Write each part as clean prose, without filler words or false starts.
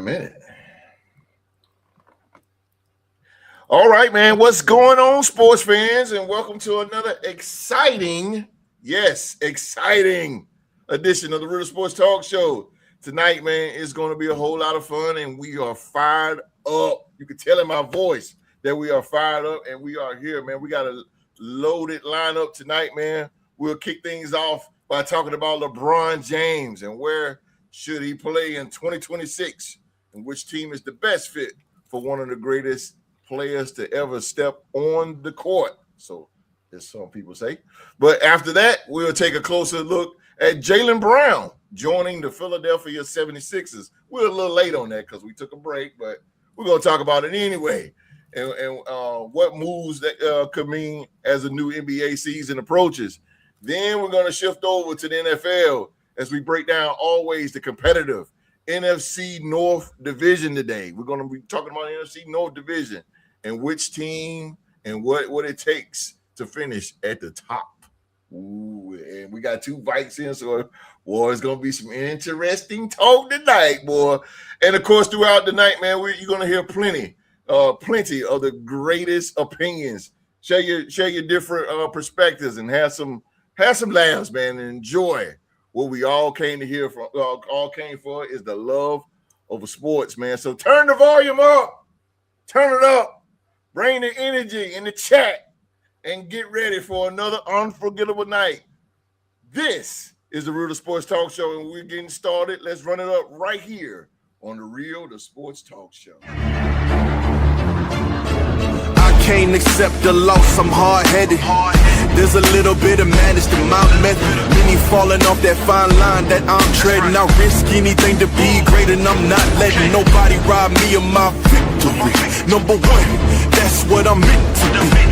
minute. All right, man. What's going on, sports fans? And welcome to another exciting edition of the Real Sports Talk Show. Tonight, man, it's going to be a whole lot of fun, and we are fired up. You can tell in my voice that we are fired up, and we are here, man. We got a loaded lineup tonight, man. We'll kick things off by talking about LeBron James and where should he play in 2026 and which team is the best fit for one of the greatest players to ever step on the court. So, as some people say. But after that, we'll take a closer look at Jaylen Brown joining the Philadelphia 76ers. We're a little late on that because we took a break, but we're going to talk about it anyway. And what moves that could mean as a new NBA season approaches. Then we're going to shift over to the NFL as we break down always the competitive NFC North Division today. We're going to be talking about the NFC North Division and which team and what it takes to finish at the top. Ooh, and we got two fights in, so boy, it's going to be some interesting talk tonight, boy. And, of course, throughout the night, man, you're going to hear plenty of the greatest opinions. Share your different perspectives and have some laughs, man, and enjoy what we all came to hear from. All came for is the love of sports, man. So turn the volume up, turn it up, bring the energy in the chat, and get ready for another unforgettable night. This is the Real Sports Talk Show, and we're getting started. Let's run it up right here on the Real Sports Talk Show. Can't accept the loss, I'm hard-headed. There's a little bit of madness to my method. Many falling off that fine line that I'm treading. I risk anything to be great, and I'm not letting nobody rob me of my victory. Number one, that's what I'm meant to be.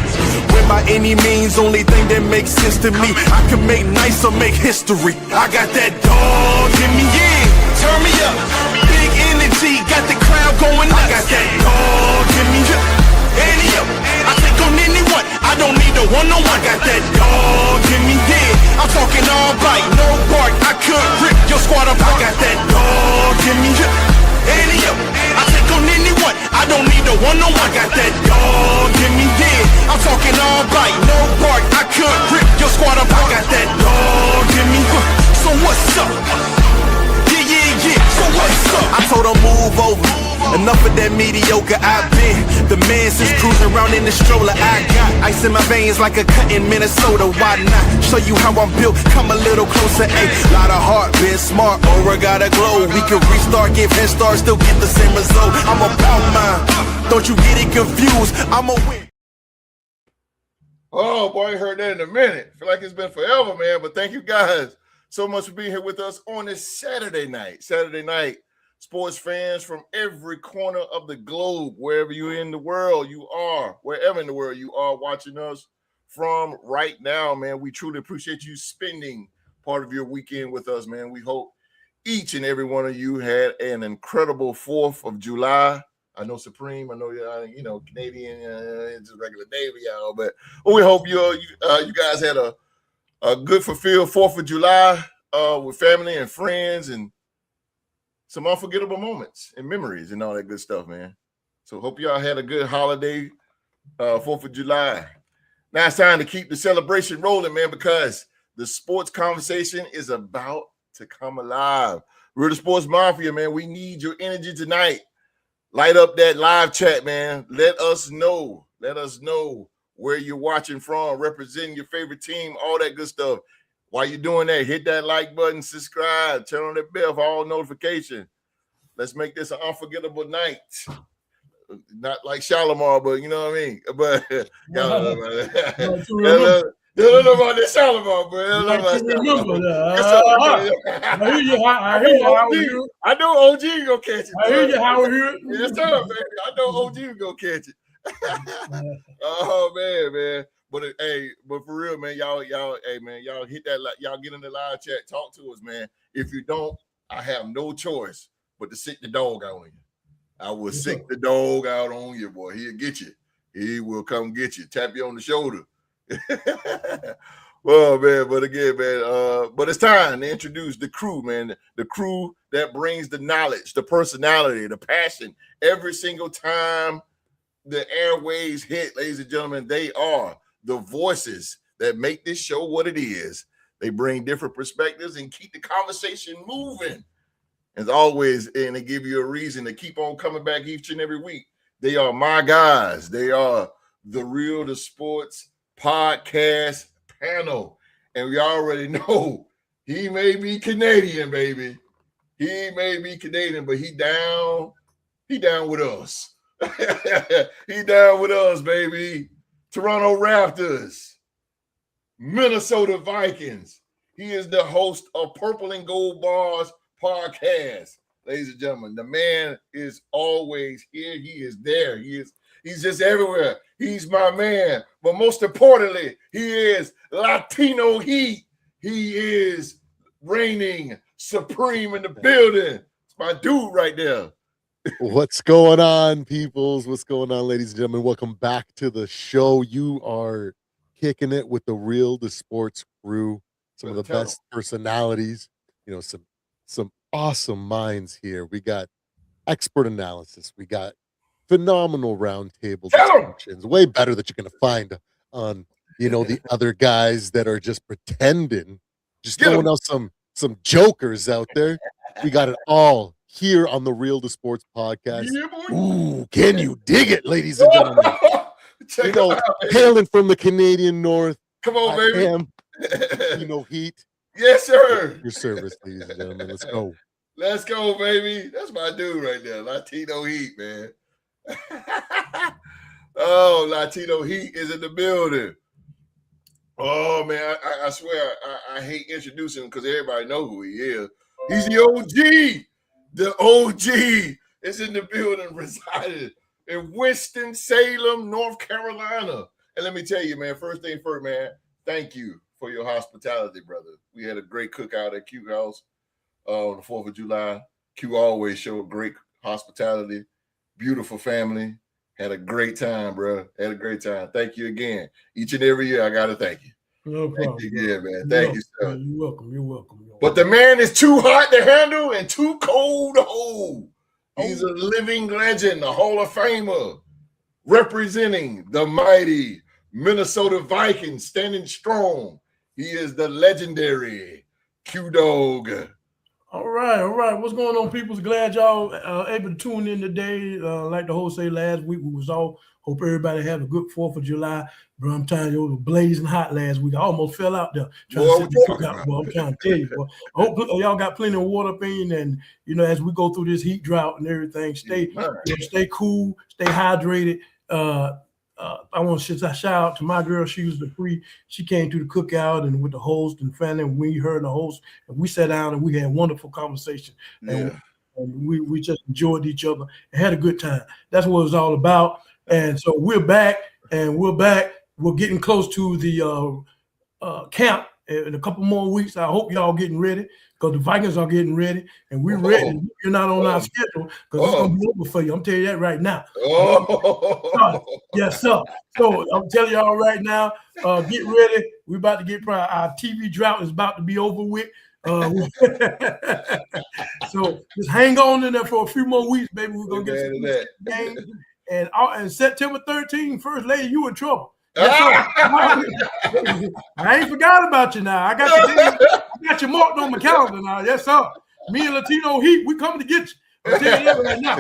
When by any means, only thing that makes sense to me, I can make nice or make history. I got that dog in me, yeah. Turn me up, big energy, got the crowd going nuts. I got that dog in me, yeah. I take on anyone, I don't need a one-on-one. I got that dog in me, yeah. I'm talking all bite, no bark. I could rip your squad apart. I got that dog in me, yeah. I take on anyone, I don't need a one-on-one. I got that dog in me, yeah. I'm talking all bite, no bark. I could rip your squad apart. I got that dog in me. So what's up? Yeah. So what's up? I told her move over. Enough of that mediocre I've been. The man since cruising around in the stroller. I got ice in my veins like a cut in Minnesota. Why not show you how I'm built? Come a little closer, ayy. Lot of heart, been smart, aura got a glow. We can restart, give head start, still get the same result. I'm about mine, don't you get it confused. I'm a win. Oh boy, I heard that in a minute. Feel like it's been forever, man. But thank you guys so much for being here with us on this Saturday night. Sports fans from every corner of the globe, wherever you're in the world you are, wherever in the world you are watching us from right now, man, we truly appreciate you spending part of your weekend with us, man. We hope each and every one of you had an incredible 4th of July. I know Supreme, I know Canadian, it's a regular day for y'all, but we hope you guys had a good fulfilled 4th of July with family and friends and some unforgettable moments and memories and all that good stuff, man. So hope y'all had a good holiday, 4th of July. Now it's time to keep the celebration rolling, man, because the sports conversation is about to come alive. We're the Sports Mafia, man. We need your energy tonight. Light up that live chat, man. Let us know where you're watching from, representing your favorite team, all that good stuff. While you're doing that, hit that like button, subscribe, turn on that bell for all notifications. Let's make this an unforgettable night. Not like Shalimar, but you know what I mean? But y'all don't know about that. They don't know about this Shalimar, bro. I know OG gonna catch it. I hear you, Howard. It's time, baby. I know OG gonna catch it. Oh man. But for real, man, y'all hit that, y'all get in the live chat, talk to us, man. If you don't, I have no choice but to sick the dog out on you. I will sick the dog out on you, boy. He'll get you. He will come get you, tap you on the shoulder. Well, man, but again, man, but it's time to introduce the crew, man. The crew that brings the knowledge, the personality, the passion every single time the airwaves hit, ladies and gentlemen. They are the voices that make this show what it is. They bring different perspectives and keep the conversation moving. As always, and they give you a reason to keep on coming back each and every week. They are my guys. They are the Real to Sports podcast panel. And we already know he may be Canadian, baby. He may be Canadian, but he down with us. He down with us, baby. Toronto Raptors, Minnesota Vikings. He is the host of Purple and Gold Bars podcast. Ladies and gentlemen, the man is always here. He is there. He's just everywhere. He's my man. But most importantly, he is Latino Heat. He is reigning supreme in the building. It's my dude right there. What's going on, peoples? What's going on, ladies and gentlemen? Welcome back to the show. You are kicking it with the Real to Sports crew. Some of the best personalities, some awesome minds here. We got expert analysis. We got phenomenal roundtable discussions. Way better that you're going to find on, the other guys that are just pretending, just throwing out some jokers out there. We got it all here on the Real to Sports podcast. Yeah, ooh, can you dig it, ladies and gentlemen? Hailing from the Canadian North. Come on, baby. Heat. Yes, sir. Your service, ladies and gentlemen. Let's go. Let's go, baby. That's my dude right there. Latino Heat, man. Oh, Latino Heat is in the building. Oh, man, I swear I hate introducing him because everybody know who he is. He's the OG. The OG is in the building, residing in Winston-Salem, North Carolina. And let me tell you, man, first thing first, man, thank you for your hospitality, brother. We had a great cookout at Q House on the 4th of July. Q always showed great hospitality. Beautiful family. Had a great time, bro. Had a great time. Thank you again. Each and every year, I got to thank you. No problem. Thank you again, man. Thank you, sir. You're welcome. You're welcome. But the man is too hot to handle and too cold to hold. He's a living legend, a Hall of Famer, representing the mighty Minnesota Vikings, standing strong. He is the legendary Q-Dog. All right. What's going on, people? Glad y'all able to tune in today. Like the host say last week, we was all hope everybody have a good 4th of July. Bro, I'm telling you, it was blazing hot last week. I almost fell out there trying I'm trying to tell you, boy. I hope y'all got plenty of water up in, and as we go through this heat drought and everything, stay cool, stay hydrated. I want to shout out to my girl. She was the free. She came to the cookout and with the host and family. And we heard the host, and we sat down and we had wonderful conversation. And we just enjoyed each other and had a good time. That's what it was all about. And so we're back. We're getting close to the camp in a couple more weeks. I hope y'all getting ready because the Vikings are getting ready, and we're ready. You're not on our schedule because it's gonna be over for you. I'm telling you that right now. Yes, sir. So I'm telling y'all right now, get ready. We're about to get our TV drought is about to be over with. So just hang on in there for a few more weeks, baby. We're gonna get some games. And September 13th, First Lady, you in trouble. Yes, I ain't forgot about you now. I got you marked on my calendar now. Yes, sir. Me and Latino Heat, we coming to get you. I'm telling you that right now.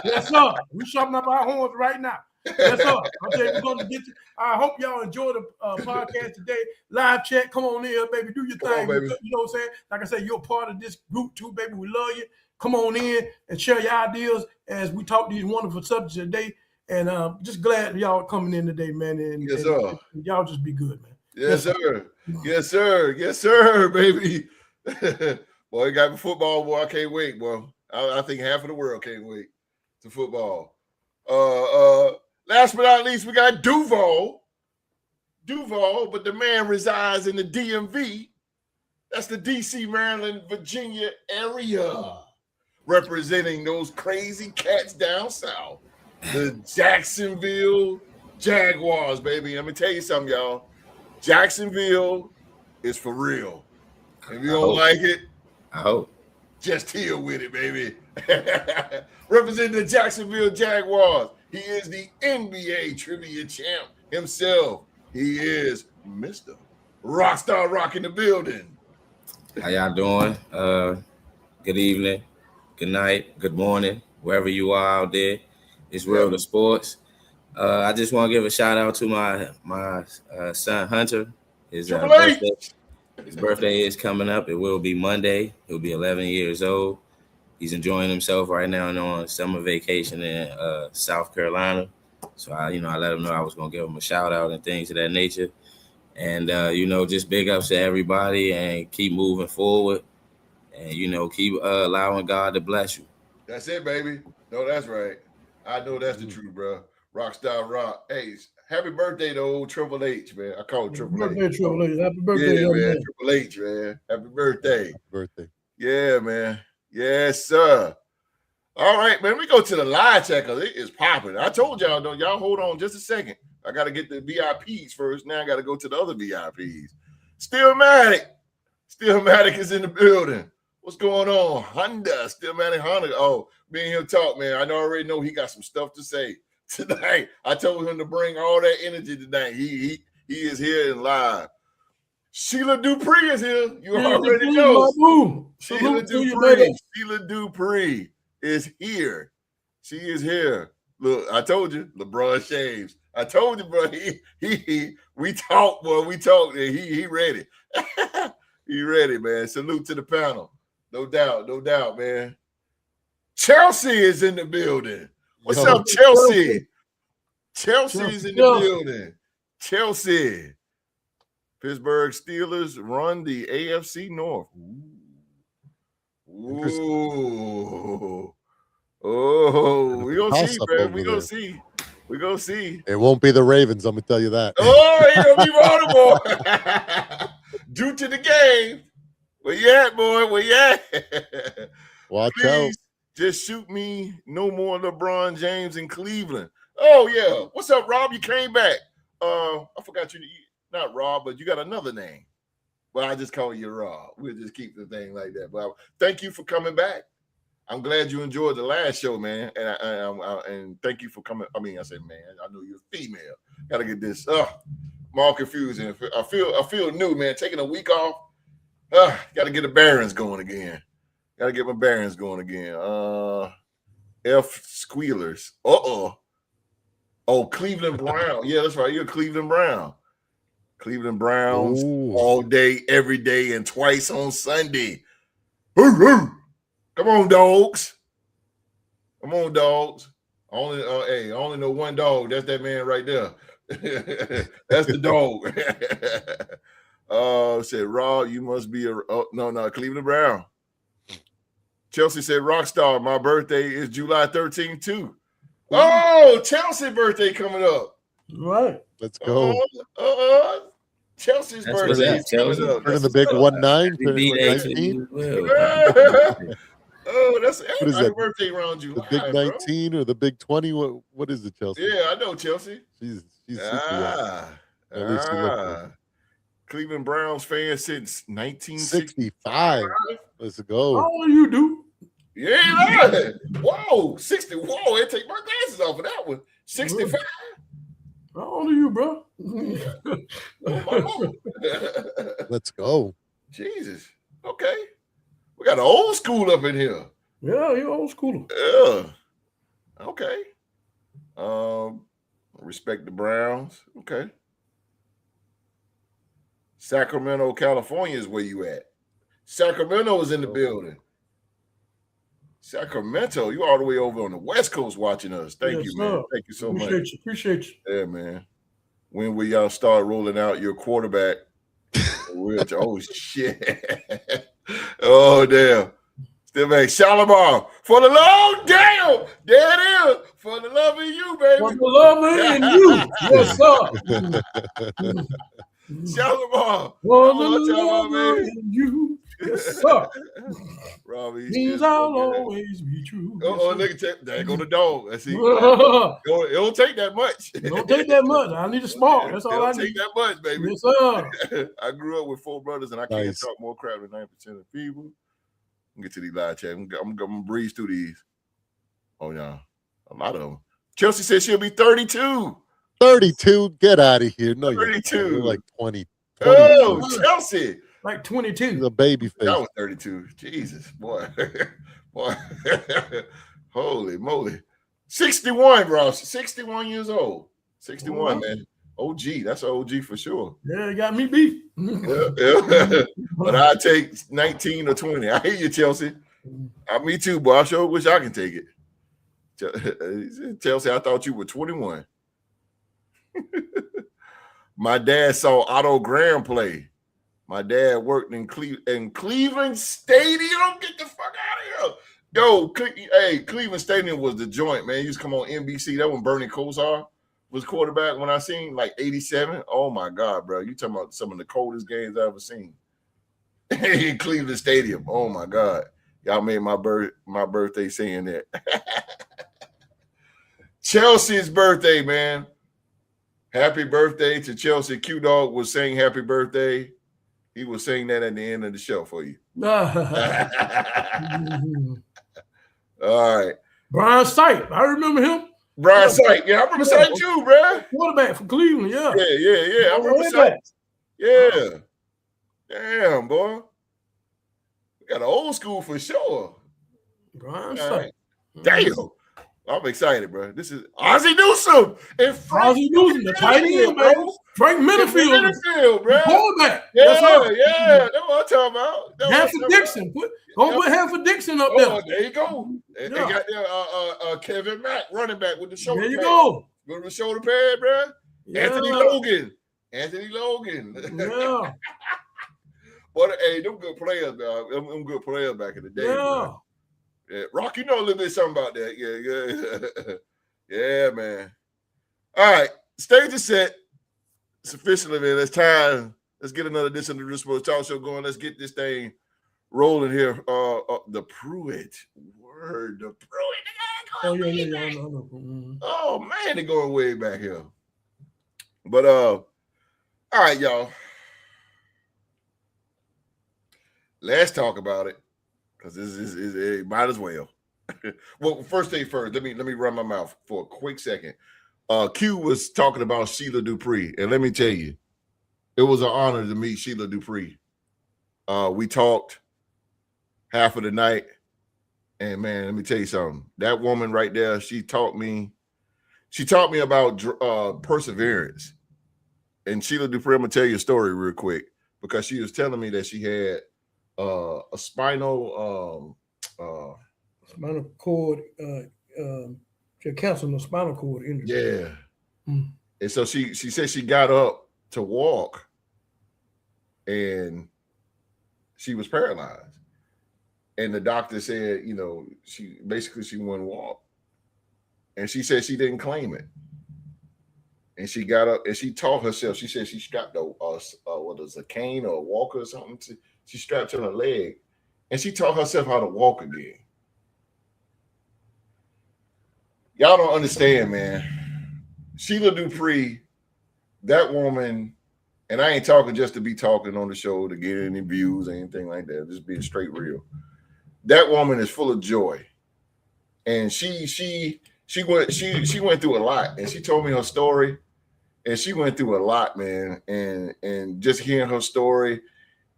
Yes, sir. We sharpen up our horns right now. Yes, sir. I'm telling you, we're going to get you. I hope y'all enjoy the podcast today. Live chat. Come on in, baby. Do your thing. Baby. You know what I'm saying? Like I said, you're a part of this group too, baby. We love you. Come on in and share your ideas as we talk these wonderful subjects today. And just glad y'all coming in today, man. And, yes, sir. And y'all just be good, man. Yes, sir. Yes, sir. Yes, sir, baby. Boy, you got me football, boy. I can't wait, boy. I think half of the world can't wait to football. Last but not least, we got Duval, but the man resides in the DMV. That's the DC, Maryland, Virginia area, representing those crazy cats down south. The Jacksonville Jaguars, baby. Let me tell you something, y'all. Jacksonville is for real. If you don't like it, I hope. just here with it, baby. Representing the Jacksonville Jaguars, he is the NBA trivia champ himself. He is Mr. Rockstar Rock in the building. How y'all doing? Good evening, good night, good morning, wherever you are out there. It's World of Sports. I just want to give a shout out to my son Hunter. His birthday is coming up. It will be Monday. He'll be 11 years old. He's enjoying himself right now and on summer vacation in South Carolina. So I let him know I was gonna give him a shout out and things of that nature. And just big ups to everybody and keep moving forward. And keep allowing God to bless you. That's it, baby. No, that's right. I know that's the truth, bro. Rockstar Rock. Hey, happy birthday to old Triple H, man. I call it Triple H. Triple H. Happy birthday, yeah, man. man. Triple H, man. Happy birthday. Happy birthday. Yeah, man. Yes, sir. All right, man. We go to the live chat because it is popping. I told y'all, though, y'all hold on just a second. I got to get the VIPs first. Now I got to go to the other VIPs. Stillmatic. Stillmatic is in the building. What's going on? Honda. Stillmatic Honda. Oh, me and him talk, man. I already know he got some stuff to say tonight. I told him to bring all that energy tonight. He is here and live. Sheila Dupree is here. You already know. Sheila Dupree is here. She is here. Look, I told you, LeBron shaves. I told you, bro. We talk, boy. We talk. He ready. He ready, man. Salute to the panel. No doubt, man. Chelsea is in the building. What's up, Chelsea? Chelsea's in the building. Chelsea. Pittsburgh Steelers run the AFC North. Ooh. Oh, we gonna see, man. We gonna see. We gonna see. It won't be the Ravens, I'm gonna tell you that. Oh, he gonna be Baltimore. Due to the game. Where you at, boy? Where you at? Watch Please, out. just shoot me. No more LeBron James in Cleveland. Oh, yeah. What's up, Rob? You came back. I forgot you. Not Rob, but you got another name. But I just call you Rob. We'll just keep the thing like that. But thank you for coming back. I'm glad you enjoyed the last show, man. And thank you for coming. I mean, I said, man, I know you're a female. Got to get this. I'm all confused. I feel new, man. Taking a week off. Got to get the bearings going again. Got to get my bearings going again. F Squealers. Oh, Cleveland Brown. Yeah, that's right. You're a Cleveland Brown. Cleveland Browns all day, every day, and twice on Sunday. Come on, dogs. Come on, dogs. I only know one dog. That's that man right there. That's the dog. Said Rob, you must be no, Cleveland Brown. Chelsea said, Rockstar, my birthday is July 13th, too. Oh, Chelsea birthday coming up. Right. Let's go. Chelsea's birthday is coming up. Turning the big 1-9. Oh, that's what is happy that? Birthday around July. The big 19 or the big 20? What is it, Chelsea? Yeah, I know Chelsea. She's super young. Cleveland Browns fan since 1965. Let's go. How old are you, dude? Yeah. Whoa, 60. Whoa, it take my glasses off of that one. 65. How old are you, bro? Let's go. Jesus. Okay. We got an old school up in here. Yeah, you're old school. Yeah. Okay. Respect the Browns. Okay. Sacramento, California is where you at. Sacramento is in the building. Sacramento, you all the way over on the West Coast watching us. Thank you, man. Thank you so much. Appreciate you. Yeah, man. When will y'all start rolling out your quarterback? Oh, shit. Oh, damn. Still back. Shalimar. For the love, damn. There it is. For the love of you, baby. For the love of you. Yes, sir. Shalimar. For the love of you. Yes, sir. Robbie. Means I'll always be true. Look at that. There go the dog. I see. It don't take that much. It don't take that much. I need a spark. That's all I need. Take that much, baby. Yes, sir. I grew up with 4 brothers, and I can't talk more crap than 9% of people. Get to these live chat. I'm gonna breeze through these. Oh yeah, a lot of them. Chelsea said she'll be 32. 32. Get out of here. No, 32. You're like 20. Oh, Chelsea. Like 22. He's a baby face. That was 32. Jesus, boy. Boy. Holy moly. 61, Ross. 61 years old. 61, man. OG. That's an OG for sure. Yeah, you got me beat. Yeah. But I take 19 or 20. I hear you, Chelsea. Me too, boy. I sure wish I can take it. Chelsea, I thought you were 21. My dad saw Otto Graham play. My dad worked in Cleveland Stadium. Get the fuck out of here. Yo, Cleveland Stadium was the joint, man. You used to come on NBC. That when Bernie Kosar was quarterback when I seen like 87. Oh my God, bro. You talking about some of the coldest games I've ever seen. In Cleveland Stadium. Oh my God. Y'all made my birthday saying that. Chelsea's birthday, man. Happy birthday to Chelsea. Q Dog was saying happy birthday. He was saying that at the end of the show for you. All right. Brian Sight. I remember him. Brian Sight. Yeah, I remember Sight too, bro. Quarterback for Cleveland, yeah. Yeah. I remember Sight. Yeah. Damn, boy. We got an old school for sure. Brian Sight. Damn. I'm excited, bro. This is Ozzie Newsome and Ozzie Newsome, the tight end, bro. Frank Minifield, bro. Quarterback. Yeah. That's what I'm talking about. Hanford Dixon. Put Hanford Dixon up there. There you go. They got there Kevin Mack, running back with the shoulder pad. There you go. With the shoulder pad, bro. Yeah. Anthony Logan. Yeah. But hey, them good players, dog. Them good players back in the day. Yeah. Bro. Yeah, Rock, you know a little bit something about that. Yeah. Yeah, man. All right. Stage is set. It's officially, man. It's time. Let's get another edition of the Real Sports Talk Show going. Let's get this thing rolling here. The Pruitt. Word. The Pruitt. Oh, yeah. I know. Mm-hmm. Oh, man, they're going way back here. But, all right, y'all. Let's talk about it. Because this is might as well. Well, first thing first, let me run my mouth for a quick second. Q was talking about Sheila Dupree, and let me tell you, it was an honor to meet Sheila Dupree. We talked half of the night, and man, let me tell you something. That woman right there, she taught me about perseverance. And Sheila Dupree, I'm gonna tell you a story real quick because she was telling me that she had a spinal cord, she had cancer in the spinal cord injury. Yeah. Mm. And so she said she got up to walk and she was paralyzed. And the doctor said, she wouldn't walk. And she said she didn't claim it. And she got up and she taught herself. She said she strapped a cane or a walker or something. She strapped to her leg, and she taught herself how to walk again. Y'all don't understand, man. Sheila Dupree, that woman, and I ain't talking just to be talking on the show to get any views or anything like that. Just being straight real. That woman is full of joy, and she went through a lot, and she told me her story, and she went through a lot, man, and just hearing her story.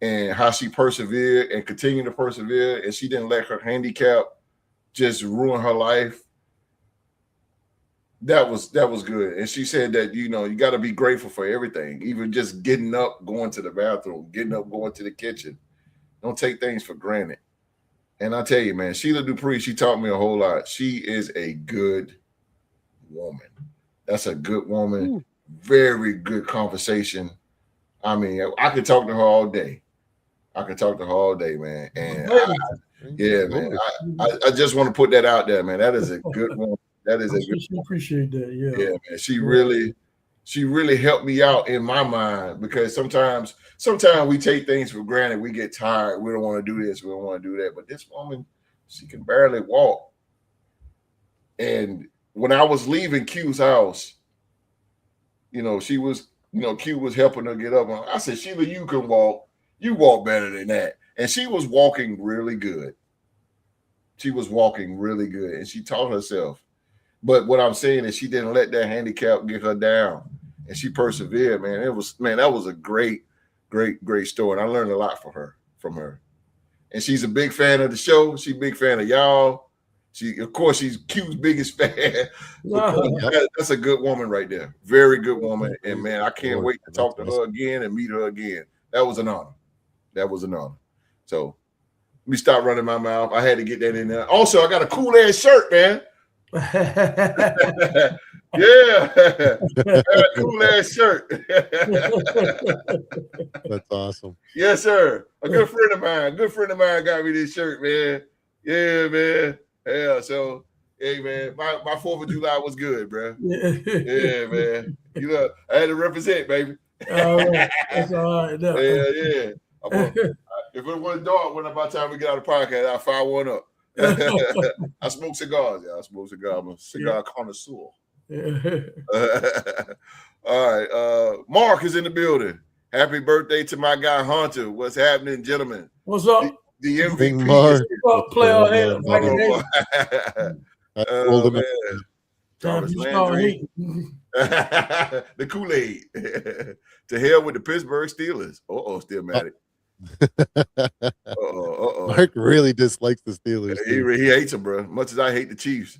And how she persevered and continued to persevere, and she didn't let her handicap just ruin her life. That was good. And she said that you got to be grateful for everything, even just getting up, going to the bathroom, getting up, going to the kitchen. Don't take things for granted. And I tell you, man, Sheila Dupree, she taught me a whole lot. She is a good woman. That's a good woman. Ooh. Very good conversation. I mean, I could talk to her all day. Man. And I just want to put that out there, man. That is a good one. That is a good one. Appreciate that. Yeah. Yeah, man. She really helped me out in my mind because sometimes we take things for granted. We get tired. We don't want to do this. We don't want to do that. But this woman, she can barely walk. And when I was leaving Q's house, she was, Q was helping her get up. I said, Sheila, you can walk. You walk better than that. And she was walking really good. She was walking really good, and she taught herself. But what I'm saying is she didn't let that handicap get her down, and she persevered, man. That was a great story, and I learned a lot from her. And she's a big fan of the show. She's a big fan of y'all. She's Q's biggest fan. That's a good woman right there. Very good woman. And man, I can't wait to talk to her again and meet her again. That was an honor. So let me stop running my mouth. I had to get that in there. Also, I got a cool ass shirt, man. Yeah. Cool ass shirt. That's awesome. Yes, sir. A good friend of mine got me this shirt, man. Yeah, man. Yeah, so hey man, my 4th of July was good, bro. Yeah, man. You know, I had to represent, baby. That's all right. No. Yeah. If it was dark when by the time we get out of the podcast, I'll fire one up. I smoke cigars, yeah. I'm a cigar connoisseur. All right. Mark is in the building. Happy birthday to my guy Hunter. What's happening, gentlemen? What's up? The MVP. Player the Kool-Aid. To hell with the Pittsburgh Steelers. Still mad at Mark really dislikes the Steelers. He hates them, bro. Much as I hate the Chiefs.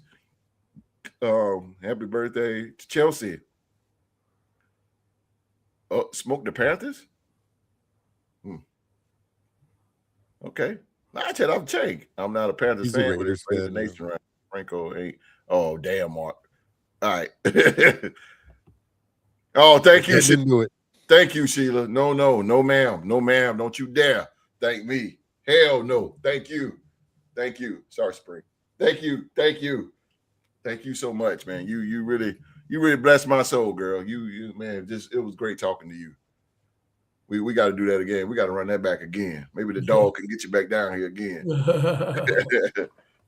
Happy birthday to Chelsea. Smoke the Panthers? Okay. I tell you, I'm changed. I'm not a Panthers fan, but it's the nation, right? Franco ain't. Oh, damn, Mark. All right. Thank you. Thank you, Sheila. No, ma'am. No, ma'am. Don't you dare thank me. Hell no. Thank you. Sorry, Spring. Thank you. Thank you so much, man. You really blessed my soul, girl. You man, it was great talking to you. We got to do that again. We got to run that back again. Maybe the dog can get you back down here again.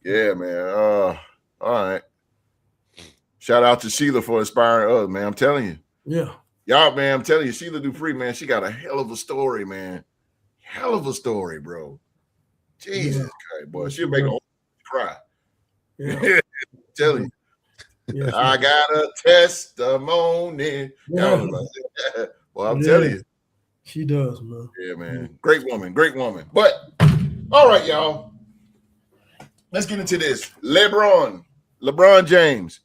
Yeah, man. All right. Shout out to Sheila for inspiring us, man. I'm telling you. Yeah. Y'all, man, I'm telling you, Sheila Dupree, man, she got a hell of a story, man. Hell of a story, bro. Jesus Christ, boy. She'll make a cry. Yeah. Tell you. Yeah, I got a testimony. Yeah. Well, I'm telling you. She does, man. Yeah, man. Great woman. But, all right, y'all. Let's get into this. LeBron James.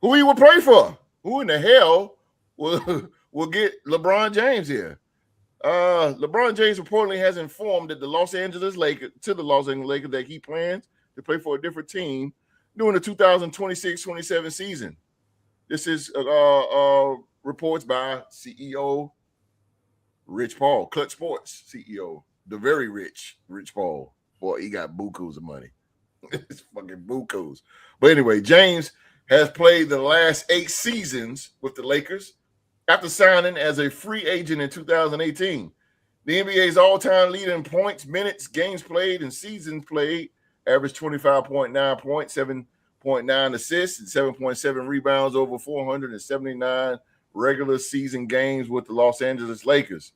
Who he will play for? Who in the hell will get LeBron James here? LeBron James reportedly has informed that the Los Angeles Lakers that he plans to play for a different team during the 2026-27 season. This is reports by CEO Rich Paul, Clutch Sports CEO, the very rich Paul. Boy, he got bukus of money. It's fucking bukus. But anyway, James has played the last 8 seasons with the Lakers after signing as a free agent in 2018. The NBA's all-time leader in points, minutes, games played, and seasons played averaged 25.9 points, 7.9 assists, and 7.7 rebounds over 479 regular season games with the Los Angeles Lakers.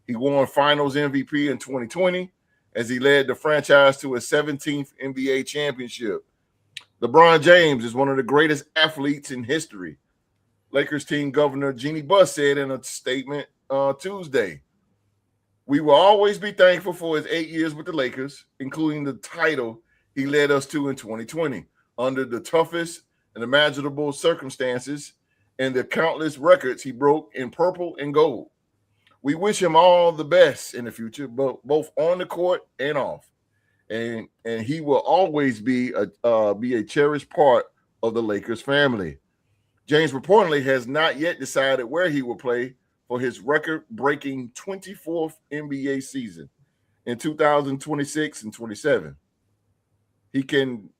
He won Finals MVP in 2020 as he led the franchise to a 17th NBA championship. LeBron James is one of the greatest athletes in history. Lakers team governor Jeannie Buss said in a statement Tuesday, "We will always be thankful for his 8 years with the Lakers, including the title he led us to in 2020, under the toughest and imaginable circumstances and the countless records he broke in purple and gold. We wish him all the best in the future, both on the court and off. And he will always be a cherished part of the Lakers family." James reportedly has not yet decided where he will play for his record-breaking 24th NBA season in 2026 and 27. He can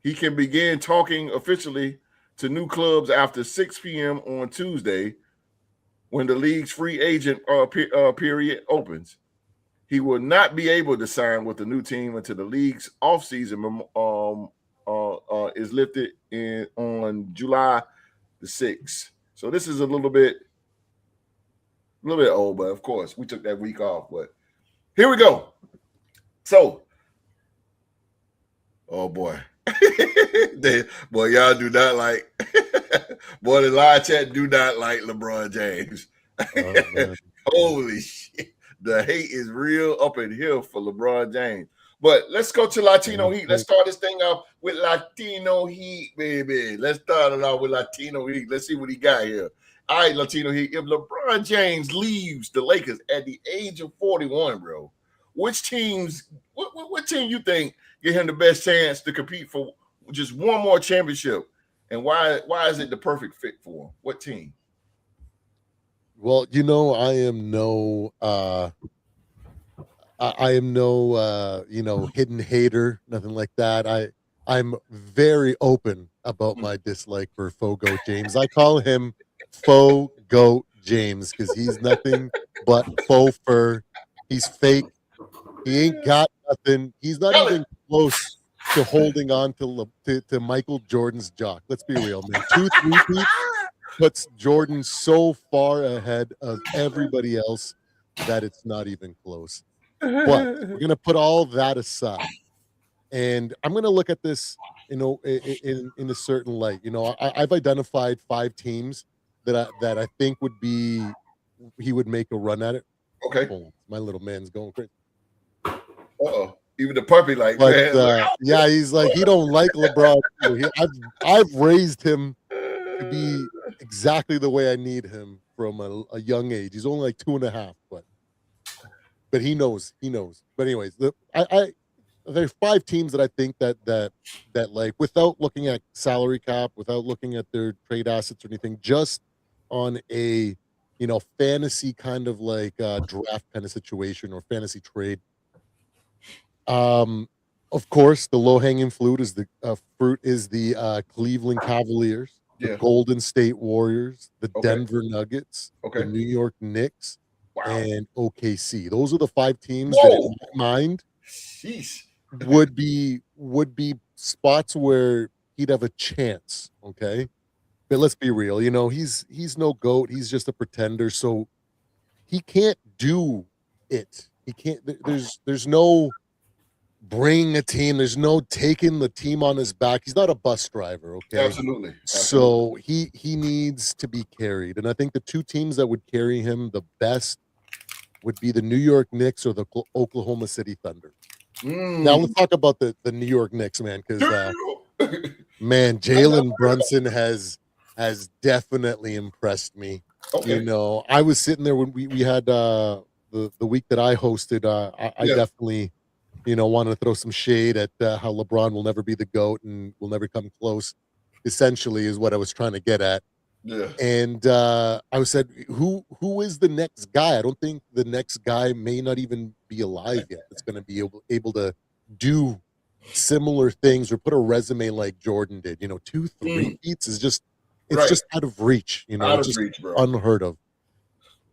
begin talking officially to new clubs after 6 p.m. on Tuesday when the league's free agent period opens. He will not be able to sign with the new team until the league's offseason is lifted on July the 6th. So this is a little bit old, but of course we took that week off. But here we go. So Oh boy. Boy, y'all do not like boy, the live chat do not like LeBron James. Holy shit. The hate is real up in here for LeBron James. But let's go to Latino Heat. Let's start this thing off with Latino Heat, baby. Let's start it off with Latino Heat. Let's see what he got here. All right, Latino Heat. If LeBron James leaves the Lakers at the age of 41, bro, what team you think give him the best chance to compete for just one more championship? And why is it the perfect fit for him? What team? Well, I am no hidden hater, nothing like that. I'm very open about my dislike for Faux Goat James. I call him Faux Goat James because he's nothing but faux fur. He's fake. He ain't got nothing. He's not even close to holding on to Michael Jordan's jock. Let's be real, man. 2 3-peats puts Jordan so far ahead of everybody else that it's not even close. But we're gonna put all that aside, and I'm gonna look at this, in a certain light. I've identified 5 teams that I think he would make a run at it. Okay. Oh, my little man's going crazy. Even the puppy yeah, he's like, he don't like LeBron. I've raised him to be exactly the way I need him from a young age. He's only like 2.5, but he knows. But anyways, there's 5 teams that I think that like, without looking at salary cap, without looking at their trade assets or anything, just on a fantasy kind of like draft kind of situation or fantasy trade. Of course, the low-hanging fruit is the Cleveland Cavaliers, the Golden State Warriors, the Denver Nuggets, the New York Knicks, and OKC. Those are the 5 teams that, in my mind, would be spots where he'd have a chance. Okay, but let's be real. He's no GOAT. He's just a pretender. So he can't do it. He can't. There's no bringing a team. There's no taking the team on his back. He's not a bus driver. Okay, absolutely. So he needs to be carried, and I think the 2 teams that would carry him the best would be the New York Knicks or the Oklahoma City Thunder. Now let's talk about the New York Knicks, man, because man, Jaylen Brunson has definitely impressed me. I was sitting there when we had the week that I hosted. I definitely wanted to throw some shade at how LeBron will never be the GOAT and will never come close, essentially, is what I was trying to get at. Yeah. And I said, who is the next guy? I don't think the next guy may not even be alive yet. That's going to be able to do similar things or put a resume like Jordan did. 2 3-peats is just just out of reach. Out of just reach, bro. Unheard of.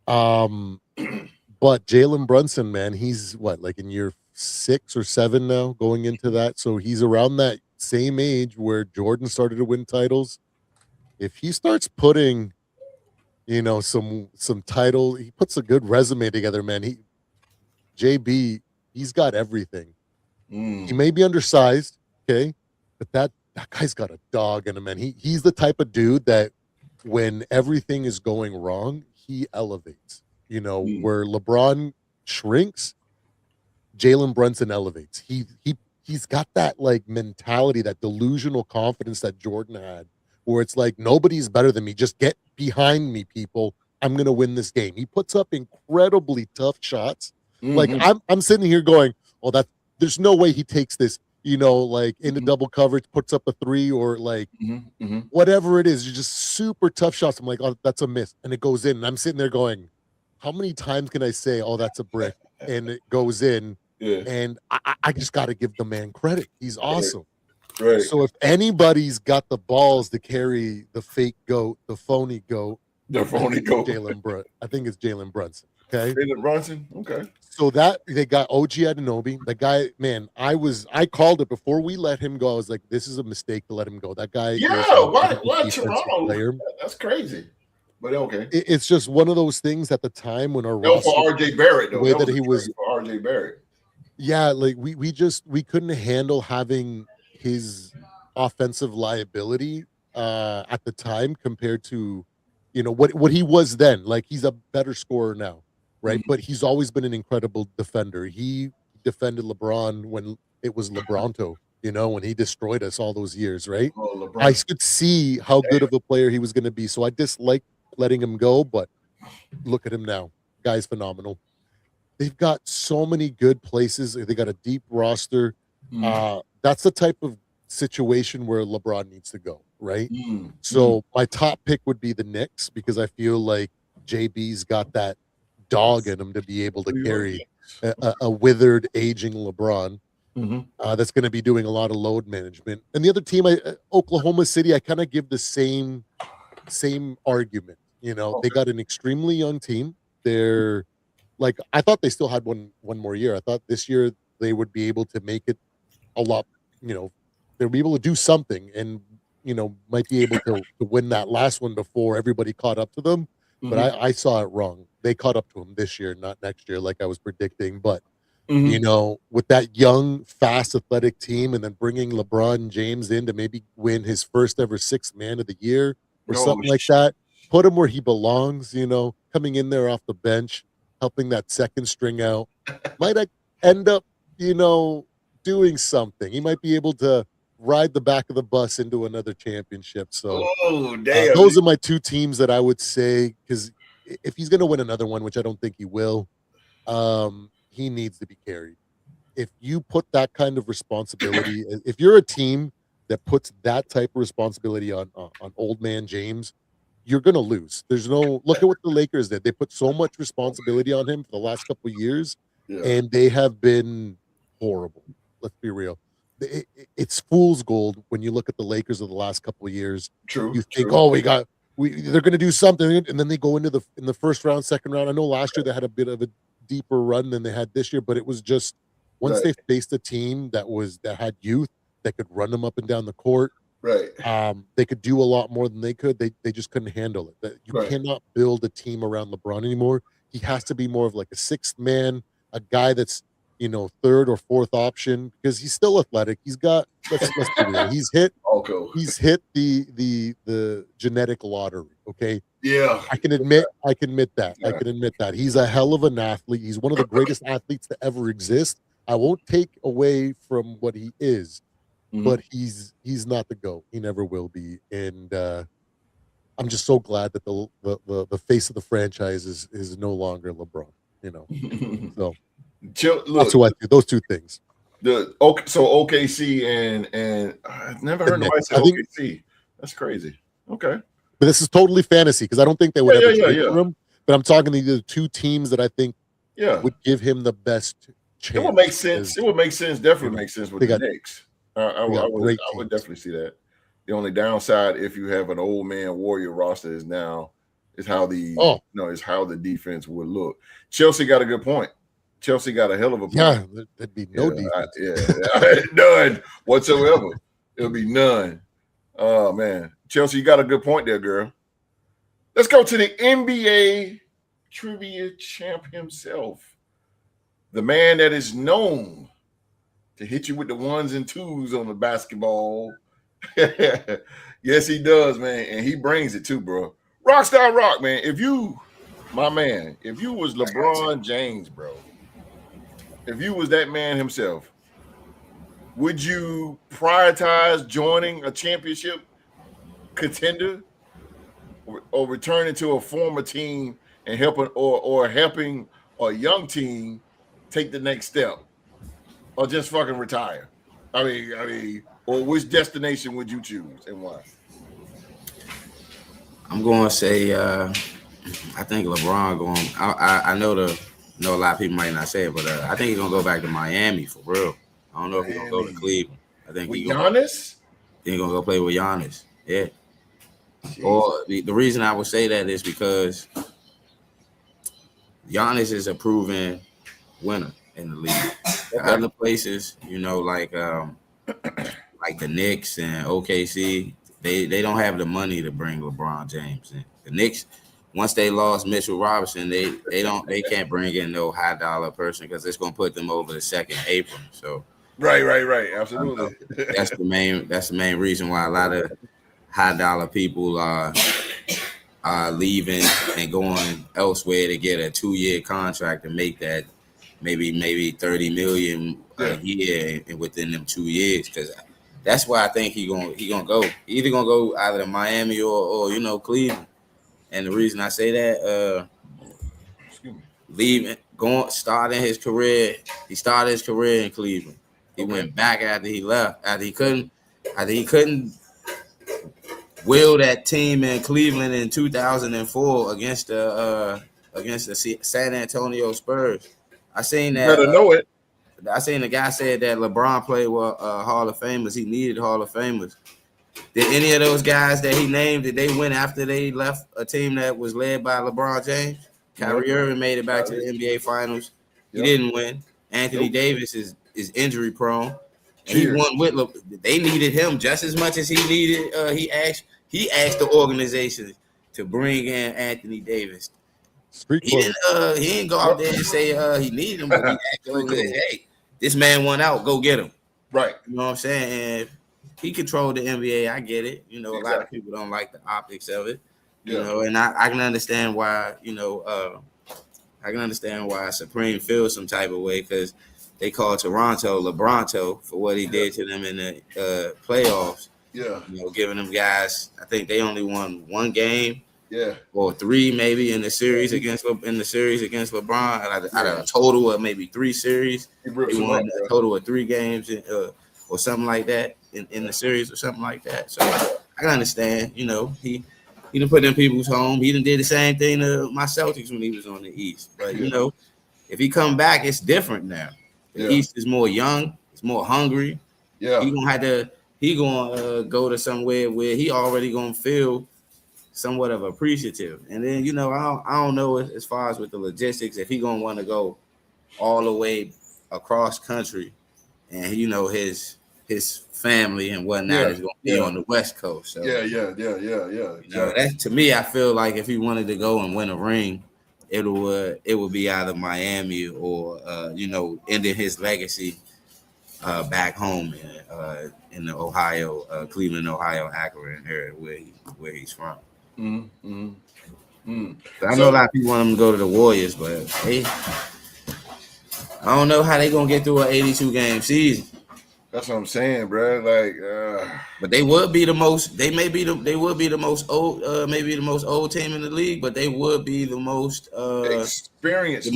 But Jaylen Brunson, man, he's like in year 6 or 7 now, going into that. So he's around that same age where Jordan started to win titles. If he starts putting, some title, he puts a good resume together, man. He's got everything. He may be undersized, okay, but that guy's got a dog in him, man. He's the type of dude that when everything is going wrong, he elevates. Where LeBron shrinks, Jaylen Brunson elevates. He's got that like mentality, that delusional confidence that Jordan had, where it's like, nobody's better than me. Just get behind me, people. I'm gonna win this game. He puts up incredibly tough shots. Like I'm sitting here going, there's no way he takes this, like into double coverage, puts up a 3 or like whatever it is. You're just super tough shots. I'm like, oh, that's a miss, and it goes in. And I'm sitting there going, how many times can I say, oh, that's a brick, and it goes in? Yeah. And I just got to give the man credit. He's awesome. Right. So if anybody's got the balls to carry the fake GOAT, the phony GOAT, I think it's Jaylen Brunson. Okay. Jaylen Brunson. Okay. So that they got OG Anunoby. The guy, man, I called it before we let him go. I was like, this is a mistake to let him go. That guy. Yeah. Why Toronto? Player. That's crazy. But okay. It's just one of those things at the time when our for RJ Barrett, though. The way that he was for RJ Barrett. Yeah, like we couldn't handle having his offensive liability at the time compared to, what he was then. Like, he's a better scorer now, right? But he's always been an incredible defender. He defended LeBron when it was LeBronto, when he destroyed us all those years, right? Oh, LeBron. I could see how good of a player he was going to be. So I dislike letting him go, but look at him now. Guy's phenomenal. They've got so many good places. They got a deep roster. That's the type of situation where LeBron needs to go, right? So my top pick would be the Knicks, because I feel like JB's got that dog in him to be able to carry a withered, aging LeBron. That's going to be doing a lot of load management. And the other team, Oklahoma City, I kind of give the same argument. They got an extremely young team. They're like, I thought they still had one more year. I thought this year they would be able to make it a lot, they'll be able to do something and, might be able to win that last one before everybody caught up to them. But I saw it wrong. They caught up to them this year, not next year, like I was predicting. But, with that young, fast, athletic team, and then bringing LeBron James in to maybe win his first ever Sixth Man of the Year or something like that, put him where he belongs, coming in there off the bench, helping that second string out, might end up, doing something. He might be able to ride the back of the bus into another championship. So those are my two teams that I would say, because if he's going to win another one, which I don't think he will, he needs to be carried. If you put that kind of responsibility, if you're a team that puts that type of responsibility on old man James, you're going to lose. Look at what the Lakers did. They put so much responsibility on him for the last couple of years, and they have been horrible. Let's be real. It's fool's gold when you look at the Lakers of the last couple of years. True. You think, they're going to do something, and then they go in the first round, second round. I know last year they had a bit of a deeper run than they had this year, but it was just once they faced a team that had youth that could run them up and down the court. Right. They could do a lot more than they could. They just couldn't handle it. You cannot build a team around LeBron anymore. He has to be more of like a sixth man, a guy that's, third or fourth option, because he's still athletic. He's got let's be real. He's hit the genetic lottery. Okay. Yeah. I can admit that. I can admit that. He's a hell of an athlete. He's one of the greatest athletes to ever exist. I won't take away from what he is. But he's not the GOAT. He never will be. And I'm just so glad that the face of the franchise is no longer LeBron. So that's who I do. Those two things. So OKC and I've never heard nobody say OKC. That's crazy. Okay, but this is totally fantasy, because I don't think they would ever trade for him. But I'm talking to the two teams that I think would give him the best chance. It would make sense. It would make sense. Definitely make sense with the Knicks. I would definitely see that. The only downside, if you have an old man Warrior roster, is how the defense would look. Chelsea got a good point. Chelsea got a hell of a point. Yeah, there'd be no defense. None whatsoever. It'll be none. Oh man, Chelsea, you got a good point there, girl. Let's go to the NBA trivia champ himself, the man that is known to hit you with the ones and twos on the basketball. Yes, he does, man. And he brings it too, bro. Rockstar Rock, man. If you was LeBron James, bro, if you was that man himself, would you prioritize joining a championship contender or returning to a former team and helping a young team take the next step? Or just fucking retire? I mean, or which destination would you choose and why? I'm going to say, I think LeBron going. I know a lot of people might not say it, but I think he's gonna go back to Miami for real. I don't know if he's gonna go to Cleveland. I think he's Giannis. He's gonna go play with Giannis. Yeah. Jeez. Or the reason I would say that is because Giannis is a proven winner in the league. Okay. Other places, like the Knicks and OKC, they don't have the money to bring LeBron James in. The Knicks, once they lost Mitchell Robinson, they can't bring in no high dollar person because it's gonna put them over the second apron. So Right. Absolutely. That's the main reason why a lot of high dollar people are leaving and going elsewhere to get a 2-year contract and make that maybe 30 million a year within them 2 years, because that's why I think he gonna go. He either gonna go either to Miami or Cleveland. And the reason I say that, starting his career, he started his career in Cleveland. He went back after he left, after he couldn't will that team in Cleveland in 2004 against the San Antonio Spurs. I seen that. Better know it. I seen the guy said that LeBron played with Hall of Famers. He needed Hall of Famers. Did any of those guys that he named, did they win after they left a team that was led by LeBron James? Kyrie Irving made it back to the NBA Finals. He didn't win. Anthony Davis is injury prone. And he won with they needed him just as much as he needed. He asked the organization to bring in Anthony Davis. He didn't go out there and say he needed him, but he asked the organization, hey, this man won out, go get him. Right. You know what I'm saying? And he controlled the NBA. I get it. A lot of people don't like the optics of it. And I can understand why, I can understand why Supreme feels some type of way, because they call Toronto LeBronto for what he did to them in the playoffs. Yeah. Giving them guys, I think they only won one game. Yeah. Or 3 maybe in the series against LeBron. Out of a total of maybe 3 series. They won a total of 3 games or something like that in the series or something like that. So I can understand, he done put them people's home. He done did the same thing to my Celtics when he was on the East. But if he come back, it's different now. The East is more young, it's more hungry. Yeah. He gonna go to somewhere where he already gonna feel somewhat of appreciative. And then, I don't know as far as with the logistics, if he gonna want to go all the way across country, and his family and whatnot is gonna be on the West Coast. So, that, to me, I feel like if he wanted to go and win a ring, it would be either Miami or ending his legacy back home in the Ohio, Cleveland, Ohio, Akron area where he's from. So I know a lot of people want him to go to the Warriors, but I don't know how they gonna get through an 82 game season. That's what I'm saying, bro. Like, but they would be the most. They would be the most old, maybe the most old team in the league, but they would be the most experienced.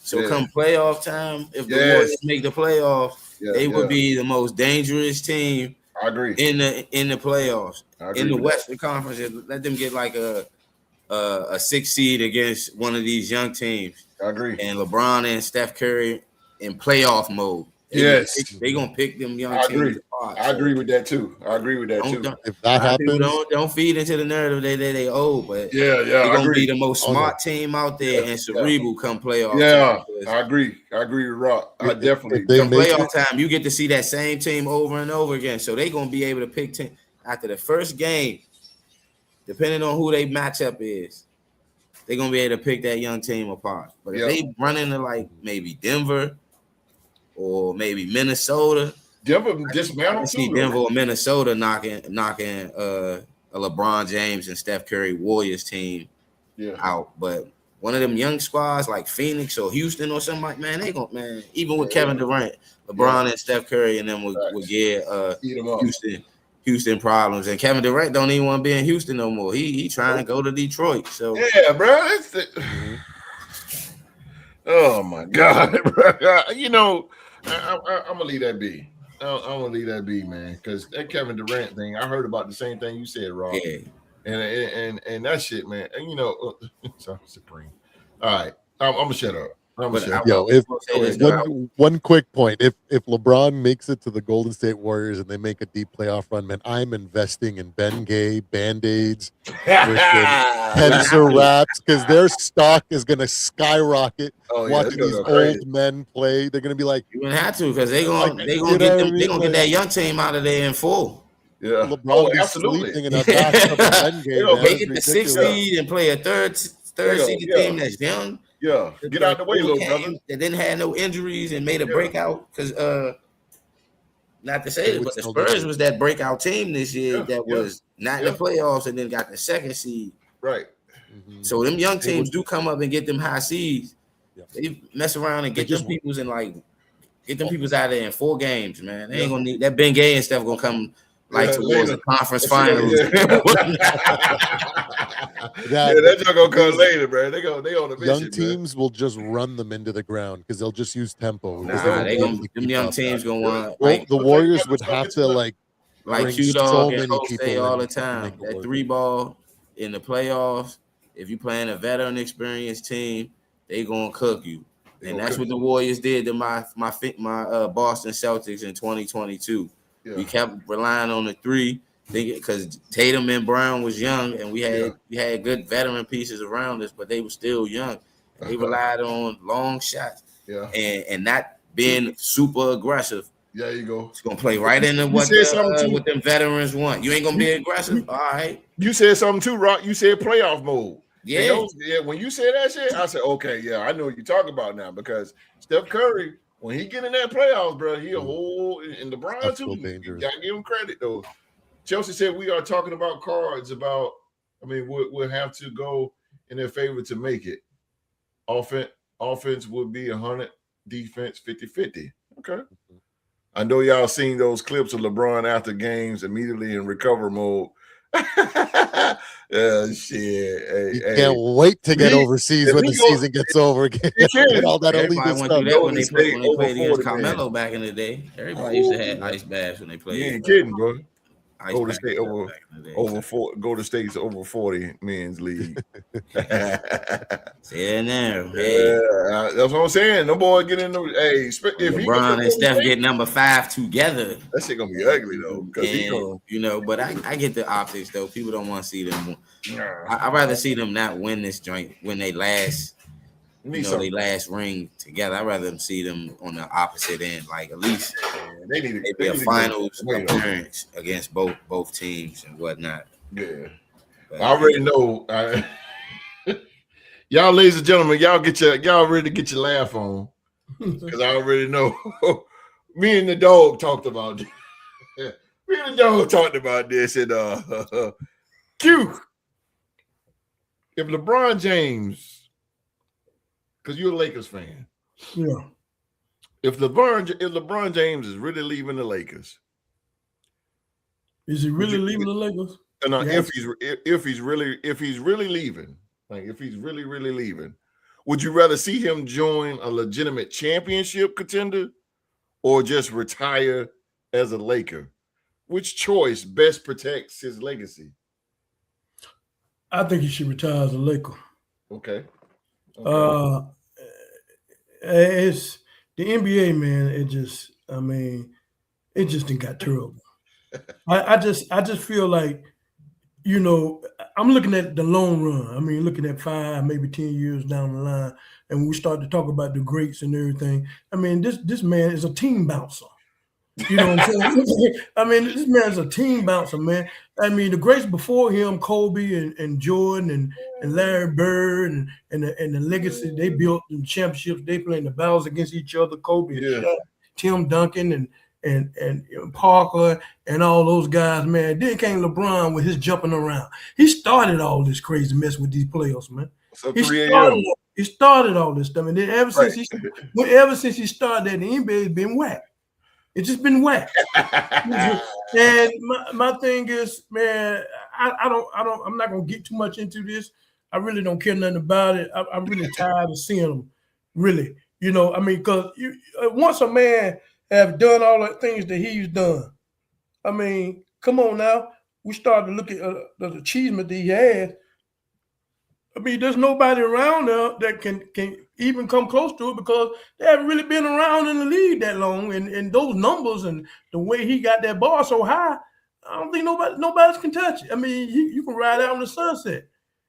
So come playoff time, if the Warriors make the playoffs, they would be the most dangerous team. I agree. In the playoffs, in the Western Conference, let them get like a 6 seed against one of these young teams. I agree. And LeBron and Steph Curry in playoff mode. They gonna pick them young teams apart. I agree with that too. If that happens, don't feed into the narrative that they old, but they're gonna be the most smart team out there and cerebral come playoff. I agree with Rock. I definitely come playoff time. You get to see that same team over and over again. So they gonna be able to pick after the first game, depending on who they matchup is. They're gonna be able to pick that young team apart. But if they run into like maybe Denver or maybe Minnesota, Denver dismantled. See Denver or Minnesota knocking a LeBron James and Steph Curry Warriors team out. But one of them young squads like Phoenix or Houston or something like, man, they gonna even with Kevin Durant, LeBron and Steph Curry and them would get Houston problems. And Kevin Durant don't even want to be in Houston no more. He trying to go to Detroit. So bro, oh my God, bro. I'm gonna leave that be. I'm gonna leave that be, man, because that Kevin Durant thing, I heard about the same thing you said, Rob. Yeah. And that shit, man. And sorry, Supreme. All right, I'm gonna shut up. One quick point: if LeBron makes it to the Golden State Warriors and they make a deep playoff run, man, I'm investing in Ben Gay Band-Aids, Tensor wraps, because their stock is gonna skyrocket. Watching these old men play, they're gonna be like, "You gonna have to," because they gonna get that young team out of there in full. Yeah, LeBron absolutely. In a back of Ben Gay, they get the 6th seed and play a third seed team that's young. Yeah, get out the way, little brother. That didn't have no injuries and made a breakout because not to say it, but the Spurs was that breakout team this year that was not in the playoffs and then got the second seed. Right. So them young teams do come up and get them high seeds. They mess around and get them peoples in get them peoples out of there in 4 games, man. They ain't gonna need that Ben Gay and stuff gonna come towards the conference finals. That's not gonna come later, bro. They on the mission. Young teams will just run them into the ground because they'll just use tempo. Them young teams gonna want. The Warriors would have to like Q-Dog and Jose all the time. That 3-ball in the playoffs. If you playing a veteran experienced team, they gonna cook you. And that's what the Warriors did to my Boston Celtics in 2022. Yeah. We kept relying on the 3 because Tatum and Brown was young, and we had good veteran pieces around us, but they were still young. They relied on long shots, and not being super aggressive. Yeah, you go. It's gonna play right into what them veterans want. You ain't gonna be aggressive, all right? You said something too, Rock. You said playoff mode. Yeah. When you said that shit, I said, okay, yeah, I know what you're talking about now because Steph Curry, when he get in that playoffs, bro, he a whole and LeBron too. You gotta give him credit though. Chelsea said we are talking about cards about. I mean, we'll have to go in their favor to make it. Offense would be 100, defense 50-50. Okay. I know y'all seen those clips of LeBron after games immediately in recover mode. Shit. Can't wait to get overseas when the season gets over again. All that illegal stuff. When they played against Carmelo back in the day. Everybody used to have ice baths when they played. You ain't kidding, bro. Go to state go to states over 40 men's league. Say it now. Yeah, that's what I'm saying. No boy get in the if LeBron and Steph get number 5 together. That shit gonna be ugly though. But I get the optics though. People don't want to see them. I'd rather see them not win this joint when they last. They last ring together. I'd rather them see them on the opposite end. Like at least they need a finals appearance against both teams and whatnot. Yeah, but I already know. Y'all, ladies and gentlemen, y'all ready to get your laugh on because I already know. Me and the dog talked about this. Me and the dog talked about this and Q. If LeBron James. Because you're a Lakers fan. Yeah. If LeBron James is really leaving the Lakers. Is he really leaving the Lakers? No, if he's really leaving, like if he's really leaving, would you rather see him join a legitimate championship contender or just retire as a Laker? Which choice best protects his legacy? I think he should retire as a Laker. Okay. It's the NBA, man. It just done got terrible. I just feel like, I'm looking at the long run. I mean, looking at 5, maybe 10 years down the line, and when we start to talk about the greats and everything. I mean, this man is a team bouncer. You know what I'm saying? I mean, this man's a team bouncer, man. I mean, the greats before him, Kobe and Jordan and Larry Bird and the legacy they built in championships. They playing the battles against each other. Kobe, and Shaq, Tim Duncan, and Parker and all those guys, man. Then came LeBron with his jumping around. He started all this crazy mess with these players, man. So he started all this stuff, and then ever since he started that, the NBA has been whack. It's just been whack. And my thing is, man, I'm not gonna get too much into this. I really don't care nothing about it. I'm really tired of seeing them. Really, I mean, because once a man have done all the things that he's done, I mean, come on now. We start to look at the achievement that he had. I mean, there's nobody around there that can even come close to it because they haven't really been around in the league that long. And those numbers and the way he got that bar so high, I don't think nobody can touch it. I mean, you can ride out in the sunset.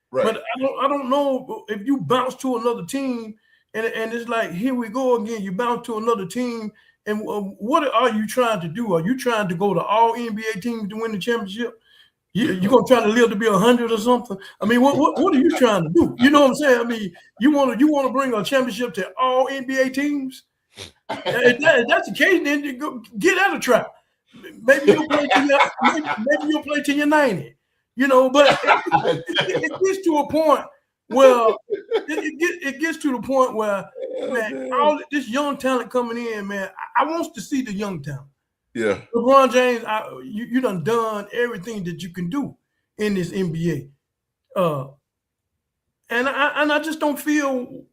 Right. But I don't know if you bounce to another team and it's like, here we go again. You bounce to another team. And what are you trying to do? Are you trying to go to all NBA teams to win the championship? You're going to try to live to be 100 or something? I mean, what are you trying to do? You know what I'm saying? I mean, you want to bring a championship to all NBA teams? If that's the case, then you go get out of trap. maybe you'll play till maybe you'll play till you're 90. You know, but it gets to a point where it gets to the point where, man, all this young talent coming in, man. I want to see the young talent. Yeah. LeBron James, you done everything that you can do in this NBA. And I just don't feel,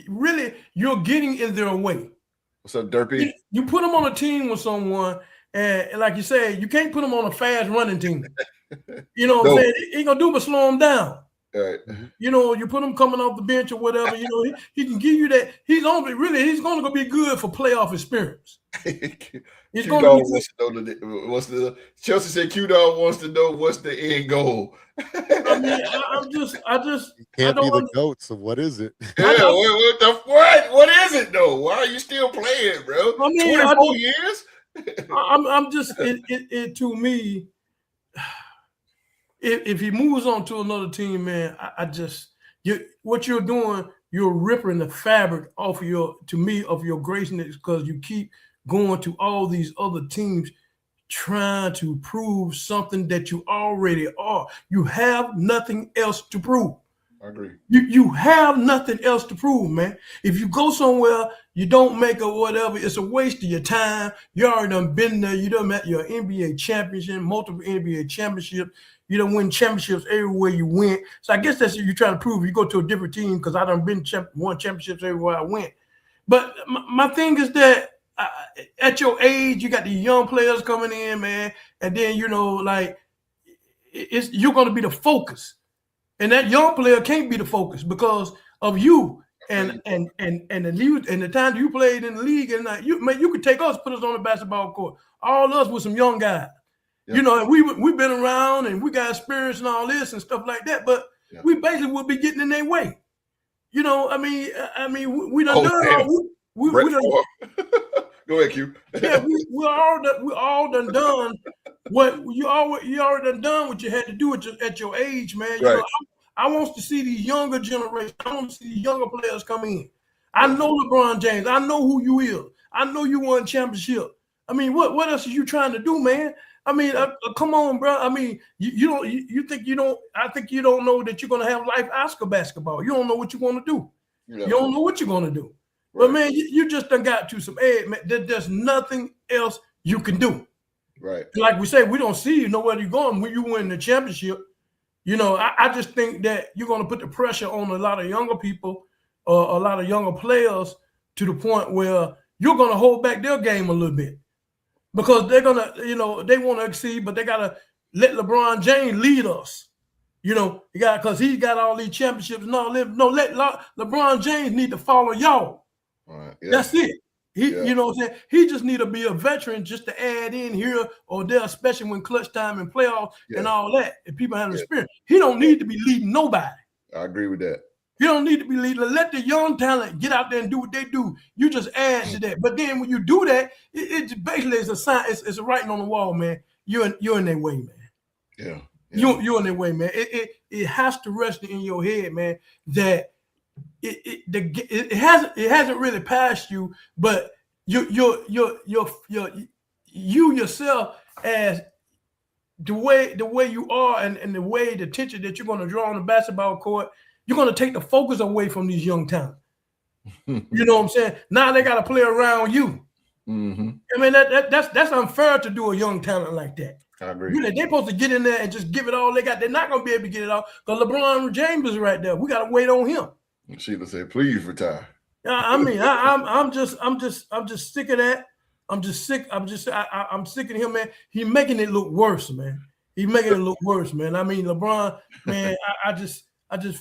really you're getting in their way. What's up, Derpy? You put them on a team with someone, and like you said, you can't put them on a fast running team. You know what I'm saying? He ain't gonna do but slow them down. Right. You put him coming off the bench or whatever. He can give you that. He's going to be good for playoff experience. He's going to be what's the Chelsea said. Q-Dog wants to know what's the end goal. I mean, I just you can't be the GOAT. So what is it? Yeah, what is it though? Why are you still playing, bro? I mean, 24 years. I'm just it to me. If he moves on to another team, man, what you're doing, you're ripping the fabric off of your greatness, because you keep going to all these other teams trying to prove something that you already are. You have nothing else to prove. I agree. You have nothing else to prove, man. If you go somewhere, you don't make or whatever, it's a waste of your time. You already done been there. You done met your NBA championship, multiple NBA championships. You done win championships everywhere you went. So I guess that's what you're trying to prove. You go to a different team, because I done won championships everywhere I went. But my thing is that at your age, you got the young players coming in, man, and then you're going to be the focus. And that young player can't be the focus because of you and the time you played in the league. And you could take us, put us on the basketball court. All us with some young guys. Yeah. And we've been around and we got experience and all this and stuff like that. But we basically will be getting in their way. We done done. We done. Go ahead, Q. Yeah, we all done what you already done what you had to do at your age, man. Right. I want to see the younger generation. I want to see the younger players come in. I know LeBron James. I know who you is. I know you won championship. I mean, what else are you trying to do, man? I mean, come on, bro. I mean, you think you don't? I think you don't know that you're gonna have life Oscar basketball. You don't know what you're gonna do. Yeah. You don't know what you're gonna do. Right. But man, you just done got to some edge, man. There's nothing else you can do. Right. Like we say, we don't see you know where you're going when you win the championship. I just think that you're going to put the pressure on a lot of younger people, a lot of younger players, to the point where you're going to hold back their game a little bit, because they're going to, they want to exceed, but they got to let LeBron James lead us. Because he's got all these championships and all that. No, let LeBron James need to follow y'all. Right, yeah. That's it. You know what I'm saying? He just need to be a veteran just to add in here or there, especially when clutch time and playoffs and all that. If people have experience, he don't need to be leading nobody. I agree with that. You don't need to be leading. Let the young talent get out there and do what they do. You just add to that. But then when you do that, it basically is a sign. It's a writing on the wall, man. You're in their way, man. Yeah. You're in their way, man. It has to rest in your head, man, that it hasn't really passed you, but you yourself, as the way you are and the way the attention that you're going to draw on the basketball court, you're going to take the focus away from these young talent. You know what I'm saying? Now they got to play around you. Mm-hmm. I mean that's unfair to do a young talent like that. I agree. They're supposed to get in there and just give it all they got. They're not going to be able to get it all because LeBron James is right there. We got to wait on him. Sheila said, "Please retire." I mean, I'm just sick of that. I'm sick of him, man. He's making it look worse, man. He's making it look worse, man. I mean, LeBron, man. I just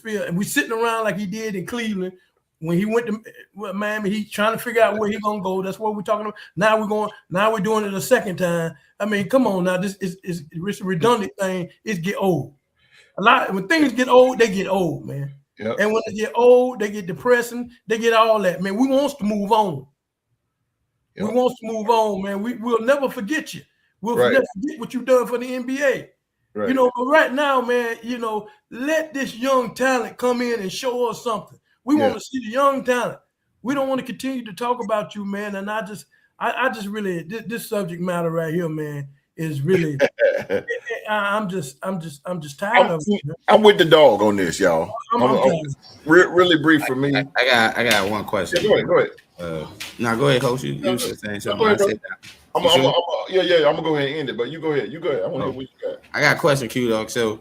feel, and we sitting around like he did in Cleveland when he went to Miami. He's trying to figure out where he's gonna go. That's what we're talking about. Now we're doing it a second time. I mean, come on now. This is a redundant thing. It get old. When things get old, they get old, man. Yep. And when they get old, they get depressing. They get all that, man. We want to move on. Yep. We want to move on, man. We'll never forget you. We'll never forget what you've done for the NBA. Right. But right now, man, let this young talent come in and show us something. We want to see the young talent. We don't want to continue to talk about you, man. And I I just really this subject matter right here, man, is really. I'm just tired of it. I'm with the dog on this, y'all. Really brief for me. I got one question. Yeah, go ahead. Now go ahead, host. You were saying something. I'm gonna go ahead and end it, but you go ahead. I want to hear what you got. I got a question, Q-Dog. So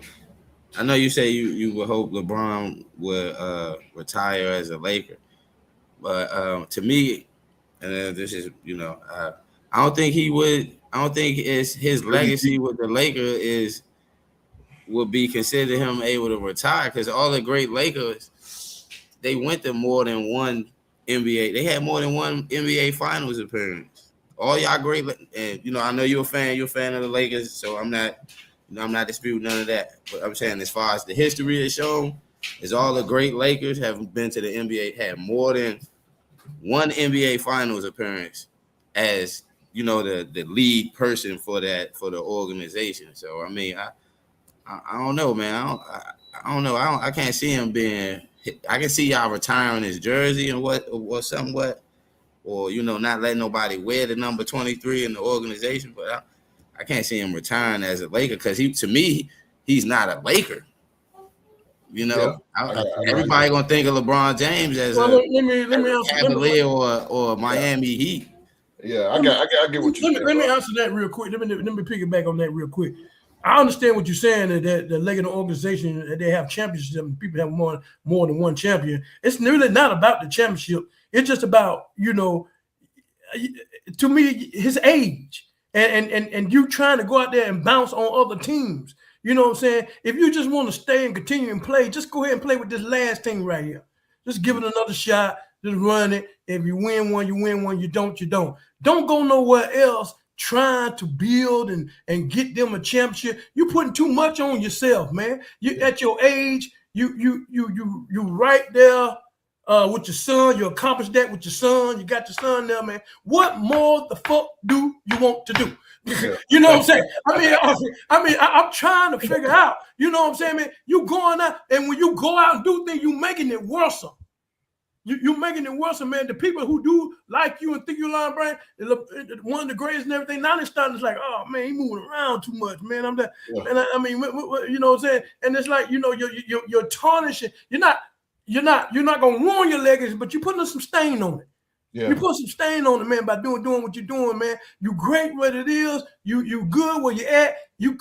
I know you say you would hope LeBron would retire as a Laker, but to me, and this is I don't think he would. I don't think his legacy with the Lakers would be considered him able to retire, because all the great Lakers, they went to more than one NBA. They had more than one NBA Finals appearance. All y'all great, and I know you're a fan of the Lakers, so I'm not disputing none of that. But I'm saying, as far as the history has shown, is all the great Lakers have been to the NBA, had more than one NBA Finals appearance as the lead person for the organization. So I mean, I don't know, man. I don't know. I can't see him being. I can see y'all retiring his jersey and somewhat, or not letting nobody wear the number 23 in the organization. But I can't see him retiring as a Laker, because to me, he's not a Laker. Everybody gonna think of LeBron James as let me Cavalier or Miami Heat. Yeah, I get what you're saying. Let me answer that real quick. Let me piggyback on that real quick. I understand what you're saying, that the Lakers organization, that they have championships and people have more than one champion. It's really not about the championship. It's just about, to me, his age and you trying to go out there and bounce on other teams. You know what I'm saying? If you just want to stay and continue and play, just go ahead and play with this last team right here. Just give it another shot. Just run it. If you win one, you win one. You don't, you don't. Don't go nowhere else trying to build and get them a championship. You're putting too much on yourself, man. You at your age, you right there with your son. You accomplished that with your son. You got your son there, man. What more the fuck do you want to do? You know what I'm saying? I'm trying to figure out. You know what I'm saying, man? You going out, and when you go out and do things, you making it worse. You're making it worse, man. The people who do like you and think you're lying, Brian, one of the greatest and everything. Now they're starting to like, oh man, he moving around too much, man. I'm that, and I mean, you know what I'm saying? And it's like, you're tarnishing. You're not gonna ruin your legacy, but you're putting some stain on it. Yeah. You put some stain on it, man, by doing what you're doing, man. You great what it is. You good where you at. You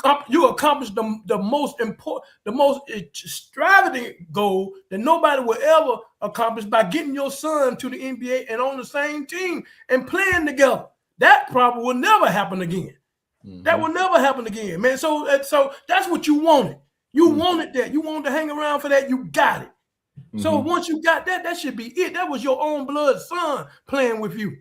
accomplished the most important, the most extravagant goal that nobody will ever accomplish by getting your son to the NBA and on the same team and playing together. That probably will never happen again. Mm-hmm. That will never happen again, man. So that's what you wanted. You wanted that. You wanted to hang around for that. You got it. So once you got that should be it. That was your own blood son playing with you.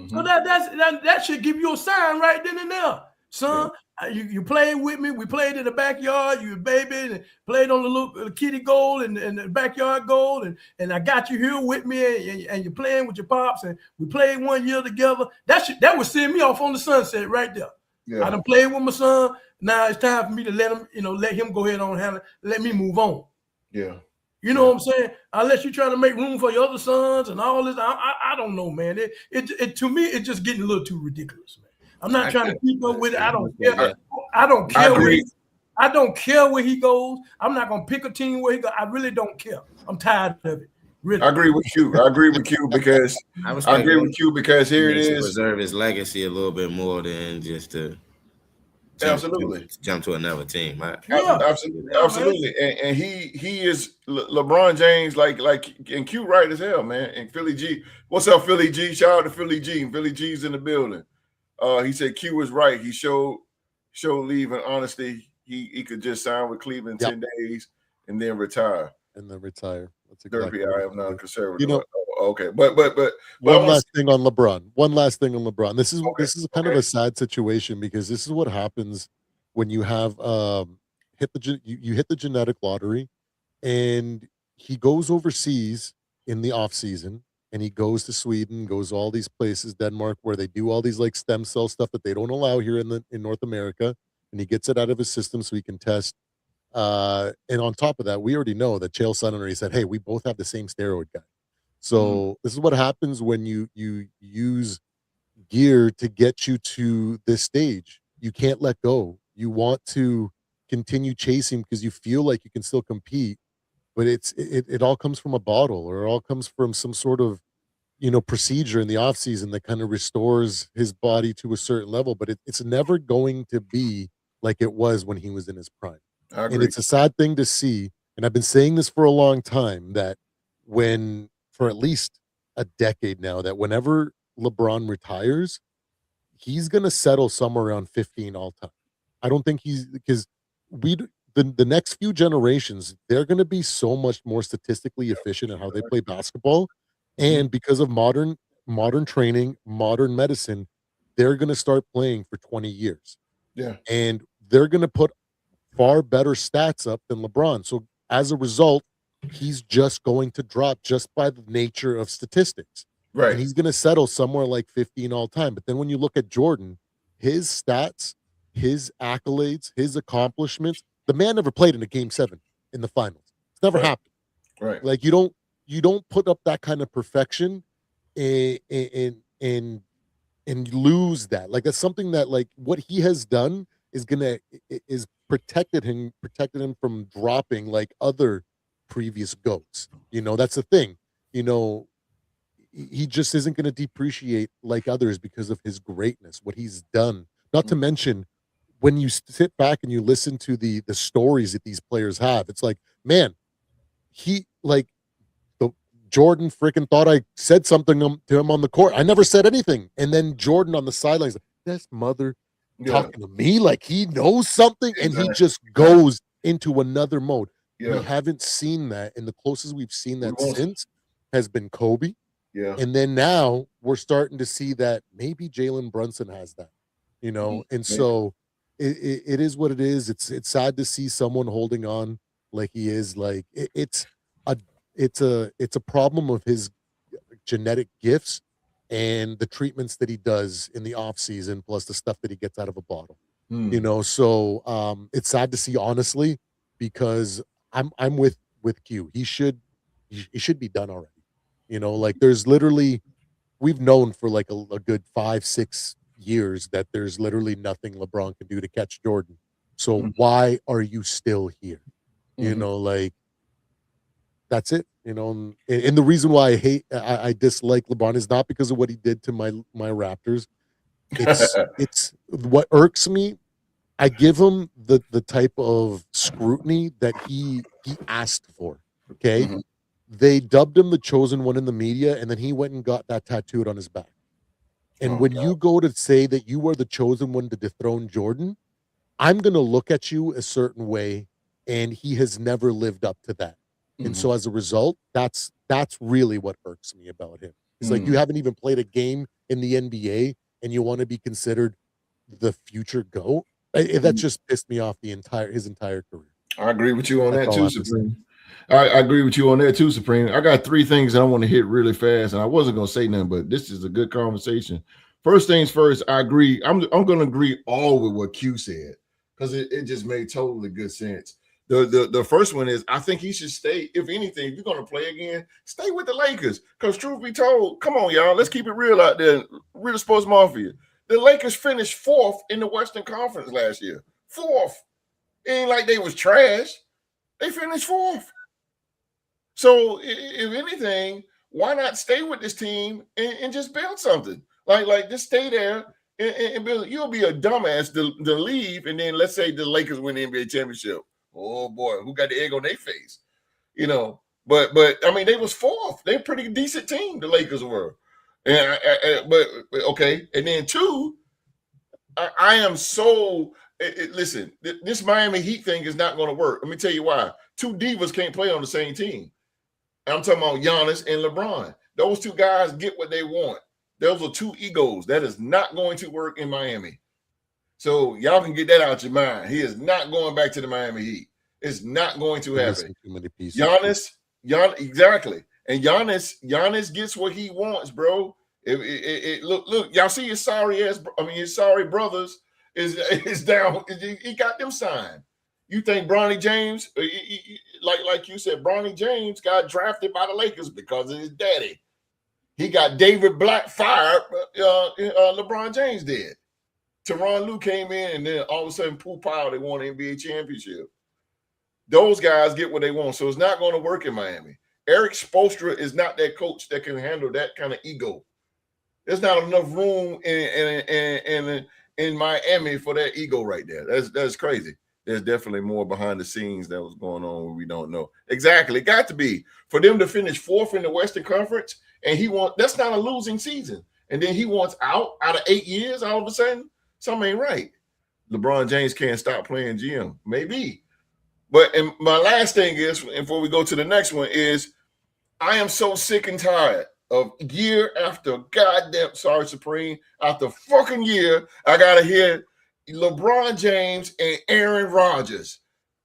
So that should give you a sign right then and there, son. Yeah. You played with me. We played in the backyard. You baby and played on the little kiddie goal and the backyard goal, and I got you here with me, and you're playing with your pops, and we played 1 year together. That would send me off on the sunset right there. Yeah. I done played with my son. Now it's time for me to let him go ahead on handle. Let me move on. Yeah. You know what I'm saying? Unless you're trying to make room for your other sons and all this, I don't know, man. It to me, it's just getting a little too ridiculous, man. I'm not trying to keep up with it. I don't care. I don't care. I don't care where he goes. I'm not gonna pick a team where he goes. I really don't care. I'm tired of it. Really. I agree with you. Because here it is. Preserve his legacy a little bit more than just to. Jump to another team, right? Yeah. Absolutely. And he is LeBron James, like and Q right as hell, man. And Philly G, what's up, Philly G? Shout out to Philly G. And Philly G's in the building. He said Q was right. He showed leave and honesty. He could just sign with Cleveland 10 days and then retire. That's exactly. I am not a conservative. Okay, but one last thing on LeBron. This is kind of a sad situation, because this is what happens when you have hit the genetic lottery, and he goes overseas in the off season, and he goes to Sweden, goes all these places, Denmark, where they do all these like stem cell stuff that they don't allow here in North America, and he gets it out of his system so he can test. And on top of that, we already know that Chael Sonnen already said, hey, we both have the same steroid guy. So this is what happens when you use gear to get you to this stage. You can't let go. You want to continue chasing because you feel like you can still compete, but it all comes from a bottle, or it all comes from some sort of, procedure in the off season that kind of restores his body to a certain level, but it's never going to be like it was when he was in his prime. I And agree. it's a sad thing to see. And I've been saying this for a long time, that for at least a decade now, that whenever LeBron retires, he's going to settle somewhere around 15 all time. I don't think because the next few generations, they're going to be so much more statistically efficient in how they play basketball. And because of modern training, modern medicine, they're going to start playing for 20 years. Yeah. And they're going to put far better stats up than LeBron. So as a result, he's just going to drop just by the nature of statistics. Right. And he's going to settle somewhere like 15 all time. But then when you look at Jordan, his stats, his accolades, his accomplishments, the man never played in a game 7 in the finals. It's never happened. Right. Like you don't put up that kind of perfection and lose that. Like that's something that, like, what he has done is protected him from dropping like other previous GOATs. That's the thing. He just isn't going to depreciate like others because of his greatness, what he's done. Not to mention, when you sit back and you listen to the stories that these players have, it's like, man, Jordan freaking thought I said something to him on the court. I never said anything. And then Jordan on the sidelines, this mother talking to me like he knows something, and he just goes into another mode. We haven't seen that, and the closest we've seen that since has been Kobe. Yeah. And then now we're starting to see that maybe Jaylen Brunson has that, and so it is what it is. It's sad to see someone holding on like he is. Like it's a problem of his genetic gifts and the treatments that he does in the off season, plus the stuff that he gets out of a bottle. So it's sad to see, honestly, because I'm with Q. He should be done already. Like there's literally, we've known for like a good 5-6 years that there's literally nothing LeBron can do to catch Jordan. So why are you still here? Like that's it. And the reason why I dislike LeBron is not because of what he did to my Raptors. It's what irks me. I give him the type of scrutiny that he asked for. Okay. They dubbed him the chosen one in the media, and then he went and got that tattooed on his back. And when you go to say that you are the chosen one to dethrone Jordan, I'm going to look at you a certain way, and he has never lived up to that. And so as a result, that's really what irks me about him. It's like, you haven't even played a game in the NBA, and you want to be considered the future GOAT. That just pissed me off his entire career. I agree with you on that too, Supreme. I agree with you on that too, Supreme. I got 3 things that I want to hit really fast, and I wasn't going to say nothing, but this is a good conversation. First things first, I agree. I'm going to agree all with what Q said, because it just made totally good sense. The first one is, I think he should stay. If anything, if you're going to play again, stay with the Lakers. Because truth be told, come on, y'all, let's keep it real out there. Real Sports Mafia. The Lakers finished 4th in the Western Conference last year. 4th. It ain't like they was trash. They finished 4th. So if anything, why not stay with this team and just build something? Like just stay there and build. You'll be a dumbass to leave, and then let's say the Lakers win the NBA championship. Oh boy, who got the egg on their face? But I mean, they was 4th. They're a pretty decent team, the Lakers were. And but okay. And then 2, I am so listen, this Miami Heat thing is not going to work. Let me tell you why. 2 divas can't play on the same team. I'm talking about Giannis and LeBron. Those 2 guys get what they want. Those are 2 egos. That is not going to work in Miami. So y'all can get that out your mind. He is not going back to the Miami Heat. It's not going to happen. Giannis, exactly. And Giannis gets what he wants, bro. Look, y'all see his sorry brothers is down. He got them signed. You think Bronny James, like you said, Bronny James got drafted by the Lakers because of his daddy. He got David Black fired. LeBron James did. Tyronn Lue came in, and then all of a sudden, pow, they won an NBA championship. Those guys get what they want, so it's not going to work in Miami. Eric Spoelstra is not that coach that can handle that kind of ego. There's not enough room in Miami for that ego right there. That's crazy. There's definitely more behind the scenes that was going on we don't know. Exactly. It got to be for them to finish 4th in the Western Conference, and that's not a losing season. And then he wants out of 8 years, all of a sudden, something ain't right. LeBron James can't stop playing GM. Maybe. But and my last thing is, before we go to the next one, is I am so sick and tired of year after goddamn, sorry, Supreme, after fucking year, I got to hear LeBron James and Aaron Rodgers.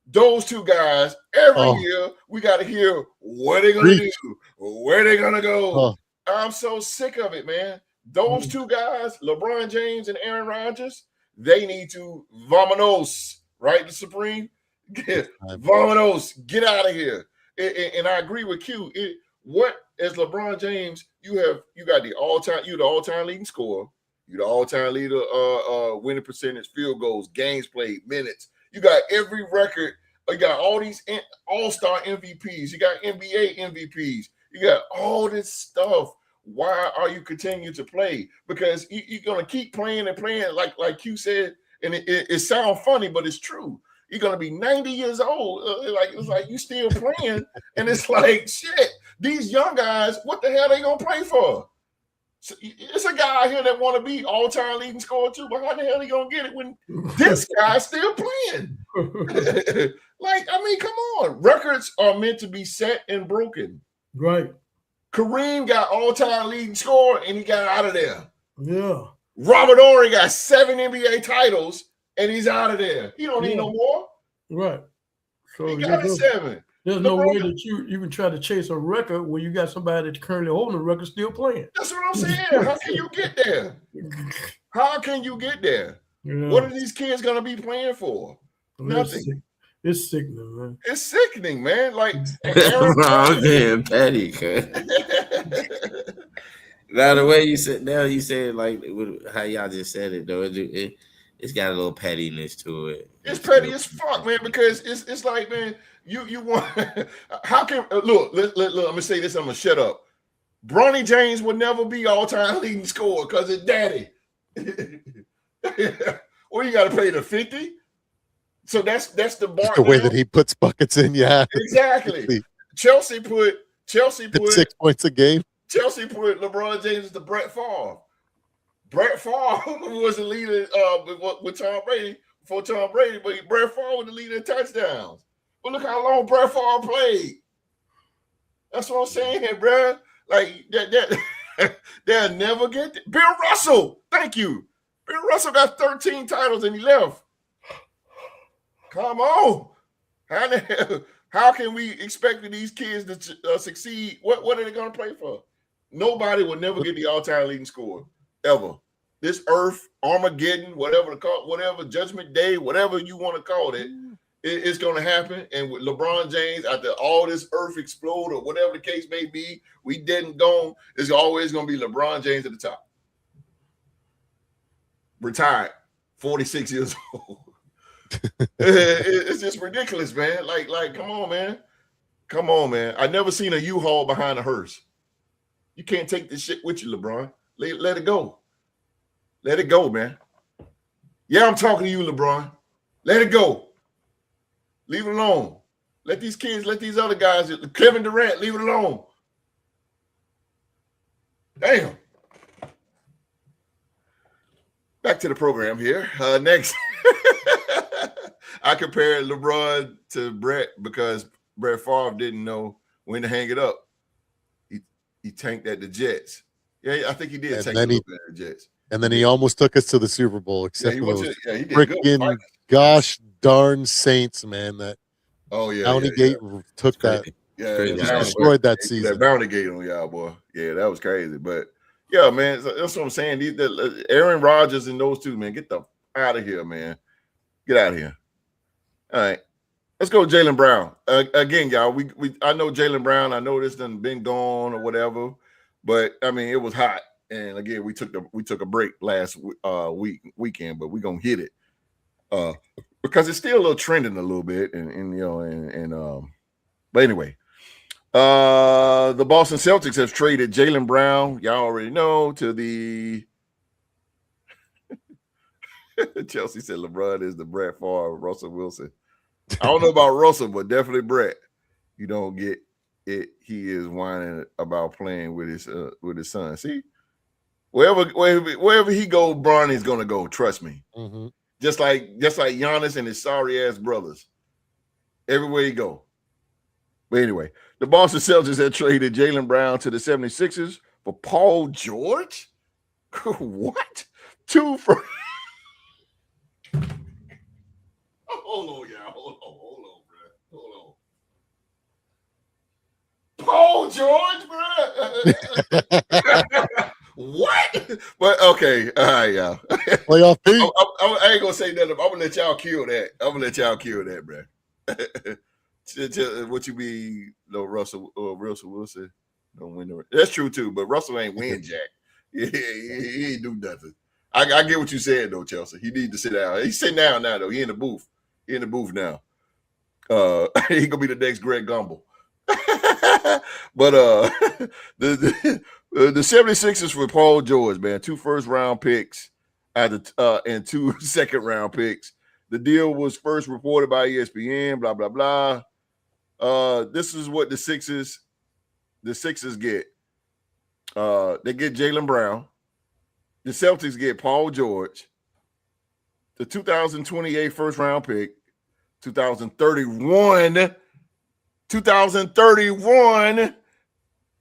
Those two guys, every year, we got to hear what they're going to do, where they're going to go. I'm so sick of it, man. Those two guys, LeBron James and Aaron Rodgers, they need to vamonos, right, the Supreme? Vamonos, get out of here. And I agree with Q. What as LeBron James, you got the all-time leading scorer, you're the all-time leader winning percentage, field goals, games played, minutes. You got every record. You got all these all-star MVPs. You got NBA MVPs. You got all this stuff. Why are you continuing to play? Because you're gonna keep playing and playing, like Q said, and it sounds funny, but it's true. You're gonna be 90 years old. It's like you still playing, and it's like shit. These young guys, what the hell they gonna play for? So it's a guy here that want to be all-time leading scorer too, but how the hell he gonna get it when this guy's still playing? Come on. Records are meant to be set and broken. Right. Kareem got all-time leading scorer, and he got out of there. Yeah. Robert Ory got 7 NBA titles, and he's out of there. He don't need no more. Right. So he got 7. There's no way that you can try to chase a record when you got somebody that's currently holding the record still playing. That's what I'm saying. How can you get there? How can you get there? Yeah. What are these kids gonna be playing for? Nothing. It's sickening, man. It's sickening, man. Like I'm being petty. Now the way you said, like how y'all just said it though, it's got a little pettiness to it. It's petty as fuck, man. Because it's like, man, you want how can look? Let I'm gonna say this. I'm gonna shut up. Bronny James will never be all-time leading scorer because his daddy. Well, you got to play the 50. So that's the bar. Just the way that he puts buckets in, yeah. Exactly. Chelsea put 6 points a game. Chelsea put LeBron James as the Brett Favre. Brett Favre was the leader with Tom Brady before Tom Brady, but Brett Favre was the leader in touchdowns. But look how long Brett Favre played. That's what I'm saying, bro. Like they'll never get there. Bill Russell, thank you. Bill Russell got 13 titles and he left. Come on. How can we expect these kids to succeed? What are they going to play for? Nobody will never get the all-time leading scorer, ever. This earth, Armageddon, whatever Judgment Day, whatever you want to call it, it's going to happen. And with LeBron James, after all this earth explode or whatever the case may be, we dead and gone, it's always going to be LeBron James at the top. Retired, 46 years old. It's just ridiculous, man. Like, come on, man. Come on, man. I never seen a U-Haul behind a hearse. You can't take this shit with you, LeBron. Let it go. Let it go, man. Yeah, I'm talking to you, LeBron. Let it go. Leave it alone. Let these kids, let these other guys, Kevin Durant, leave it alone. Damn. Back to the program here. Next. I compared LeBron to Brett because Brett Favre didn't know when to hang it up. He tanked at the Jets. Yeah, I think he did tank at the Jets. And then he almost took us to the Super Bowl, except he those did freaking gosh darn Saints, man. That Bounty Gate took that. Destroyed that season. That Bounty Gate on y'all, boy. Yeah, that was crazy. But yeah, man, that's what I'm saying. Aaron Rodgers and those two, man, get the out of here, man. Get out of here. All right. Let's go Jaylen Brown. Again, y'all, I know Jaylen Brown. I know this done been gone or whatever. But I mean, it was hot, and again, we took a break last weekend, but we're gonna hit it because it's still a little trending a little bit, but anyway, the Boston Celtics have traded Jaylen Brown. Y'all already know to the. Chelsea said LeBron is the Brett Favre, Russell Wilson. I don't know about Russell, but definitely Brett. You don't get it. He is whining about playing with his son. See, wherever he go, Bronny's gonna go. Trust me. Mm-hmm. Just like Giannis and his sorry ass brothers. Everywhere you go. But anyway, the Boston Celtics have traded Jaylen Brown to the 76ers for Paul George. What? 2 for. Hold on, y'all. Hold on, bro. Hold on. Paul George, bro. What? But okay, all right, y'all. Playoff Pete. I ain't gonna say nothing. I'm gonna let y'all kill that. Bro. What you mean? No, Russell Wilson don't win the. That's true too, but Russell ain't win jack. He ain't do nothing. I get what you said though, Chelsea. He need to sit down. He's sitting down now though. He in the booth. Now. He gonna be the next Greg Gumbel. But the 76ers for Paul George, man, 2 first-round picks and 2 second-round picks. The deal was first reported by ESPN, blah, blah, blah. This is what the Sixers get. They get Jaylen Brown. The Celtics get Paul George. The 2028 first-round pick. 2031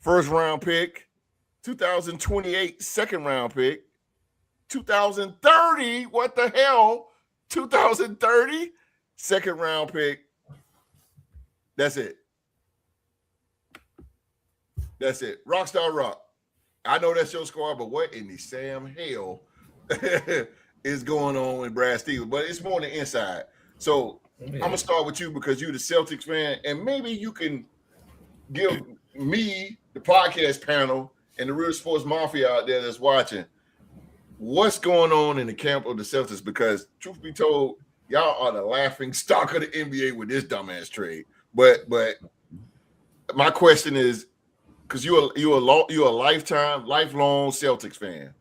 first-round pick. 2028 second-round pick. 2030, what the hell? 2030 second-round pick. That's it. Rockstar Rock. I know that's your squad, but what in the Sam hell is going on with Brad Stevens? But it's more on the inside. So I'm going to start with you because you're the Celtics fan, and maybe you can give me, the podcast panel, and the Real Sports Mafia out there that's watching, what's going on in the camp of the Celtics? Because truth be told, y'all are the laughing stock of the NBA with this dumbass trade. But my question is, because you're a lifelong Celtics fan,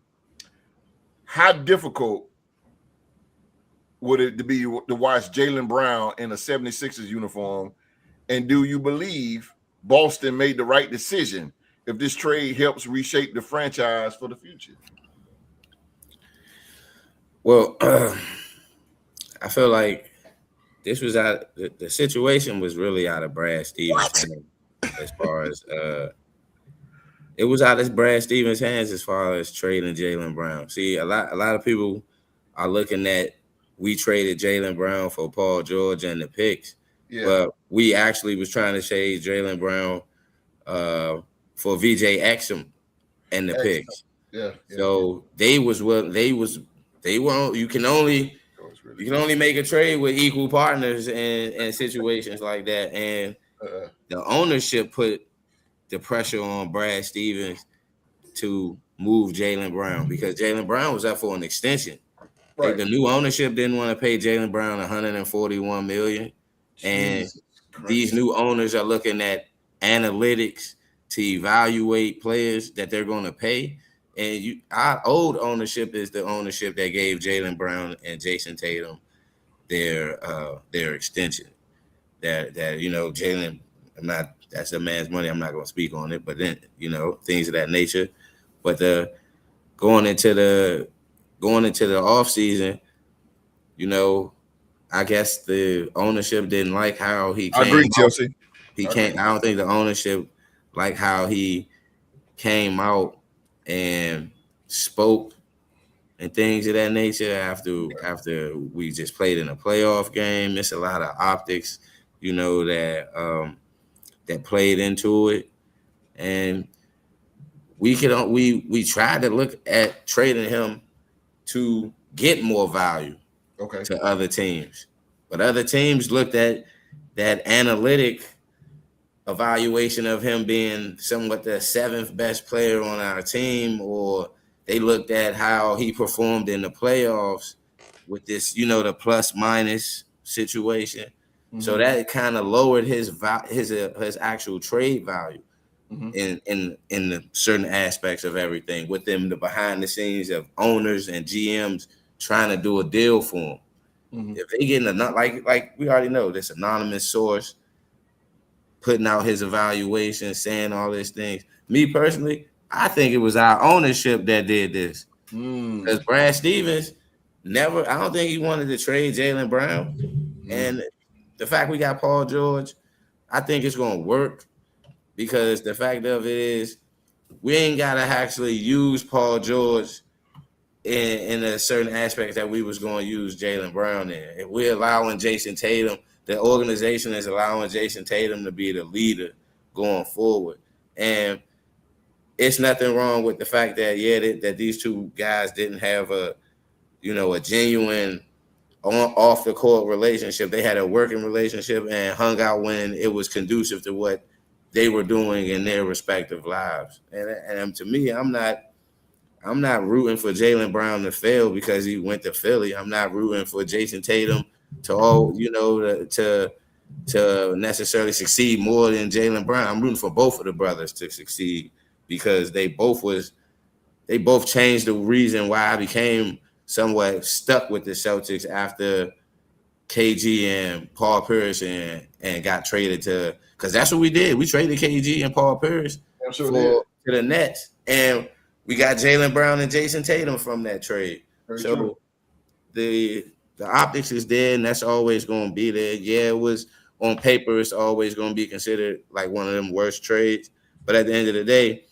how difficult would it be to watch Jaylen Brown in a 76ers uniform? And do you believe Boston made the right decision if this trade helps reshape the franchise for the future? Well, I feel like this was the situation was really out of Brad Stevens' hands as far as it was out of Brad Stevens' hands as far as trading Jaylen Brown. See, a lot of people are looking at we traded Jaylen Brown for Paul George and the picks, but we actually was trying to trade Jaylen Brown for VJ Exum and the picks. So they won't. You can only make a trade with equal partners and situations like that. And the ownership put the pressure on Brad Stevens to move Jaylen Brown because Jaylen Brown was up for an extension. Right. The new ownership didn't want to pay Jaylen Brown $141 million, and these new owners are looking at analytics to evaluate players that they're going to pay. And our old ownership is the ownership that gave Jaylen Brown and Jason Tatum their extension. That Jaylen, that's a man's money. I'm not going to speak on it, but then things of that nature. But going into the off season, I guess the ownership didn't like how he came. I agree, Chelsea. I don't think the ownership liked how he came out and spoke and things of that nature after we just played in a playoff game. It's a lot of optics, that played into it. And we tried to look at trading him to get more value to other teams. But other teams looked at that analytic evaluation of him being somewhat the 7th best player on our team, or they looked at how he performed in the playoffs with this, the plus minus situation. Mm-hmm. So that kind of lowered his actual trade value in the certain aspects of everything, with them the behind the scenes of owners and GMs trying to do a deal for him. Mm-hmm. If they getting like we already know, this anonymous source putting out his evaluation, saying all these things. Me personally, I think it was our ownership that did this. Because Brad Stevens I don't think he wanted to trade Jaylen Brown. And the fact we got Paul George, I think it's going to work, because the fact of it is we ain't got to actually use Paul George in a certain aspect that we was going to use Jaylen Brown in. If we're allowing Jason Tatum, the organization is allowing Jason Tatum to be the leader going forward. And it's nothing wrong with the fact that, that these two guys didn't have a genuine off the court relationship. They had a working relationship and hung out when it was conducive to what they were doing in their respective lives. And to me, I'm not rooting for Jaylen Brown to fail because he went to Philly. I'm not rooting for Jason Tatum to necessarily succeed more than Jaylen Brown. I'm rooting for both of the brothers to succeed, because they both changed the reason why I became somewhat stuck with the Celtics after KG and Paul Pierce and got traded to, because that's what we did. We traded KG and Paul Pierce to the Nets, and we got Jaylen Brown and Jason Tatum from that trade. Very true. The optics is there, and that's always going to be there. Yeah, it was on paper, it's always going to be considered like one of them worst trades. But at the end of the day,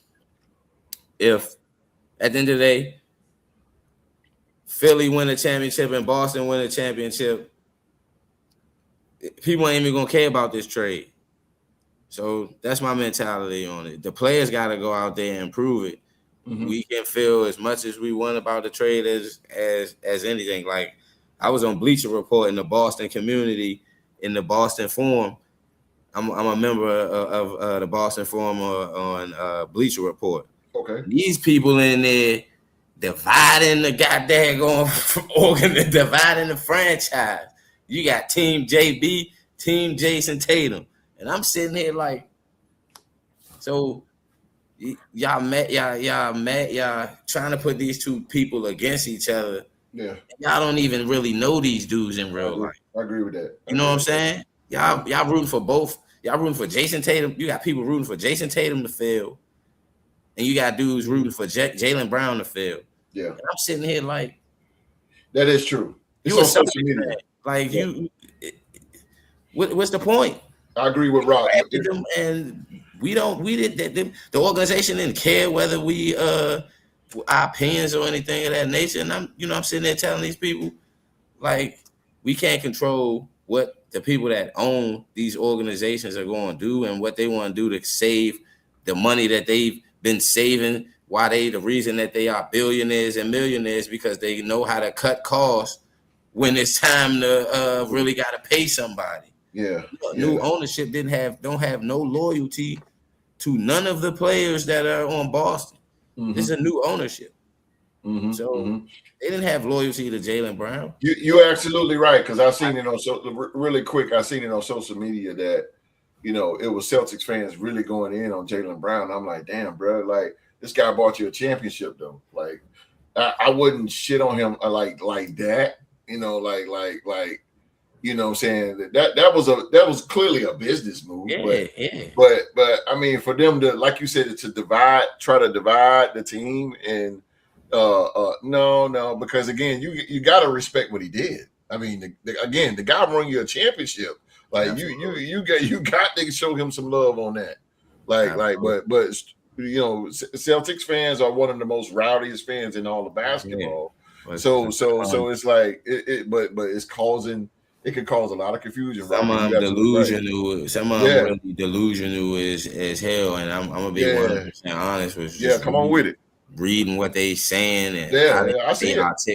Philly win a championship and Boston win a championship, people ain't even going to care about this trade. So that's my mentality on it. The players got to go out there and prove it. Mm-hmm. We can feel as much as we want about the trade as anything. Like, I was on Bleacher Report in the Boston community, in the Boston Forum. I'm a member of the Boston Forum on Bleacher Report. Okay. These people in there dividing the goddamn dividing the franchise. You got Team JB, Team Jason Tatum. And I'm sitting here like, so y'all trying to put these two people against each other. Yeah. Y'all don't even really know these dudes in real life. I agree with that. You know what I'm saying? Y'all rooting for both. Y'all rooting for Jason Tatum. You got people rooting for Jason Tatum to fail, and you got dudes rooting for Jaylen Brown to fail. Yeah. And I'm sitting here like, that is true. It's on social media. Like, what's the point? I agree with Rob. And the organization didn't care whether we our opinions or anything of that nature. And I'm sitting there telling these people, like, we can't control what the people that own these organizations are going to do and what they want to do to save the money that they've been saving. Why the reason that they are billionaires and millionaires, because they know how to cut costs when it's time to really got to pay somebody. Yeah. New ownership don't have no loyalty to none of the players that are on Boston. Mm-hmm. This is a new ownership. Mm-hmm. So they didn't have loyalty to Jaylen Brown. You're absolutely right, because I seen it on really quick. I seen it on social media that it was Celtics fans really going in on Jaylen Brown. I'm like, damn, bro, like, this guy bought you a championship though. Like, I wouldn't shit on him like that. Like. You know what I'm saying? That was clearly a business move. But I mean, for them to, like you said, to try to divide the team, and no, because again, you gotta respect what he did. I mean, the guy won you a championship. Like, absolutely. you got to show him some love on that. But Celtics fans are one of the most rowdiest fans in all of basketball. Yeah. So it's like but it's causing. It could cause a lot of confusion. Some of them delusional. Some of them really delusional as hell. And I'm gonna be 100% honest with you. Yeah, come on with it. Reading what they saying and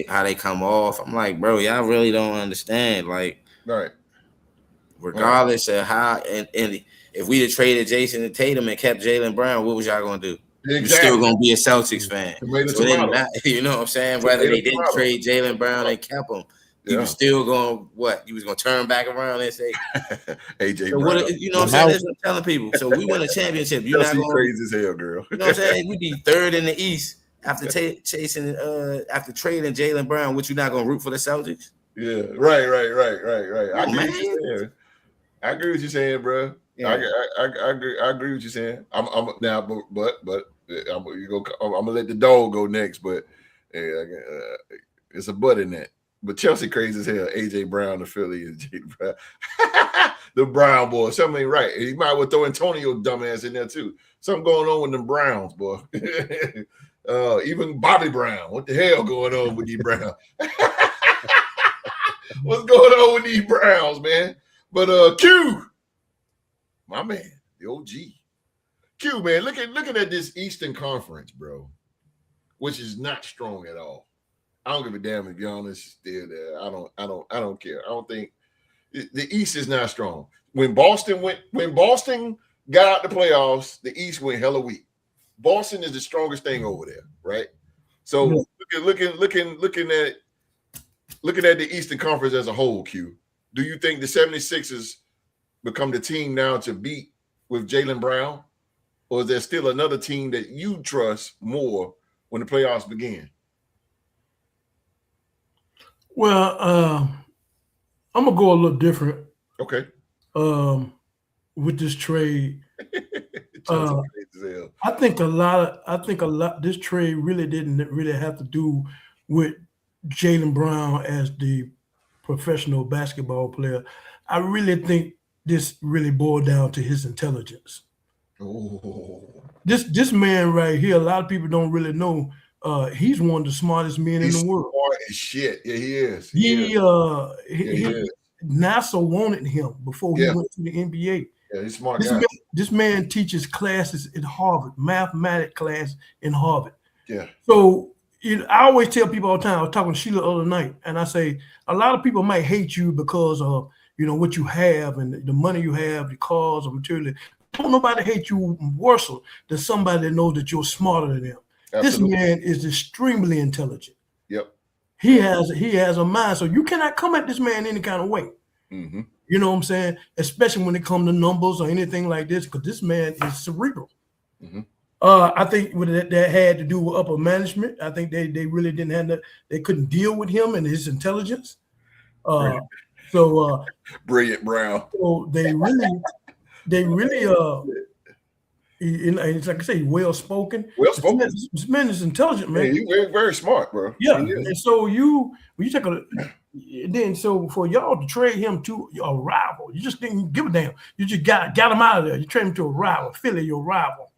how they come off. I'm like, bro, y'all really don't understand. Like, right. Regardless of how, and if we had traded Jason and Tatum and kept Jaylen Brown, what was y'all gonna do? Exactly. You're still gonna be a Celtics fan. So you know what I'm saying? Whether they didn't trade Jaylen Brown and kept him, you was still going what? You was gonna turn back around and say AJ so Brown. what, you know what I'm saying? That's what I'm telling people. So we win a championship. You're not going crazy as hell, girl. You know what I'm saying? We be third in the East after chasing after trading Jaylen Brown. What, you not gonna root for the Celtics? Yeah, right. I agree with you saying, bro. Yeah. I agree with you saying. I'm now, but I'm gonna let the dog go next, but it's a but in that. But Chelsea crazy as hell. AJ Brown, the Philly, and Jaylen Brown. The Brown boy. Something ain't right. He might well throw Antonio dumbass in there too. Something going on with them Browns, boy. Even Bobby Brown. What the hell going on with these Browns? What's going on with these Browns, man? But Q, my man, the OG. Q, man, looking at this Eastern Conference, bro, which is not strong at all. I don't give a damn if Giannis is still there. I don't care. I don't think the East is not strong. When Boston got out the playoffs, the East went hella weak. Boston is the strongest thing over there, right? So looking at the Eastern Conference as a whole, Q, do you think the 76ers become the team now to beat with Jaylen Brown? Or is there still another team that you trust more when the playoffs begin? Well, I'm gonna go a little different. Okay. With this trade, I think a lot. This trade really didn't have to do with Jaylen Brown as the professional basketball player. I really think this really boiled down to his intelligence. Oh. This man right here, a lot of people don't really know. He's one of the smartest men in the world. Smart as shit. Yeah, he is. He is. NASA wanted him before he went to the NBA. Yeah, he's a smart guy. This man teaches classes at Harvard, mathematics class in Harvard. Yeah. So I always tell people all the time. I was talking to Sheila the other night, and I say a lot of people might hate you because of what you have and the money you have, the cars or material. Don't nobody hate you worse than somebody that knows that you're smarter than them. Absolutely. This man is extremely intelligent. Yep. He has a mind, so you cannot come at this man any kind of way. Mm-hmm. You know what I'm saying? Especially when it comes to numbers or anything like this, because this man is cerebral. Mm-hmm. I think that had to do with upper management. I think they really didn't have that. They couldn't deal with him and his intelligence. Brilliant Brown. So they really it's like I say, well spoken. This man is intelligent, man. Yeah, he's very, very smart, bro. Yeah, and so when you take so for y'all to trade him to a rival, you just didn't give a damn. You just got him out of there. You trade him to a rival, Philly, your rival.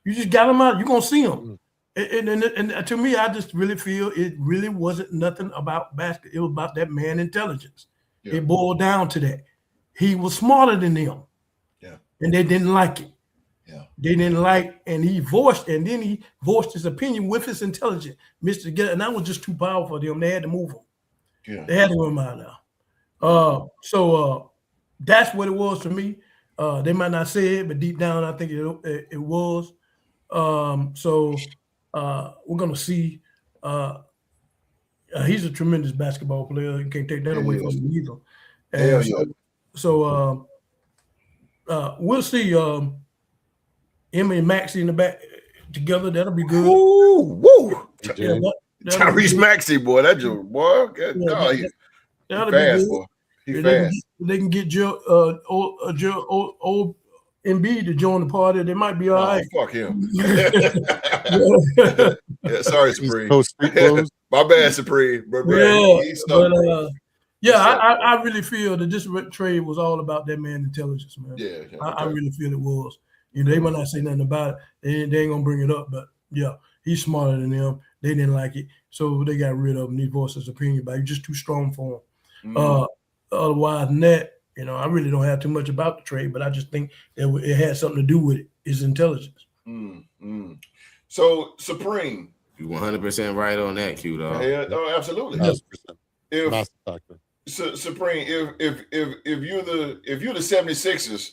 You just got him out. You're gonna see him. And to me, I just really feel it really wasn't nothing about basketball. It was about that man intelligence. Yeah. It boiled down to that. He was smarter than them. Yeah, and they didn't like it. Yeah, they didn't like, and he voiced his opinion with his intelligence, Mr. Get, and that was just too powerful for them. They had to move him. Yeah, they had to move him out now. So that's what it was to me. They might not say it, but deep down, I think it was. We're gonna see. He's a tremendous basketball player. You can't take that away from him either. And we'll see. Him and Maxey in the back together. That'll be good. Ooh, woo! Tyrese Maxey, boy, that joke, boy. He's fast, boy. He's fast. They can get old Embiid to join the party. They might be all right. Fuck him. Sorry, Supreme. My bad, Supreme. I really feel that this trade was all about that man's intelligence, man. Yeah, I really feel it was. They might not say nothing about it. They ain't gonna bring it up, but yeah, he's smarter than them. They didn't like it, so they got rid of him. He voiced his opinion, but he's just too strong for him. Mm-hmm. Otherwise than that, I really don't have too much about the trade, but I just think that it had something to do with it, his intelligence. Mm-hmm. So Supreme, you 100% right on that, Q dog. Yeah, no, absolutely. 100%. Supreme, if you're the 76ers,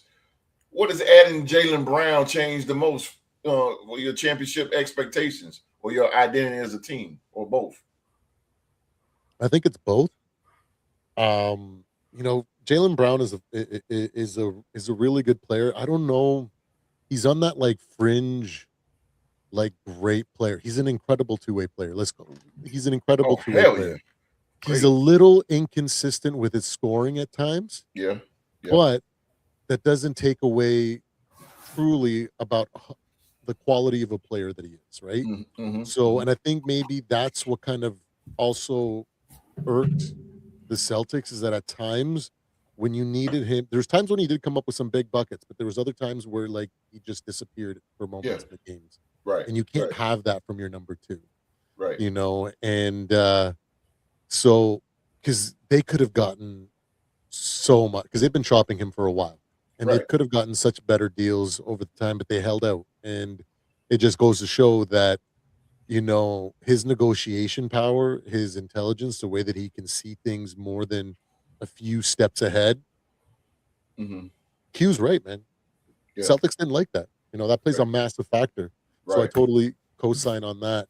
what does adding Jaylen Brown change the most for your championship expectations or your identity as a team, or both? I think it's both. Jaylen Brown is a really good player. I don't know. He's on that like fringe, like great player. He's an incredible two-way player. Let's go. He's an incredible two-way hell player. yeah. He's Great. a little inconsistent with his scoring at times. Yeah. But that doesn't take away truly about the quality of a player that he is, right? So, and I think maybe that's what kind of also irked the Celtics, is that at times when you needed him, there's times when he did come up with some big buckets, but there was other times where like he just disappeared for moments in the games. Right. And you can't have that from your number two. Right. And so because they could have gotten so much, because they've been shopping him for a while. And they could have gotten such better deals over the time, but they held out. And it just goes to show that, his negotiation power, his intelligence, the way that he can see things more than a few steps ahead. Q's right, man. Yeah. Celtics didn't like that. That plays a massive factor. So I totally co-sign on that.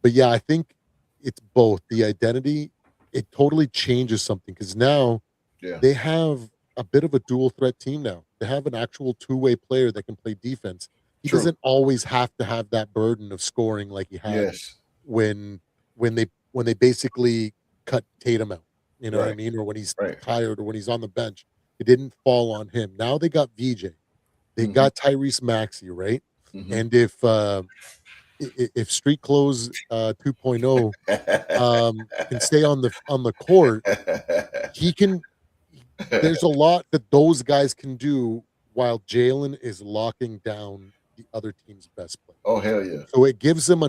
But yeah, I think it's both. The identity, it totally changes something, because now they have a bit of a dual threat team now. They have an actual two-way player that can play defense. He doesn't always have to have that burden of scoring like he had when they basically cut Tatum out. You know what I mean? Or when he's tired, or when he's on the bench. It didn't fall on him. Now they got VJ. They got Tyrese Maxey, right? And if Street Clothes 2.0 can stay on the court, he can. There's a lot that those guys can do while Jaylen is locking down the other team's best player. Oh, hell yeah. So it gives them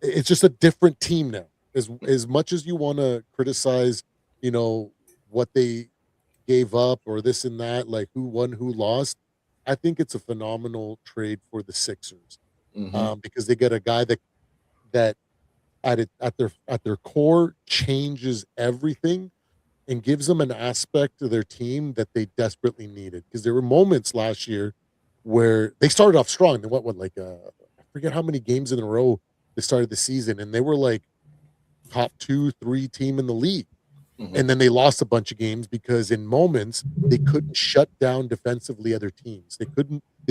it's just a different team now. As much as you want to criticize, what they gave up or this and that, like who won, who lost, I think it's a phenomenal trade for the Sixers, because they get a guy that at their core changes everything and gives them an aspect of their team that they desperately needed. Because there were moments last year where they started off strong. They went I forget how many games in a row they started the season, and they were like top 2-3 team in the league. And then they lost a bunch of games because in moments they couldn't shut down defensively other teams. They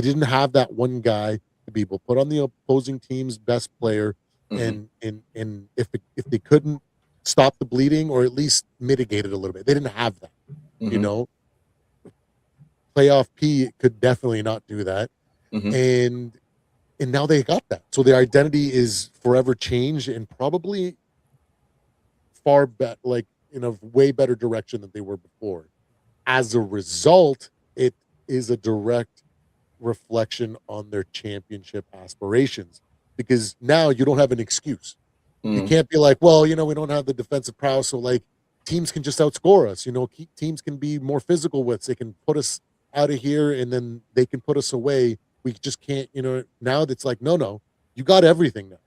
didn't have that one guy to be able to put on the opposing team's best player, and if they couldn't stop the bleeding or at least mitigate it a little bit, they didn't have that. Playoff P could definitely not do that. And now they got that. So their identity is forever changed, and probably far better, like in a way better direction than they were before. As a result, it is a direct reflection on their championship aspirations, because now you don't have an excuse. You can't be like, well, we don't have the defensive prowess, so like teams can just outscore us. Teams can be more physical with us. They can put us out of here, and then they can put us away. We just can't, now that's like, no, you got everything now.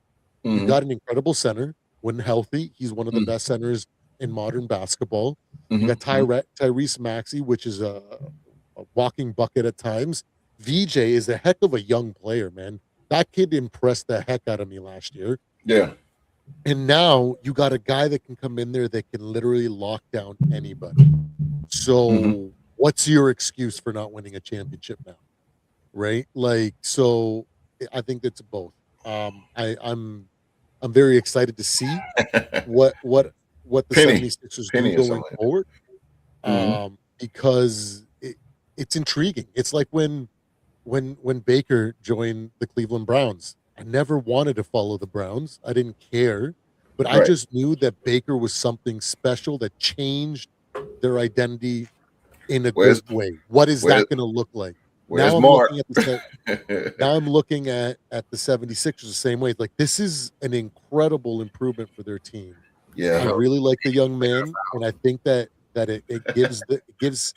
You got an incredible center when healthy. He's one of the best centers in modern basketball. You got Tyrese Maxey, which is a walking bucket at times. VJ is a heck of a young player, man. That kid impressed the heck out of me last year. Yeah. And now you got a guy that can come in there that can literally lock down anybody. So what's your excuse for not winning a championship now? Right? Like, so I think that's both. I'm very excited to see what the 76ers do going forward. Because it's intriguing. It's like when Baker joined the Cleveland Browns. I never wanted to follow the Browns. I didn't care. But I just knew that Baker was something special that changed their identity in a good way. What is that going to look like? Now I'm looking at the 76ers the same way. Like, this is an incredible improvement for their team. Yeah, I really like the young man, and I think that it gives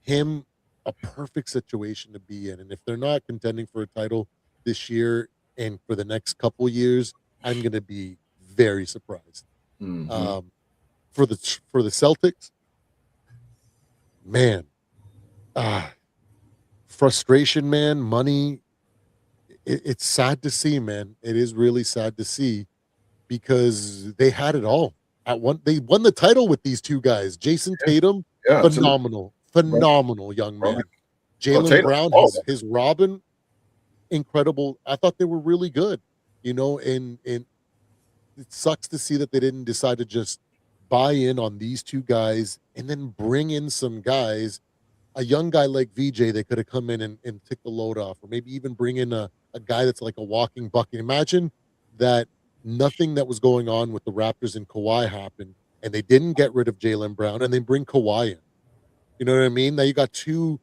him a perfect situation to be in. And if they're not contending for a title this year and for the next couple of years, I'm going to be very surprised. For the Celtics, man, frustration, man, money. It's sad to see, man. It is really sad to see because they had it all at one. They won the title with these two guys. Jason Tatum, Yeah, absolutely. phenomenal young man. Robbie. Jaylen Tatum, Brown, horrible. his Robin, incredible. I thought they were really good, and it sucks to see that they didn't decide to just buy in on these two guys and then bring in some guys, a young guy like VJ that could have come in and took the load off, or maybe even bring in a guy that's like a walking bucket. Imagine that nothing that was going on with the Raptors and Kawhi happened, and they didn't get rid of Jaylen Brown, and they bring Kawhi in. You know what I mean? Now you got two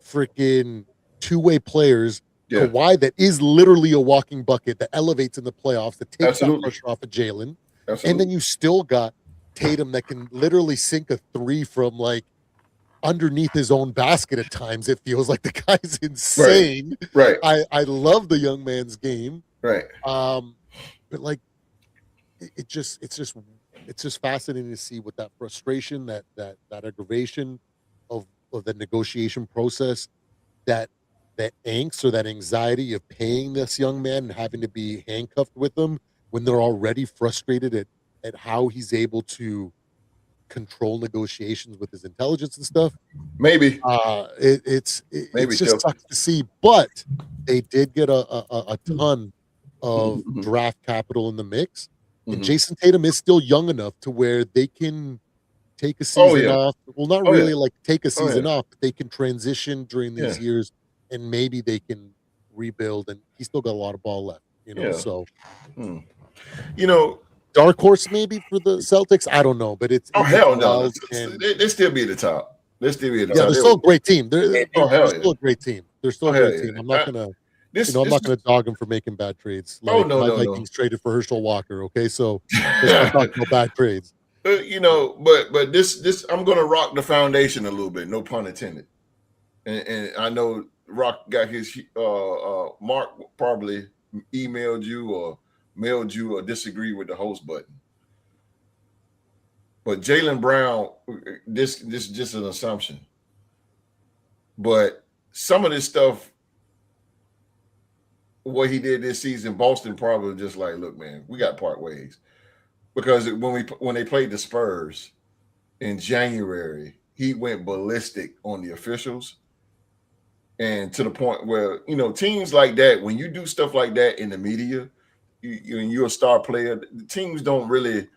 freaking two-way players. Yeah. Kawhi that is literally a walking bucket that elevates in the playoffs, that takes that pressure off of Jaylen. And then you still got Tatum that can literally sink a three from like underneath his own basket at times. It feels like the guy's insane. Right. I love the young man's game. Right. But like it's just fascinating to see what that frustration, that aggravation of the negotiation process, that angst or that anxiety of paying this young man and having to be handcuffed with them when they're already frustrated at how he's able to control negotiations with his intelligence and stuff. Maybe it's just sucks to see, but they did get a ton of draft capital in the mix, and Jason Tatum is still young enough to where they can take a season off. Well, not really like take a season off, but they can transition during these years, and maybe they can rebuild. And he's still got a lot of ball left, So, dark horse maybe for the Celtics. I don't know, but it's hell no. They still be at the top. They still be at the top. They're still a great team. They're still a great team. They're still a great team. I'm not gonna. I'm not going to dog him for making bad trades. Like, my Vikings traded for Herschel Walker. Okay, so let's not talk about bad trades. But this I'm going to rock the foundation a little bit. No pun intended. And I know Rock got his Mark probably emailed you or mailed you or disagreed with the host button. But Jaylen Brown, this is just an assumption. But some of this stuff, what he did this season, Boston probably just like, look, man, we got to part ways. Because when they played the Spurs in January, he went ballistic on the officials. And to the point where, teams like that, when you do stuff like that in the media, you're a star player, the teams don't really,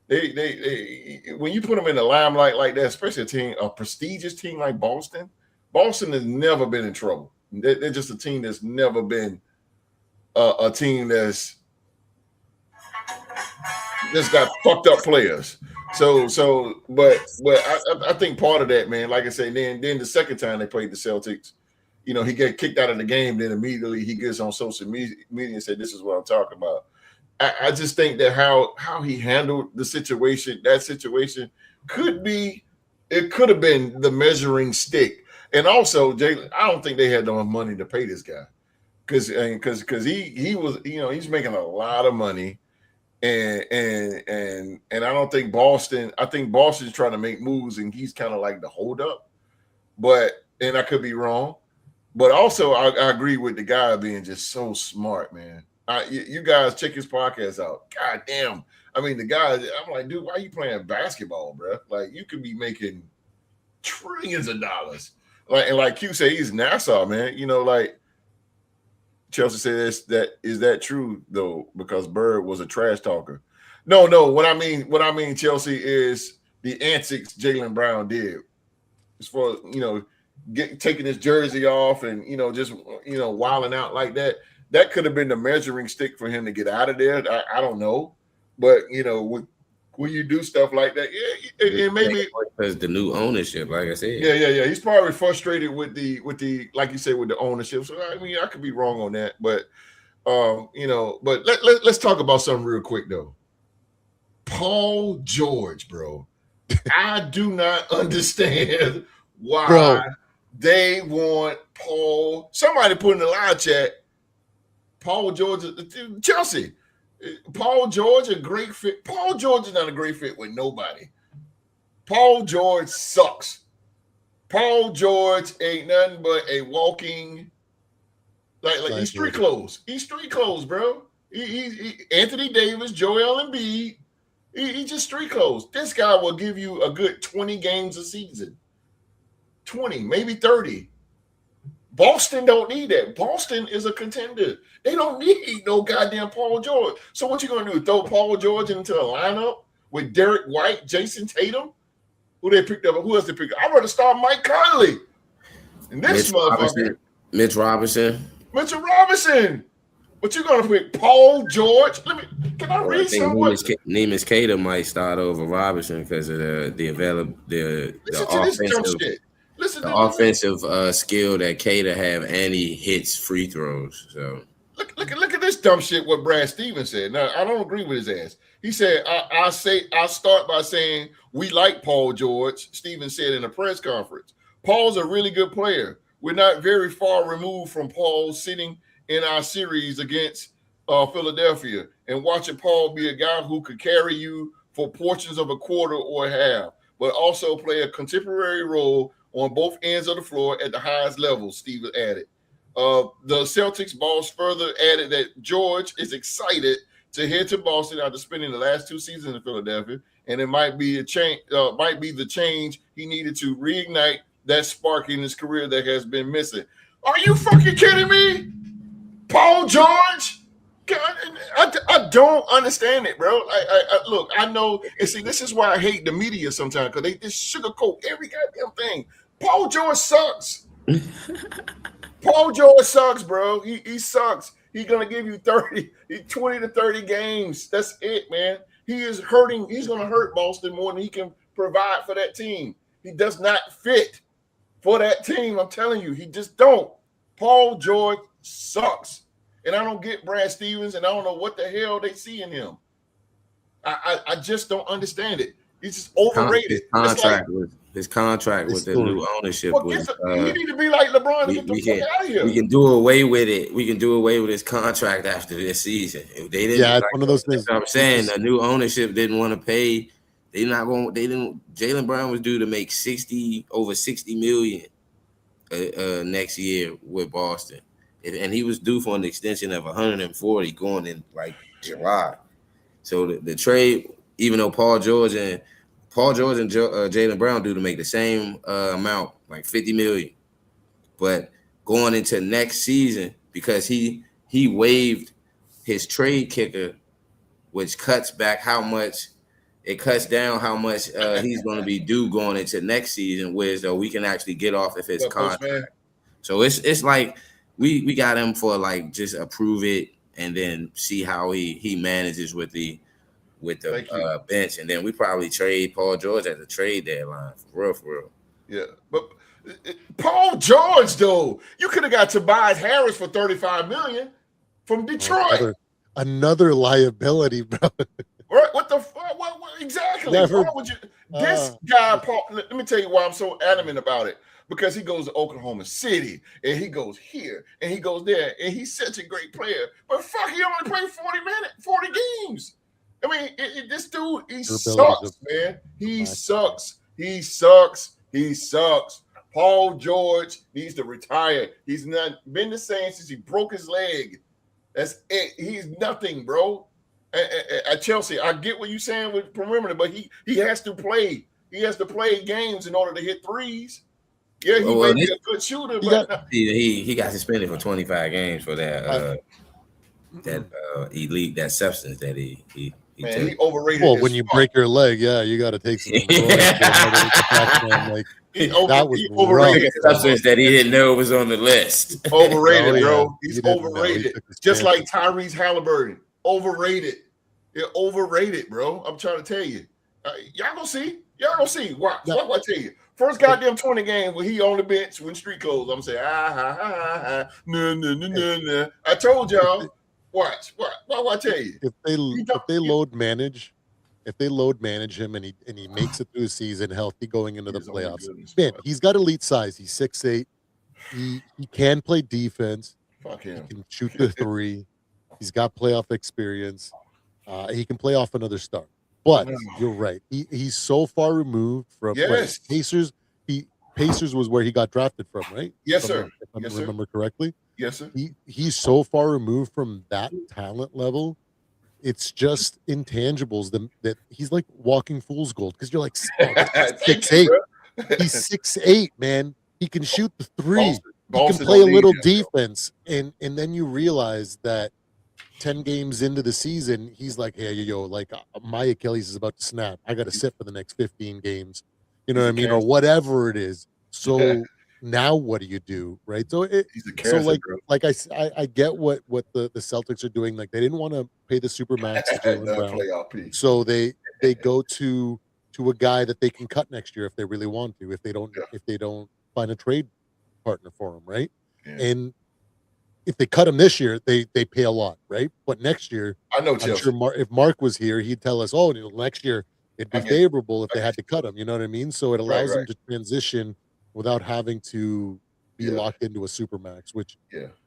they when you put them in the limelight like that, especially a prestigious team like Boston has never been in trouble. They're just a team that's never been a team that's got fucked up players. But I think part of that, man, like I say, then the second time they played the Celtics, he got kicked out of the game. Then immediately he gets on social media and said, "This is what I'm talking about." I just think that how he handled that situation could have been the measuring stick. And also, Jaylen, I don't think they had enough money to pay this guy because he was, he's making a lot of money. And I don't think Boston. I think Boston's trying to make moves, and he's kind of like the holdup. And I could be wrong, but also I agree with the guy being just so smart, man. You guys check his podcast out. God damn! I mean, the guy. I'm like, dude, why are you playing basketball, bro? Like, you could be making trillions of dollars. Like Q say, he's Nassau, man. Like. Chelsea says is that true though? Because Bird was a trash talker. No. What I mean, Chelsea, is the antics Jaylen Brown did, as far as taking his jersey off and just wilding out like that. That could have been the measuring stick for him to get out of there. I don't know, but when you do stuff like that, it maybe because the new ownership, like I said. Yeah. He's probably frustrated with the like you said, with the ownership. So I mean, I could be wrong on that, but but let's talk about something real quick though. Paul George, bro. I do not understand why they want Paul. Somebody put in the live chat, Paul George, Chelsea. Paul George, a great fit. Paul George is not a great fit with nobody. Paul George sucks. Paul George ain't nothing but a walking, like he's street clothes. He's street clothes, bro. He Anthony Davis, Joel Embiid. He just street clothes. This guy will give you a good 20 games a season. 20, maybe 30. Boston don't need that. Boston is a contender. They don't need no goddamn Paul George. So what you gonna do? Throw Paul George into a lineup with Derek White, Jason Tatum? Who they picked up? Who else they picked up? I'd rather start Mike Conley. And this motherfucker. Mitchell Robinson. But you're gonna pick Paul George? Can I read something? Neemias Queta might start over Robinson because of the offensive skill that Queta have, and he hits free throws. So look at this dumb shit. What Brad Stevens said. Now I don't agree with his ass. He said I'll start by saying we like Paul George. Stevens said in a press conference. Paul's a really good player. We're not very far removed from Paul sitting in our series against Philadelphia and watching Paul be a guy who could carry you for portions of a quarter or a half, but also play a contemporary role on both ends of the floor at the highest level, Steve added. The Celtics boss further added that George is excited to head to Boston after spending the last 2 seasons in Philadelphia, and it might be the change he needed to reignite that spark in his career that has been missing. Are you fucking kidding me? Paul George? I don't understand it, bro. Look, I know, and see, this is why I hate the media sometimes, because they just sugarcoat every goddamn thing. Paul George sucks. Paul George sucks, bro. He sucks. He's gonna give you 20 to 30 games. That's it, man. He is hurting. He's gonna hurt Boston more than he can provide for that team. He does not fit for that team. I'm telling you, he just don't. Paul George sucks. And I don't get Brad Stevens, and I don't know what the hell they see in him. I just don't understand it. He's just overrated. His contract with the new ownership was. You need to be like LeBron and get the fuck out of here. We can do away with it. We can do away with his contract after this season. If they didn't, one of those things. I'm saying the new ownership didn't want to pay. They didn't. Jaylen Brown was due to make over $60 million next year with Boston. And he was due for an extension of 140 going in like July. So the trade, even though Paul George and Jaylen Brown due to make the same amount, like $50 million, but going into next season, because he waived his trade kicker, which cuts down how much he's going to be due going into next season, whereas though we can actually get off of his contract. So it's like. We got him for like just approve it and then see how he manages with the bench, and then we probably trade Paul George at the trade deadline for real. Yeah, but Paul George though, you could have got Tobias Harris for $35 million from Detroit. Another liability, bro. Right? What the fuck? What exactly? Why would you? This guy, Paul. Let me tell you why I'm so adamant about it. Because he goes to Oklahoma City, and he goes here, and he goes there, and he's such a great player. But fuck, he only played 40 games. I mean, this dude, he sucks, man. He sucks. Paul George needs to retire. He's not been the same since he broke his leg. That's it. He's nothing, bro. At Chelsea, I get what you're saying with perimeter, but he has to play. He has to play games in order to hit threes. Yeah, he may be a good shooter, but he got suspended for 25 games for that elite, that substance that he man, he overrated. Well, when you break your leg, you got to take some. He overrated substance that he didn't know was on the list. Overrated, bro. He's overrated. Just like Tyrese Halliburton, overrated. They're overrated, bro. I'm trying to tell you. Y'all gonna see. Watch. What I tell you. First goddamn 20 games when he on the bench when street clothes, I'm saying, no. I told y'all, watch. What I tell you? If they load manage him and he makes it through the season healthy going into the playoffs, man, he's got elite size. He's 6'8". He can play defense. Fuck him. He can shoot the three. He's got playoff experience. He can play off another star. But you're right. He's so far removed from Pacers. Pacers was where he got drafted from, right? Yes, sir. If I Yes, sir. remember correctly. Yes, sir. He's so far removed from that talent level. It's just intangibles that he's like walking fool's gold because you're like, oh, 6'8". He's 6'8", man. He can shoot the three. He can play a little defense, and then you realize that 10 games into the season, he's like, hey, yo, like my Achilles is about to snap. I got to sit for the next 15 games. You know what I mean? Or whatever it is. So now what do you do? Right. So I get what the Celtics are doing. Like they didn't want to pay the supermax to Jaylen Brown. So they go to a guy that they can cut next year if they really want to, if they don't find a trade partner for him, right? Yeah. And if they cut him this year, they pay a lot, right? But next year, I'm sure if Mark was here, he'd tell us, oh, next year it'd be favorable if they had to cut him. You know what I mean? So it allows them to transition without having to be locked into a supermax, which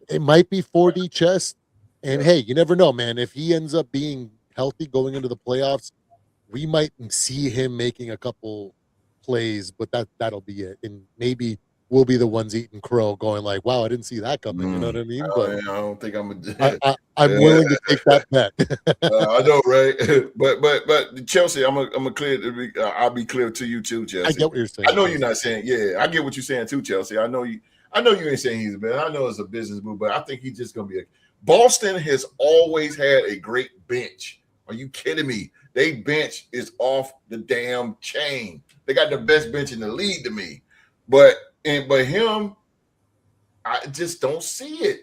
it might be 4D chess. And hey, you never know, man. If he ends up being healthy going into the playoffs, we might see him making a couple plays, but that'll be it. And maybe we'll be the ones eating crow going like, wow, I didn't see that coming. You know what I mean? But I don't think I'm willing to take that bet. I know, right? But Chelsea, I'll be clear to you too, Chelsea. I get what you're saying. I know you're not saying, I get what you're saying too, Chelsea. I know you ain't saying he's a man. I know it's a business move, but I think he's just gonna be Boston has always had a great bench. Are you kidding me? They bench is off the damn chain. They got the best bench in the league to me. But him, I just don't see it.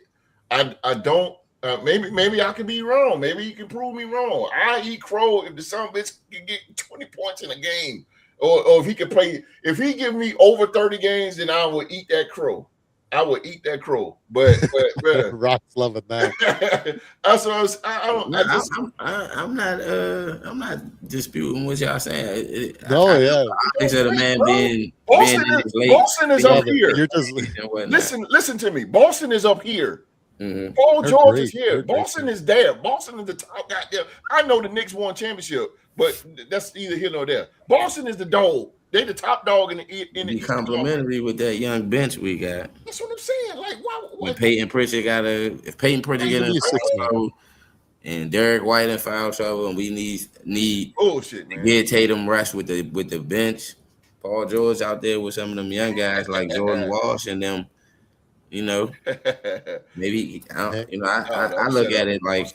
I don't. Maybe I could be wrong. Maybe you can prove me wrong. I eat crow if the son of a bitch can get 20 points in a game, or if he can play. If he give me over 30 games, then I will eat that crow. I would eat that crow, but Rock's loving that. I'm not disputing what y'all saying. I said a man being Boston is up here. Listen to me. Boston is up here. Mm-hmm. Paul George is here. Boston is there. Boston is the top guy there. I know the Knicks won championship, but that's either here nor there. Boston is the dog. They the top dog in the complimentary with that young bench we got. That's what I'm saying. Like, when Peyton Pritchard if Peyton Pritchard get in foul trouble and Derek White in foul trouble, and we need bullshit, to get Tatum rush with the bench. Paul George out there with some of them young guys like Jordan Walsh and them. You know, maybe I look at it like.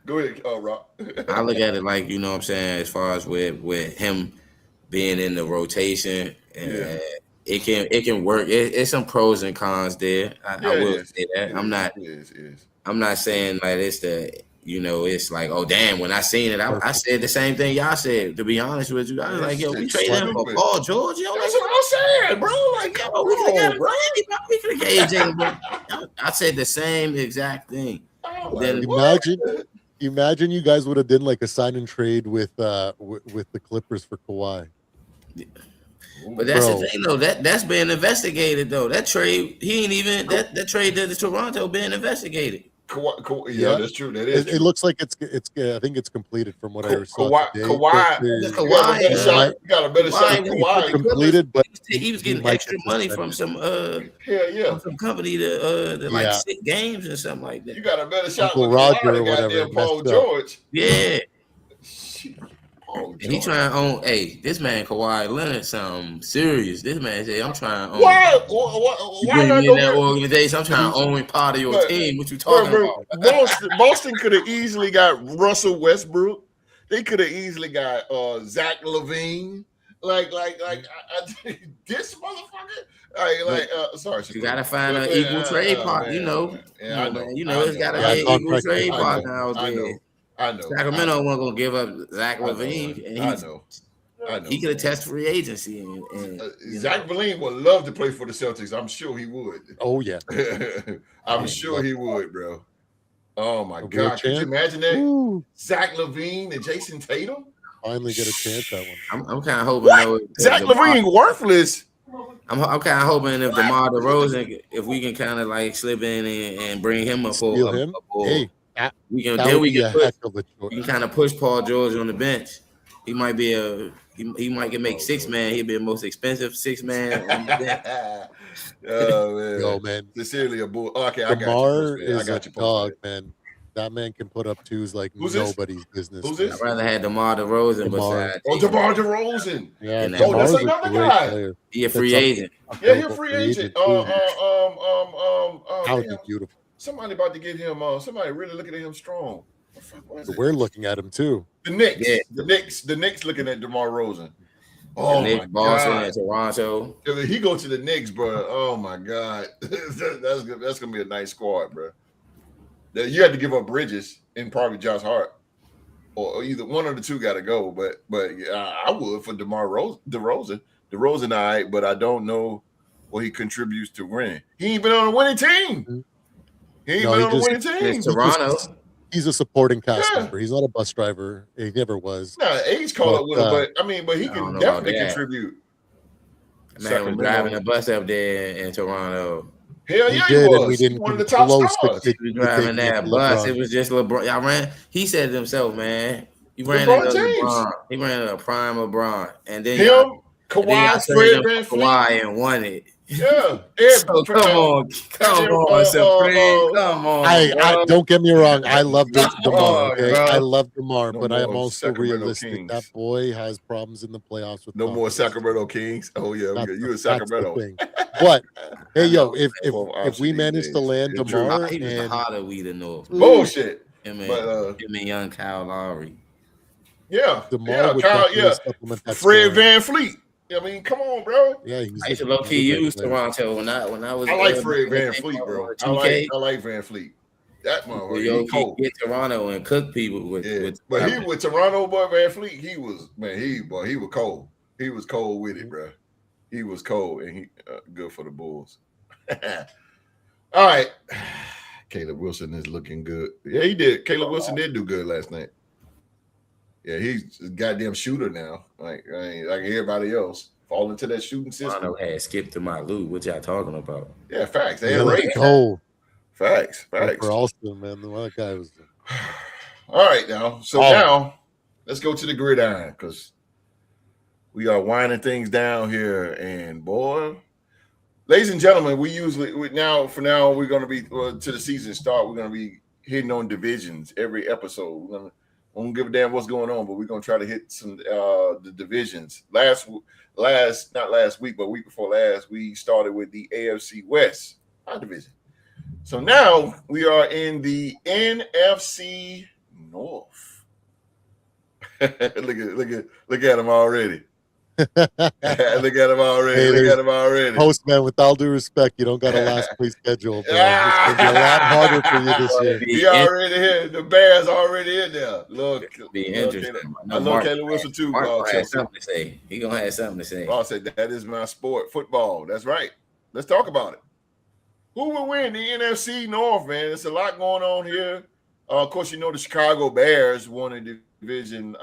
Go ahead, Rock. I look at it like, you know what I'm saying, as far as with him being in the rotation, and it can work. It's some pros and cons there. I will say that. I'm not saying like it's like, oh damn, when I seen it, I said the same thing y'all said. To be honest with you, I was like, yo, we traded him for Paul George. Yo, that's what I'm saying, bro. Like, yo, we could have got we could have got AJ, bro. I said the same exact thing. Then imagine you guys would have done like a sign and trade with the Clippers for Kawhi. Yeah. But that's the thing though. That's being investigated though. That trade, he ain't even that trade to Toronto being investigated. Yeah, that's true. That is. It looks like it's. I think it's completed from what I saw. Kawhi, you got a better shot. Kawhi completed, but he was getting extra money from some from some company to like 6 games or something like that. You got a better shot with Roger or whatever. Paul George. Yeah. And he trying to own. Hey, this man Kawhi Leonard, something serious. This man say, "I'm trying to own." Why bring me in that organization? I'm trying to own part of your team. What you talking about? Boston could have easily got Russell Westbrook. They could have easily got Zach LaVine. Like this motherfucker. Sorry, you gotta find an equal trade partner. It's gotta be an equal trade partner out there. I know. Sacramento wasn't gonna give up Zach LaVine. And I know. He could have tested free agency. And Zach LaVine would love to play for the Celtics. I'm sure he would. Oh yeah. I'm sure he would, bro. Oh my God! Could you imagine that? Ooh. Zach LaVine and Jason Tatum finally get a chance at one. I'm kind of hoping. Zach LaVine worthless. I'm kind of hoping if DeMar DeRozan, if we can kind of like slip in and bring him up for him. Hey. We can kind of push Paul George on the bench. He might be he might can make 6-man. He'll be the most expensive 6-man. Oh man, Yo, man. Sincerely a bull. Okay, DeMar I is got a you. dog, man. That man can put up twos like Who's this? nobody's business. Who's man. this? I'd rather have DeMar DeRozan DeMar. besides. Oh, DeMar DeRozan. Yeah, And Oh, that's DeMar's a another great guy. player. He a free That's agent. Yeah, he's a free agent. too. How Damn. beautiful. Somebody about to get him. Somebody really looking at him strong. What the fuck was it? We're looking at him too. The Knicks. Yeah. The Knicks looking at DeMar DeRozan. Oh Nick my Boston God. and Toronto. If he go to the Knicks, bro. Oh my God, that's good. That's gonna be a nice squad, bro. You had to give up Bridges and probably Josh Hart, or either one of the two got to go. But yeah, I would for DeMar DeRozan. DeRozan, all right, but I don't know what he contributes to winning. He ain't been on a winning team. He ain't been on a winning team. It's Toronto. He's a supporting cast Yeah. member. He's not a bus driver. He never was. Nah, age caught up with him, But, but he I don't can know definitely about that. contribute. Man was driving a bus up there in Toronto. Hell He yeah, did, he and was. we didn't One of come the top close stars. to He was driving taking it that to bus. LeBron. It was just LeBron. Y'all ran. He said it himself, man. He ran LeBron into James. LeBron. He ran into a prime LeBron, and then Him, y'all Kawhi, turned Fred up Van Fleet. Kawhi and won it. Yeah. So come on, Supreme. Come on. I don't get me wrong. I love DeMar. on, Okay, bro. I love DeMar, No but I am more also Sacramento realistic. Kings. That boy has problems in the playoffs with No more confidence. Sacramento Kings. Oh yeah, That's you the- in that's the Sacramento. thing. But hey, yo, if we these manage days. to land It's true. DeMar He was the and hotter we the North. Bullshit. Him But and young Kyle Lowry. yeah, DeMar would Kyle, definitely supplement that Fred scoring. Van Fleet. I mean, come on, bro. Yeah, I used to low key he's a great use player. Toronto when I was. I like Fred Van Fleet, bro. I like Van Fleet. That motherfucker, he cold. Get Toronto and cook people with. Yeah, with but he with Toronto, boy, Van Fleet, he was cold. He was cold with it, bro. He was cold, and he good for the Bulls. All right, Caleb Wilson is looking good. Yeah, he did. Caleb Wilson did do good last night. Yeah, he's a goddamn shooter now, like everybody else. Fall into that shooting system. Toronto had skipped to my loot. What y'all talking about? Yeah, facts. They Yeah, had let's Ray. go. Facts. For Alston, man, that guy was. All right, now. So now let's go to the gridiron because we are winding things down here. And boy, ladies and gentlemen, we're going to be to the season start. We're going to be hitting on divisions every episode. We're going to don't give a damn what's going on, but we're gonna try to hit some the divisions. Not last week, but week before last, we started with the AFC West, our division. So now we are in the NFC North. look at him already. Look at him already. Postman, with all due respect, you don't got a last place schedule. Bro. It's gonna be a lot harder for you this year. He already here. The Bears already in there. Look, be interesting. I love Caleb Wilson too. Mark gonna have something to say. He gonna have something to say. Paul said that is my sport, football. That's right. Let's talk about it. Who will win the NFC North, man? There's a lot going on here. Of course, you know the Chicago Bears won the division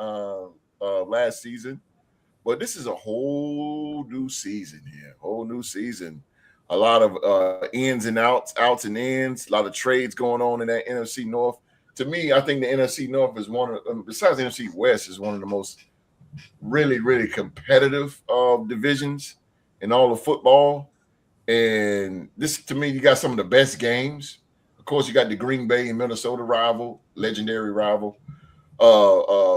last season. But this is a whole new season here. Whole new season. A lot of ins and outs and ins. A lot of trades going on in that NFC North. To me, I think the NFC North is one of, besides the NFC West, is one of the most really, really competitive divisions in all of football. And this, to me, you got some of the best games. Of course, you got the Green Bay and Minnesota rival, legendary rival.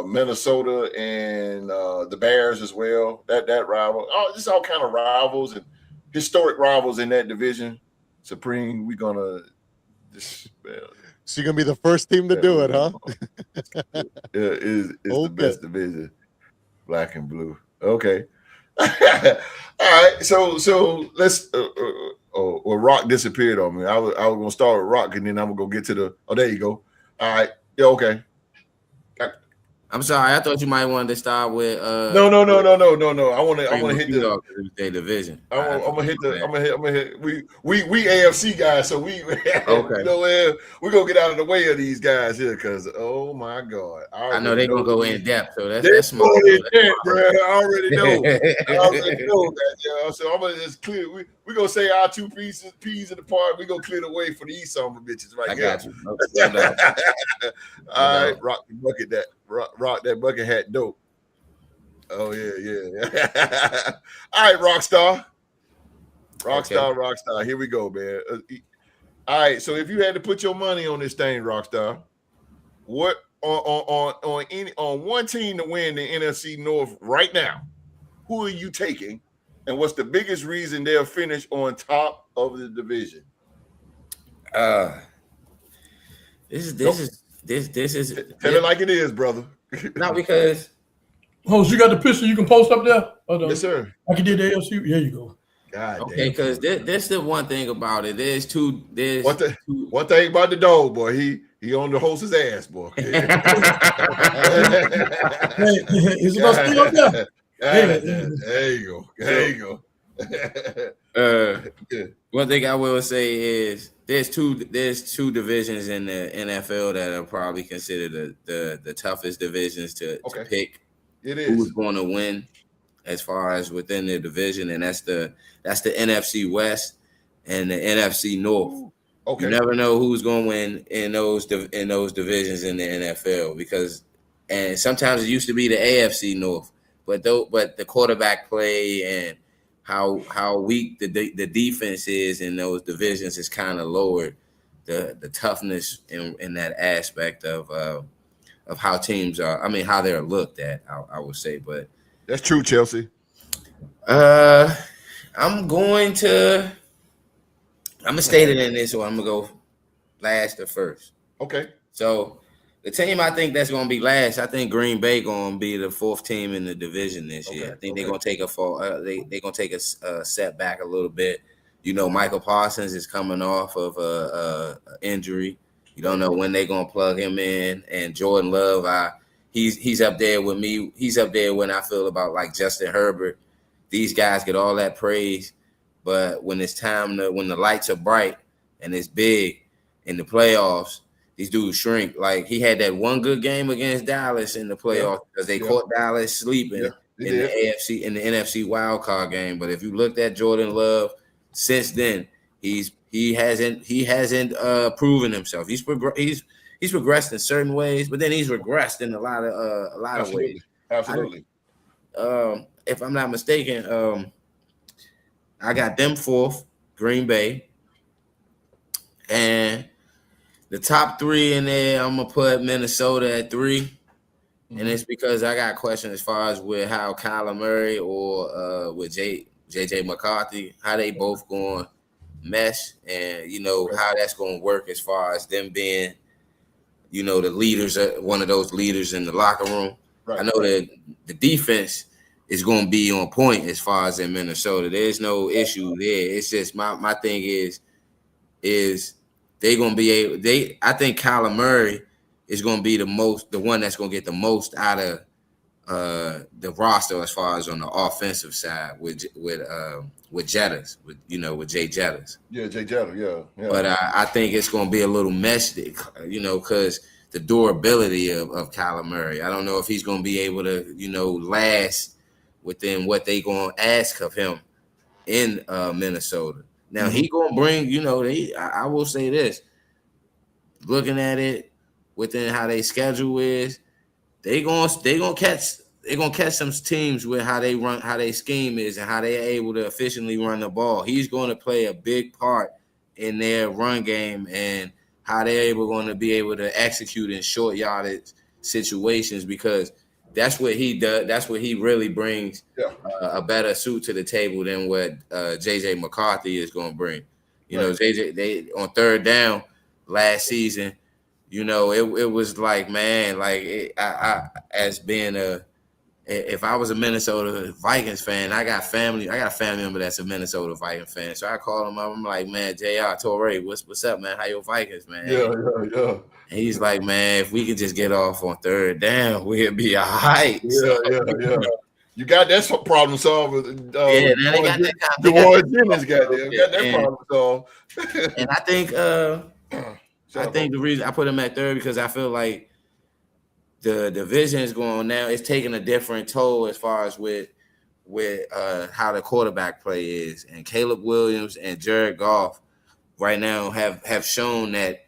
Minnesota and the Bears as well. That rival. Just all kind of rivals and historic rivals in that division. Supreme, we're gonna just. So you're gonna be the first team to do it, huh? It's okay. the best division, black and blue. Okay. All right. So let's. Well, Rock disappeared on me. I was gonna start with Rock, and then I'm gonna go get to the. Oh, there you go. All right. Yeah. Okay. I'm sorry. I thought you might want to start with. No. I want to hit the division. I'm gonna hit. We AFC guys, so we okay. You know, we're gonna get out of the way of these guys here because oh my god, I know they're gonna go in depth, so that's smart. Bro. I already know. that. Yeah. So I'm gonna just clear. We gonna say our two peas in the part. We gonna clear the way for these son of bitches right here. I got you. All right, Rock the bucket that. Rock that bucket hat dope. Oh yeah. All right, Rockstar. Rockstar. Here we go, man. All right. So if you had to put your money on this thing, Rockstar, what on one team to win the NFC North right now, who are you taking, and what's the biggest reason they'll finish on top of the division? This is Tell it like it is, brother. not because. Oh, so you got the picture you can post up there? Yes, sir. Like you did the AFC. There you go. God Okay, because this the one thing about it. There's one thing about the dog, boy. He on the host's ass, boy. Hey, is it still up there? There you go. One thing I will say is there's two divisions in the NFL that are probably considered the toughest divisions to pick. It is who's going to win as far as within the division, and that's the NFC West and the NFC North. Okay. You never know who's going to win in those divisions in the NFL and sometimes it used to be the AFC North, but the quarterback play and how weak the defense is in those divisions is kind of lowered the toughness in that aspect of how teams are. I mean, how they're looked at. I would say, but that's true, Chelsea. I'm gonna state it in this, so I'm gonna go last or first. Okay. So the team I think that's gonna be last, I think Green Bay gonna be the fourth team in the division this year. I think they're gonna take a fall. They're gonna take a setback a little bit. You know, Michael Parsons is coming off of a injury. You don't know when they're gonna plug him in, and Jordan Love, he's up there with me. He's up there when I feel about like Justin Herbert. These guys get all that praise, but when it's time when the lights are bright and it's big in the playoffs, these dudes shrink. Like he had that one good game against Dallas in the playoffs because they caught Dallas sleeping in the NFC wild card game. But if you looked at Jordan Love since then, he hasn't proven himself. He's progressed in certain ways, but then he's regressed in a lot of ways. Absolutely. If I'm not mistaken, I got them fourth, Green Bay, and the top three in there. I'm gonna put Minnesota at 3, and it's because I got questions as far as with how Kyler Murray or with JJ McCarthy, how they both going mesh, and how that's going to work as far as them being, the leaders, one of those leaders in the locker room. Right. I know that the defense is going to be on point as far as in Minnesota. There's no issue there. It's just my thing is they going to be able. I think Kyler Murray is going to be the one that's going to get the most out of the roster as far as on the offensive side with Jettas, with Jay Jettas. Yeah, Jay Jettas, yeah. But I think it's going to be a little messy, because the durability of Kyler Murray. I don't know if he's going to be able to, last within what they going to ask of him in Minnesota. Now he going to bring, I will say this, looking at it within how they schedule is, they gonna catch some teams with how they run, how they scheme is, and how they are able to efficiently run the ball. He's going to play a big part in their run game and how they're going to be able to execute in short yardage situations, because that's what he does. That's what he really brings a better suit to the table than what JJ McCarthy is going to bring. JJ, they on third down last season. It was like, man, like as being if I was a Minnesota Vikings fan, I got a family member that's a Minnesota Vikings fan. So I call him up. I'm like, man, JR, Torrey, what's up, man? How your Vikings, man? Yeah. And he's like, man, if we can just get off on third down, we'll be all right. Yeah. You got that problem solved. They got that problem solved. And I think the reason I put him at third because I feel like the division is going now. It's taking a different toll as far as with how the quarterback play is, and Caleb Williams and Jared Goff right now have shown that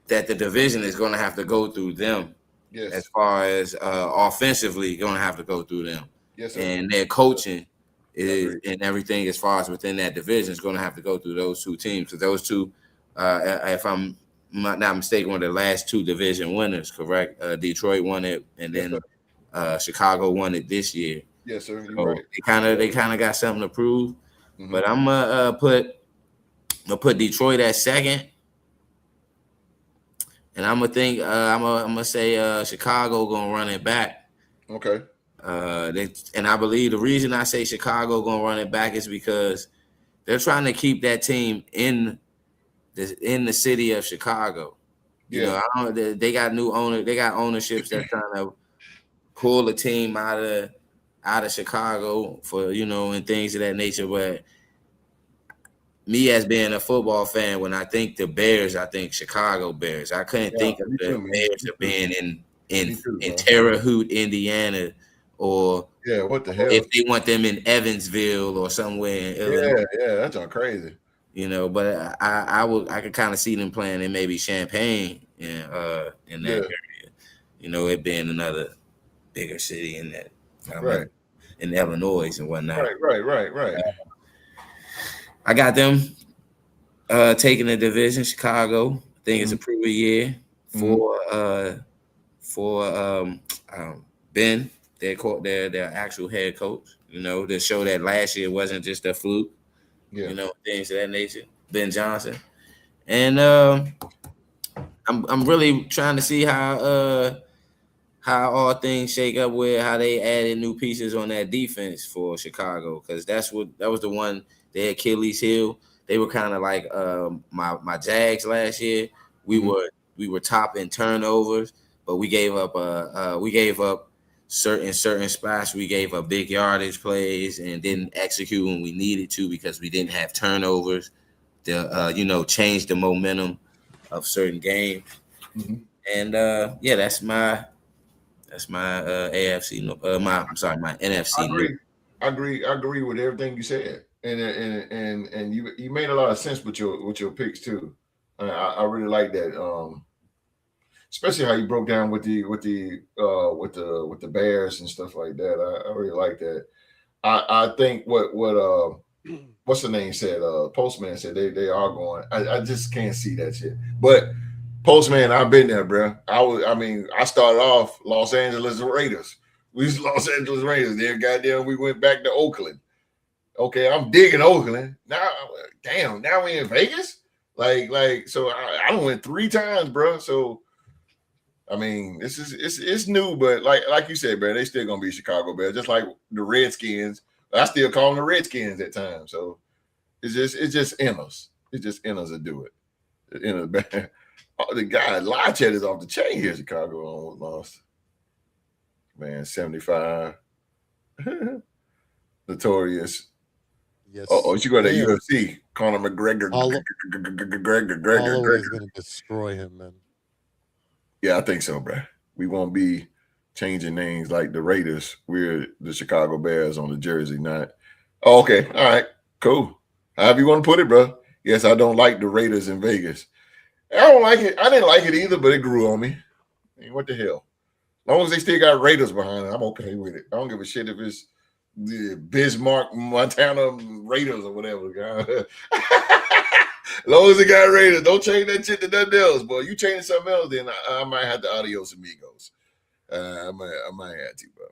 the division is going to have to go through them Yes. As far as offensively, going to have to go through them. Yes, sir. And their coaching is and everything as far as within that division is going to have to go through those two teams. So those two, if I'm not mistaken, were the last two division winners, correct? Detroit won it, and then Chicago won it this year. Yes, sir. You're So right. they kind of got something to prove. Mm-hmm. But I'm gonna put Detroit at second, and I'm gonna say Chicago gonna run it back. Okay. And I believe the reason I say Chicago gonna run it back is because they're trying to keep that team in the city of Chicago. You know, they got new owner, they got ownerships that's trying to pull a team out of Chicago for, you know, and things of that nature. But me as being a football fan, when I think the Bears, I think Chicago Bears. I couldn't think of the Bears of being in Terre Haute, Indiana, or what the hell? If they want them in Evansville or somewhere in Illinois. Yeah, that's all crazy. You know, but I could kind of see them playing in maybe Champaign in that area. You know, it being another bigger city in that, in Illinois and whatnot. Right. I got them taking the division. Chicago, I think it's a proven year for Ben, their actual head coach. You know, to show that last year wasn't just a fluke. You know, things of that nature. Ben Johnson, and I'm really trying to see how all things shake up with how they added new pieces on that defense for Chicago, because that was the one, their Achilles heel. They were kind of like my Jags last year. We were top in turnovers, but we gave up certain spots. We gave up big yardage plays and didn't execute when we needed to because we didn't have turnovers to change the momentum of certain games. And that's my AFC. My NFC. I agree with everything you said, and you made a lot of sense with your picks too. I really like that, especially how you broke down with the Bears and stuff like that. I really like that. I think what's the name said? Postman said they are going. I just can't see that shit, but. Postman, I've been there, bro. I started off Los Angeles Raiders. We was Los Angeles Raiders. Then goddamn, we went back to Oakland. Okay, I'm digging Oakland. Now we in Vegas? So I went 3 times, bro. So I mean, it's new, but like you said, bro, they still gonna be Chicago Bears, just like the Redskins. I still call them the Redskins at times. So it's just in us. It's just in us to do it. In us. Oh, the guy Lodgett is off the chain here. Chicago almost lost. Man, 75. Notorious. Yes. You got that UFC. Conor McGregor. Holloway is going to destroy him, man. Yeah, I think so, bro. We won't be changing names like the Raiders. We're the Chicago Bears on the jersey, not. Oh, okay. All right. Cool. However you want to put it, bro. Yes, I don't like the Raiders in Vegas. I don't like it. I didn't like it either, but it grew on me. I mean, what the hell? As long as they still got Raiders behind it, I'm okay with it. I don't give a shit if it's the Bismarck, Montana Raiders or whatever. As long as they got Raiders, don't change that shit to nothing else, boy. You change something else, then I might have to adios amigos. I might have to, bro.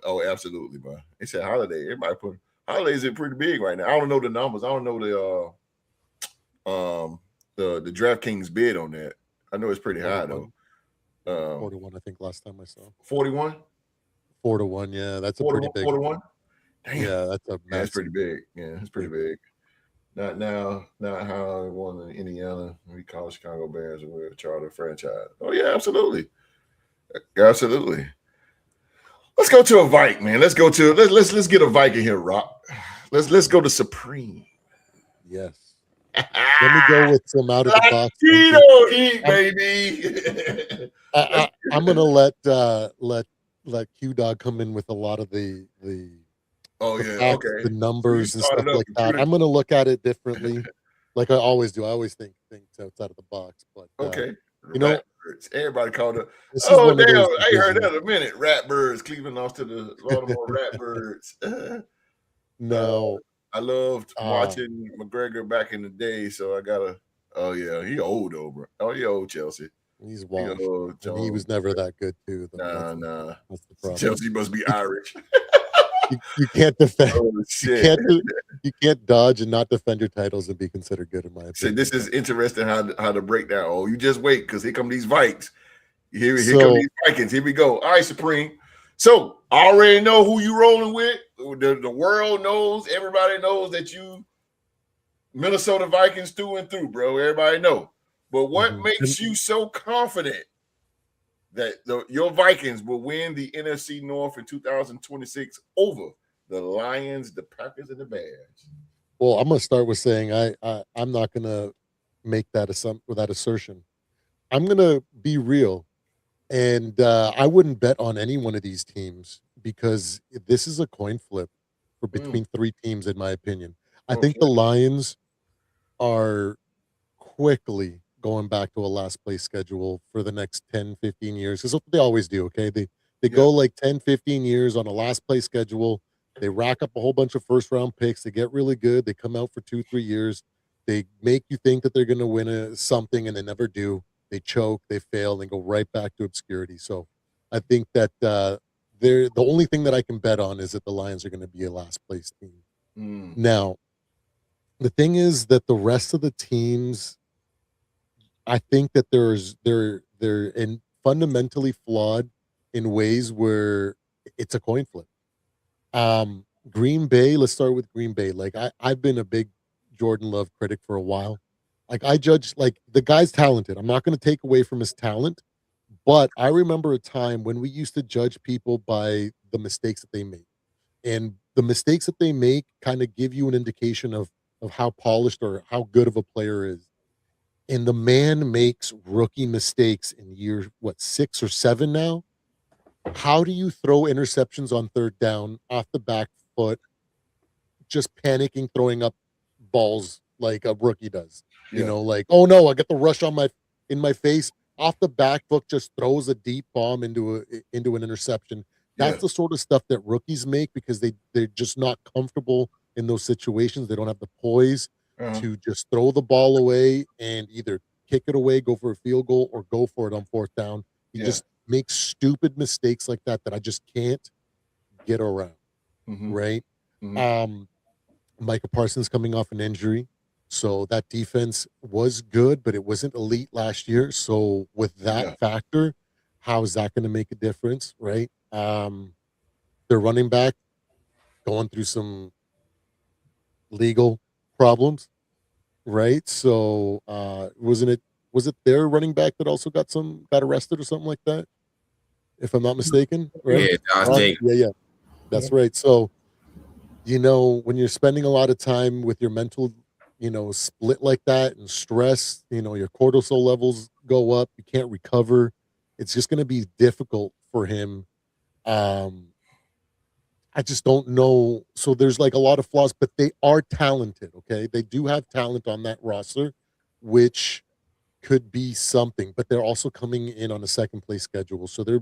Oh, absolutely, bro. They said holiday. Everybody put holidays are pretty big right now. I don't know the numbers. I don't know the DraftKings bid on that. I know it's pretty high though. 41, I think last time I saw. 41? 4-1, yeah. That's a pretty big 4-1? Damn. Yeah, that's pretty big. Yeah, it's pretty big. Not how I won in Indiana. We call Chicago Bears and we're a charter franchise. Oh yeah, absolutely. Absolutely. Let's go to a Vike, man. Let's get a Viking here, Rock. Let's go to Supreme. Yes. Let me go with some out of the box. Baby. I'm gonna let Q Dog come in with a lot of the facts, the numbers and stuff like that. I'm gonna look at it differently, like I always do. I always think things outside of the box. But Ratbirds. Everybody called them. This is Oh, one of damn. those I ain't heard that divisions. in a minute. Ratbirds. Cleveland lost to the Baltimore Ratbirds. Now, I loved uh, watching McGregor back in the day, so I gotta. Oh yeah, he old though, bro. Oh, he old Chelsea. he's He washed, old and he Jones. was never that good too. Though Nah. that's the problem. Chelsea must be Irish. You can't defend. Oh You shit. can't you can't dodge and not defend your titles and be considered good, in my So opinion. this is interesting how to break down. Oh, you just wait, because here come these Vikes. Here come So these Vikings. Here we go. All right, Supreme. So I already know who you rolling with. The world knows, everybody knows that you Minnesota Vikings through and through, bro. Everybody know. But what makes you so confident that your Vikings will win the NFC North in 2026 over the Lions, the Packers, and the Bears? well, I'm gonna start with saying I'm not gonna make that assertion. I'm gonna be real, and I wouldn't bet on any one of these teams because this is a coin flip for between three teams, in my opinion. I think the Okay. Lions are quickly going back to a last place schedule for the next 10, 15 years. Because they always do, okay? They go like 10, 15 years on a last place schedule. They rack up a whole bunch of first round picks. They get really good. They come out for 2, 3 years. They make you think that they're going to win something, and they never do. They choke, they fail, and go right back to obscurity. So I think that they're the only thing that I can bet on is that the Lions are going to be a last place team. Now, the thing is that the rest of the teams, I think that they're in fundamentally flawed in ways where it's a coin flip. Green Bay, let's start with Green Bay. Like I've been a big Jordan Love critic for a while. Like I judge like the guy's talented. I'm not going to take away from his talent, but I remember a time when we used to judge people by the mistakes that they make. And the mistakes that they make kind of give you an indication of how polished or how good of a player is. And the man makes rookie mistakes in year what 6 or 7 now. How do you throw interceptions on third down off the back foot, just panicking, throwing up balls like a rookie does? You know, like, oh no, I get the rush on in my face. Off the back foot, just throws a deep bomb into an interception. That's the sort of stuff that rookies make because they're just not comfortable in those situations. They don't have the poise to just throw the ball away and either kick it away, go for a field goal, or go for it on fourth down. He just makes stupid mistakes like that I just can't get around. Right? Micah Parsons coming off an injury. So that defense was good, but it wasn't elite last year. So with that factor, how is that going to make a difference? Right? Their running back going through some legal problems, right? So was it their running back that also got arrested or something like that? If I'm not mistaken, right? Yeah, Josh Jacobs. Yeah. That's right. So, when you're spending a lot of time with your mental, split like that and stress, your cortisol levels go up, you can't recover. It's just going to be difficult for him. I just don't know. So there's like a lot of flaws, but they are talented. Okay. They do have talent on that roster, which could be something, but they're also coming in on a second place schedule. So their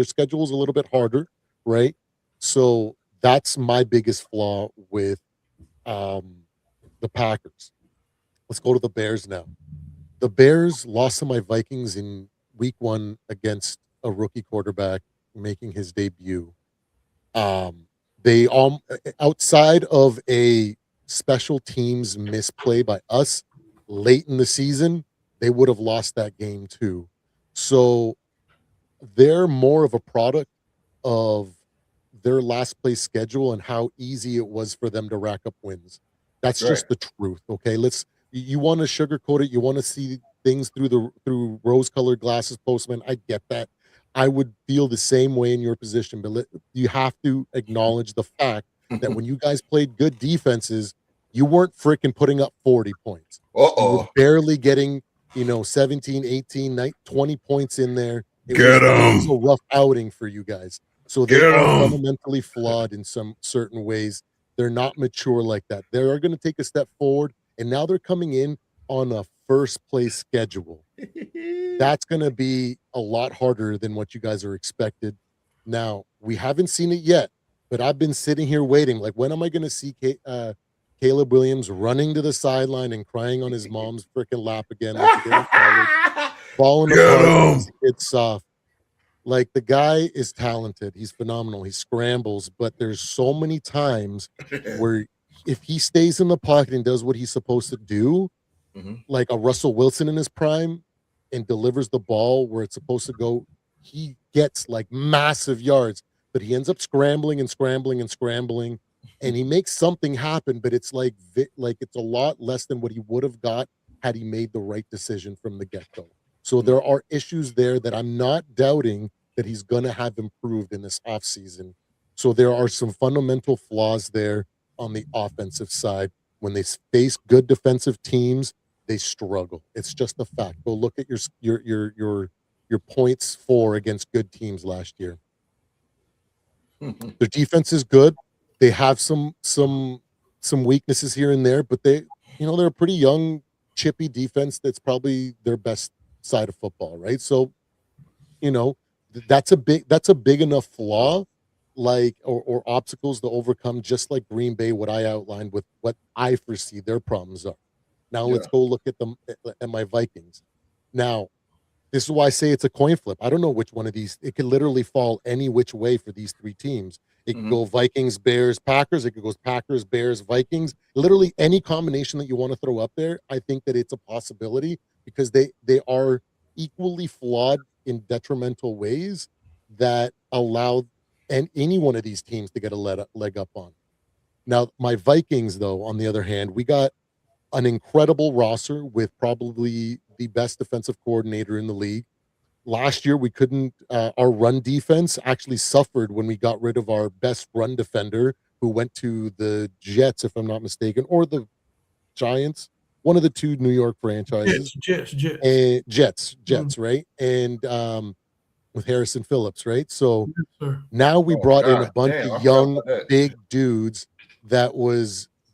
schedule is a little bit harder, right? So that's my biggest flaw with the Packers. Let's go to the Bears now. The Bears lost to my Vikings in week 1 against a rookie quarterback making his debut. They outside of a special teams misplay by us late in the season, they would have lost that game too. So they're more of a product of their last place schedule and how easy it was for them to rack up wins. That's just the truth. Okay. You want to sugarcoat it. You want to see things through rose-colored glasses, Postman. I get that. I would feel the same way in your position, but you have to acknowledge the fact that when you guys played good defenses, you weren't freaking putting up 40 points. You were barely getting, 17, 18, 20 points in there. It was a rough outing for you guys. So they are fundamentally flawed in some certain ways. They're not mature like that. They are going to take a step forward, and now they're coming in on a first place schedule. That's going to be a lot harder than what you guys are expected. Now, we haven't seen it yet, but I've been sitting here waiting. Like, when am I going to see Caleb Williams running to the sideline and crying on his mom's freaking lap again, like he did in college, falling apart, it's soft. Like, the guy is talented. He's phenomenal. He scrambles, but there's so many times where if he stays in the pocket and does what he's supposed to do, like a Russell Wilson in his prime, and delivers the ball where it's supposed to go, he gets like massive yards, but he ends up scrambling and scrambling and scrambling, and he makes something happen, but it's like it's a lot less than what he would have got had he made the right decision from the get-go. So there are issues there that I'm not doubting that he's going to have improved in this offseason. So there are some fundamental flaws there on the offensive side. When they face good defensive teams, they struggle. It's just a fact. Go look at your points for against good teams last year. Their defense is good. They have some weaknesses here and there, but they're a pretty young, chippy defense that's probably their best side of football, right? So, that's a big enough flaw, like or obstacles to overcome, just like Green Bay, what I outlined with what I foresee their problems are. Now let's go look at them at my Vikings. Now, this is why I say it's a coin flip. I don't know which one of these. It could literally fall any which way for these three teams. It could go Vikings, Bears, Packers. It could go Packers, Bears, Vikings. Literally any combination that you want to throw up there, I think that it's a possibility because they are equally flawed in detrimental ways that allow any one of these teams to get a leg up on. Now, my Vikings, though, on the other hand, we got an incredible roster with probably the best defensive coordinator in the league. Last year, we couldn't, our run defense actually suffered when we got rid of our best run defender who went to the Jets, if I'm not mistaken, or the Giants, one of the two New York franchises. Jets, right? And with Harrison Phillips, right? So now we brought in a bunch of young, big dudes that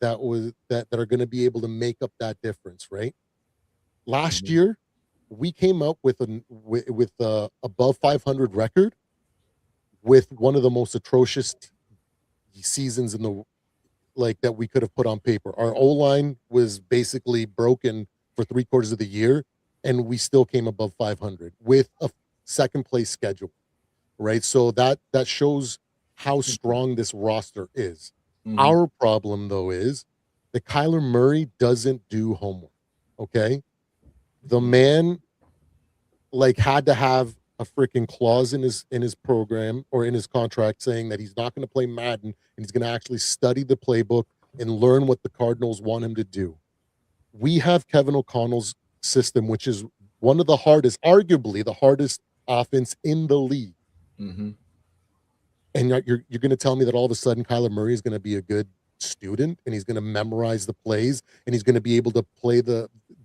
are going to be able to make up that difference, right? Last year, we came up with a above 500 record with one of the most atrocious seasons in the that we could have put on paper. Our O-line was basically broken for 3/4 of the year, and we still came above 500 with a second place schedule, right? So that shows how strong this roster is. Our problem, though, is that Kyler Murray doesn't do homework, okay? The man had to have a freaking clause in his program or in his contract saying that he's not going to play Madden and he's going to actually study the playbook and learn what the Cardinals want him to do. We have Kevin O'Connell's system, which is one of the hardest, arguably the hardest offense in the league. And you're going to tell me that all of a sudden Kyler Murray is going to be a good student and he's going to memorize the plays and he's going to be able to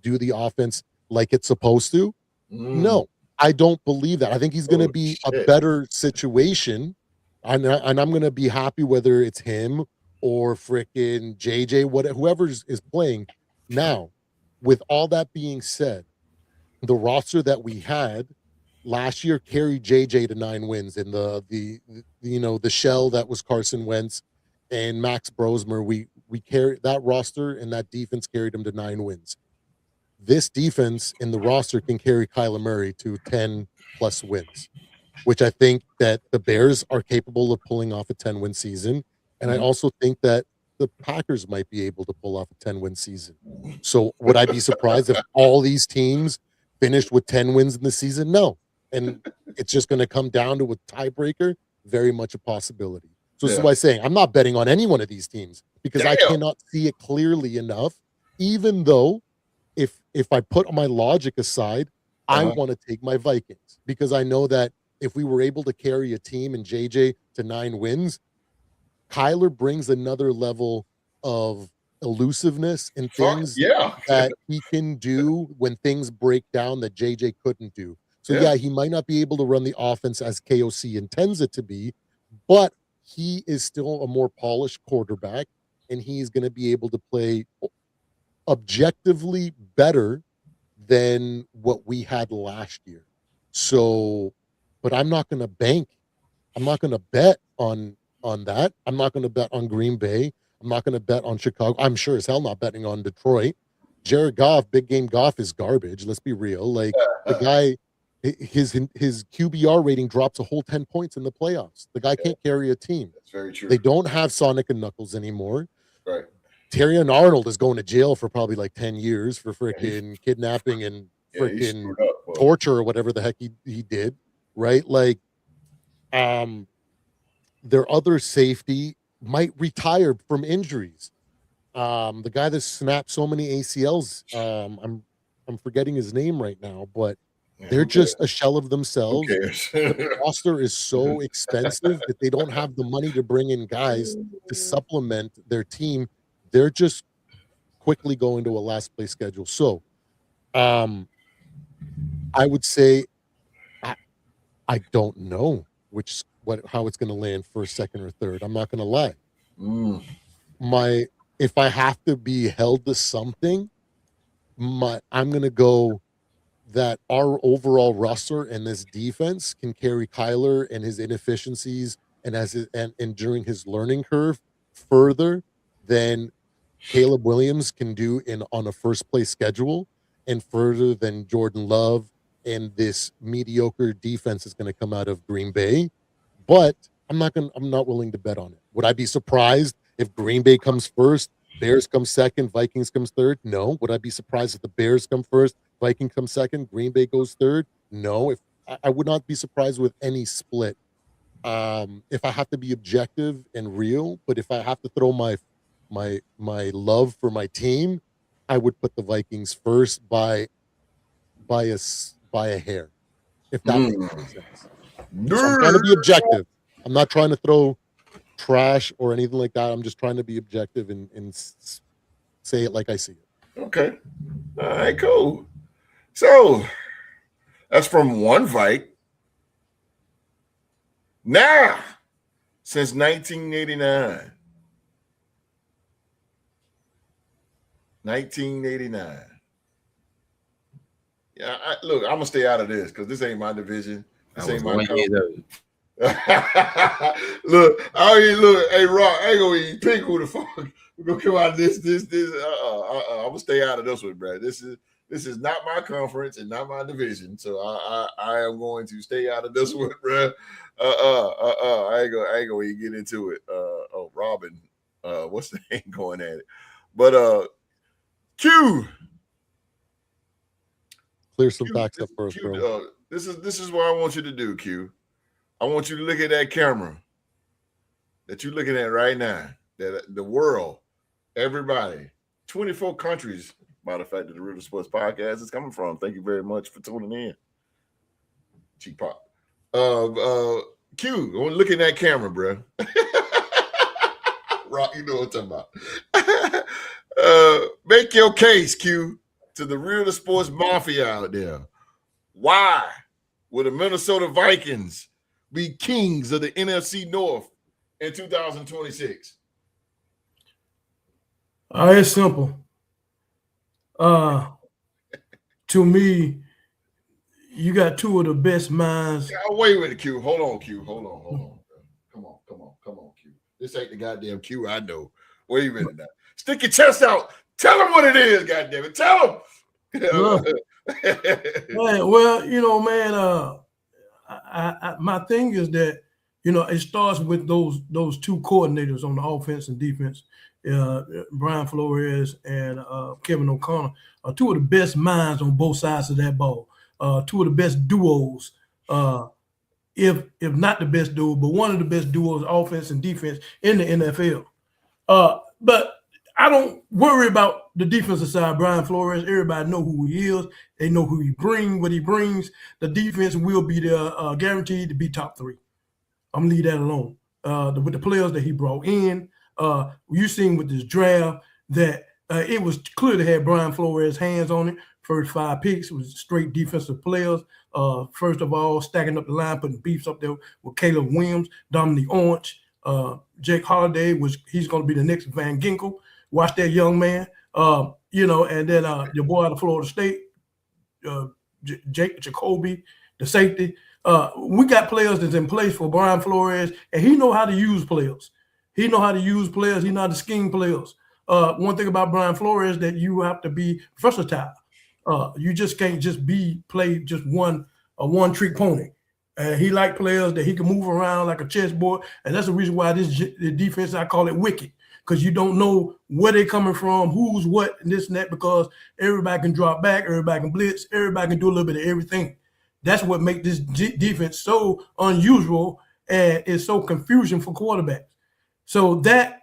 do the offense like it's supposed to? No, I don't believe that. I think he's going to be a better situation, and I'm going to be happy whether it's him or frickin' JJ, whoever is playing. Now, with all that being said, the roster that we had last year carried JJ to 9 wins, and the shell that was Carson Wentz and Max Brosmer. We carried that roster, and that defense carried him to 9 wins. This defense in the roster can carry Kyler Murray to 10 plus wins, which I think that the Bears are capable of pulling off a 10-win season. And I also think that the Packers might be able to pull off a 10-win season. So would I be surprised if all these teams finished with 10 wins in the season? No. And it's just going to come down to a tiebreaker. Very much a possibility. So this is why I'm saying I'm not betting on any one of these teams because I cannot see it clearly enough, even though if I put my logic aside, I want to take my Vikings because I know that if we were able to carry a team and JJ to 9 wins, Kyler brings another level of elusiveness and things that he can do when things break down that JJ couldn't do. So he might not be able to run the offense as KOC intends it to be, but he is still a more polished quarterback and he's going to be able to play objectively better than what we had last year. So, but I'm not going to bank. I'm not going to bet on that. I'm not going to bet on Green Bay. I'm not going to bet on Chicago. I'm sure as hell not betting on Detroit. Jared Goff, big game Goff is garbage. Let's be real. Like the guy, his QBR rating drops a whole 10 points in the playoffs. The guy can't carry a team. That's very true. They don't have Sonic and Knuckles anymore. Right. Terry and Arnold is going to jail for probably like 10 years for freaking kidnapping and freaking torture or whatever the heck he did. Right. Like, their other safety might retire from injuries. The guy that snapped so many ACLs, I'm forgetting his name right now, but they're just a shell of themselves. The roster is so expensive that they don't have the money to bring in guys to supplement their team. They're just quickly going to a last place schedule. So I would say I don't know how it's going to land first, second, or third. I'm not going to lie. If I have to be held to something, I'm going to go that our overall roster and this defense can carry Kyler and his inefficiencies and during his learning curve further than Caleb Williams can do on a first place schedule, and further than Jordan Love and this mediocre defense is going to come out of Green Bay. But I'm not willing to bet on it. Would I be surprised if Green Bay comes first, Bears come second, Vikings comes third? No. Would I be surprised if the Bears come first, Vikings come second, Green Bay goes third? No. I would not be surprised with any split. If I have to be objective and real, but if I have to throw my love for my team, I would put the Vikings first by a hair, if that makes any sense. So I'm trying to be objective. I'm not trying to throw trash or anything like that. I'm just trying to be objective and say it like I see it. Okay. All right, cool. So that's from one Vike. Now, since 1989. 1989. Yeah, look, I'm gonna stay out of this because this ain't my division. This ain't my conference. Look, hey Rock, I ain't gonna even pick who the fuck we're gonna come out of this. I'm gonna stay out of this one, bro. This is not my conference and not my division, so I am going to stay out of this one, bro. I ain't gonna even get into it. Robin, what's the name going at it? But Q, clear some facts up first, bro. This is what I want you to do, Q. I want you to look at that camera that you're looking at right now. That the world, everybody, 24 countries, by the fact that the Real Sports Podcast is coming from. Thank you very much for tuning in. Cheap pop. Q, look at that camera, bro. Rock, you know what I'm talking about. Make your case, Q, to the Real Sports Mafia out there. Why would the Minnesota Vikings be kings of the NFC North in 2026? It's simple. To me, you got two of the best minds. Yeah, wait with it, Q. Hold on, Q. Hold on. Come on, Q. This ain't the goddamn Q I know. Wait a minute now. Stick your chest out. Tell them what it is, goddamn it. Tell them. Well, man, my thing is that, it starts with those two coordinators on the offense and defense, Brian Flores and Kevin O'Connor, are two of the best minds on both sides of that ball. Two of the best duos, if not the best duo, but one of the best duos, offense and defense in the NFL. But I don't worry about the defensive side. Brian Flores, everybody know who he is. They know who he brings, what he brings. The defense will be there, guaranteed to be top three. I'm gonna leave that alone. With the players that he brought in, you seen with this draft that it was clear to have Brian Flores' hands on it. First 5 picks was straight defensive players. First of all, stacking up the line, putting beefs up there with Caleb Williams, Dominique Orange, Jake Holiday, he's going to be the next Van Ginkel. Watch that young man, and then your boy out of Florida State, Jake Jacoby, the safety. We got players that's in place for Brian Flores, and he know how to use players. He know how to use players. He know how to scheme players. One thing about Brian Flores that you have to be versatile. You just can't just play just a one-trick pony. He like players that he can move around like a chessboard, and that's the reason why the defense, I call it wicked, because you don't know where they're coming from, who's what, and this and that, because everybody can drop back, everybody can blitz, everybody can do a little bit of everything. That's what makes this defense so unusual and is so confusing for quarterbacks. So that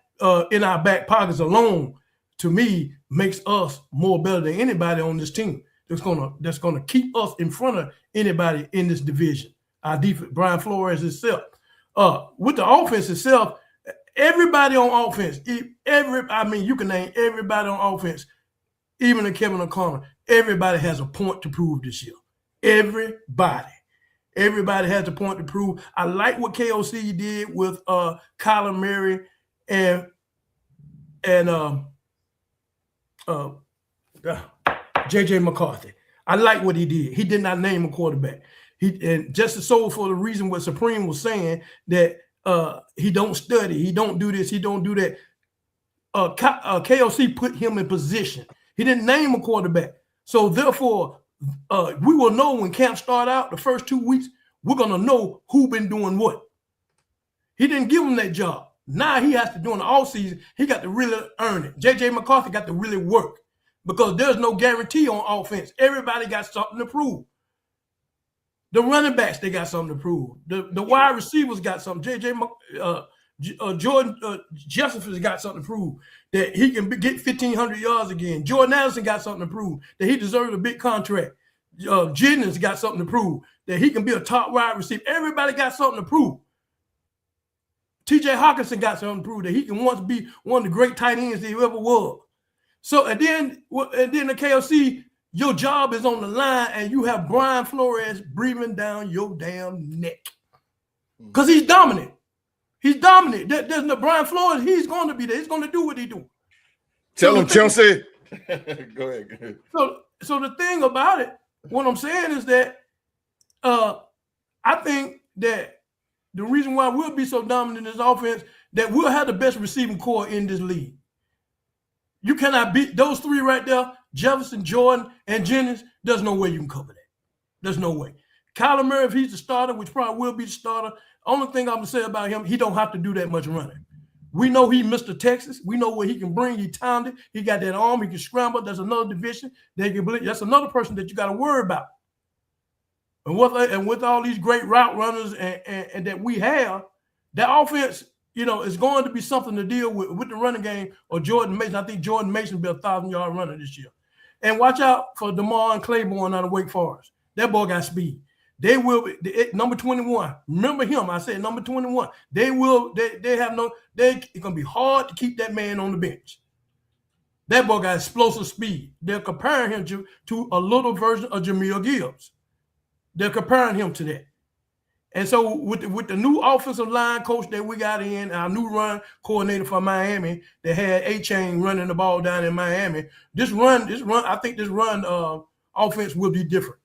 in our back pockets alone, to me, makes us more better than anybody on this team. That's gonna keep us in front of anybody in this division. Our defense, Brian Flores itself. With the offense itself, everybody on offense, you can name everybody on offense, even the Kevin O'Connor. Everybody has a point to prove this year. Everybody has a point to prove. I like what KOC did with Kyler Murray and JJ McCarthy. I like what he did. He did not name a quarterback. And just so for the reason what Supreme was saying, that he don't study, he don't do this, he don't do that. KOC put him in position. He didn't name a quarterback. So therefore, we will know when camp start out the first 2 weeks, we're going to know who been doing what. He didn't give him that job. Now he has to do in the offseason. He got to really earn it. JJ McCarthy got to really work, because there's no guarantee on offense. Everybody got something to prove. The running backs, they got something to prove. The wide receivers got something. Jordan Jefferson's got something to prove, that he can get 1,500 yards again. Jordan Addison got something to prove, that he deserves a big contract. Jennings got something to prove, that he can be a top wide receiver. Everybody got something to prove. TJ Hawkinson got something to prove, that he can once be one of the great tight ends that he ever was. So, and then the KOC, your job is on the line, and you have Brian Flores breathing down your damn neck, because he's dominant. He's dominant. There's no Brian Flores. He's going to be there. He's going to do what he do. Tell him, Chelsea. Go ahead. So the thing about it, what I'm saying is that I think that the reason why we'll be so dominant in this offense, that we'll have the best receiving core in this league. You cannot beat those three right there, Jefferson, Jordan, and Jennings. There's no way you can cover that. There's no way. Kyler Murray, if he's the starter, which probably will be the starter, only thing I'm going to say about him, he don't have to do that much running. We know he Mr. Texas. We know what he can bring. He talented. He got that arm. He can scramble. There's another division. That's another person that you got to worry about. And with all these great route runners and that we have, that offense, is going to be something to deal with the running game or Jordan Mason. I think Jordan Mason will be a 1,000-yard runner this year. And watch out for DeMar and Claiborne out of Wake Forest. That boy got speed. They will be number 21. Remember him? I said number 21. It's gonna be hard to keep that man on the bench. That boy got explosive speed. They're comparing him to a little version of Jamil Gibbs. They're comparing him to that. And so with the new offensive line coach that we got in, our new run coordinator for Miami that had A-Chain running the ball down in Miami, this run, I think this run offense will be different.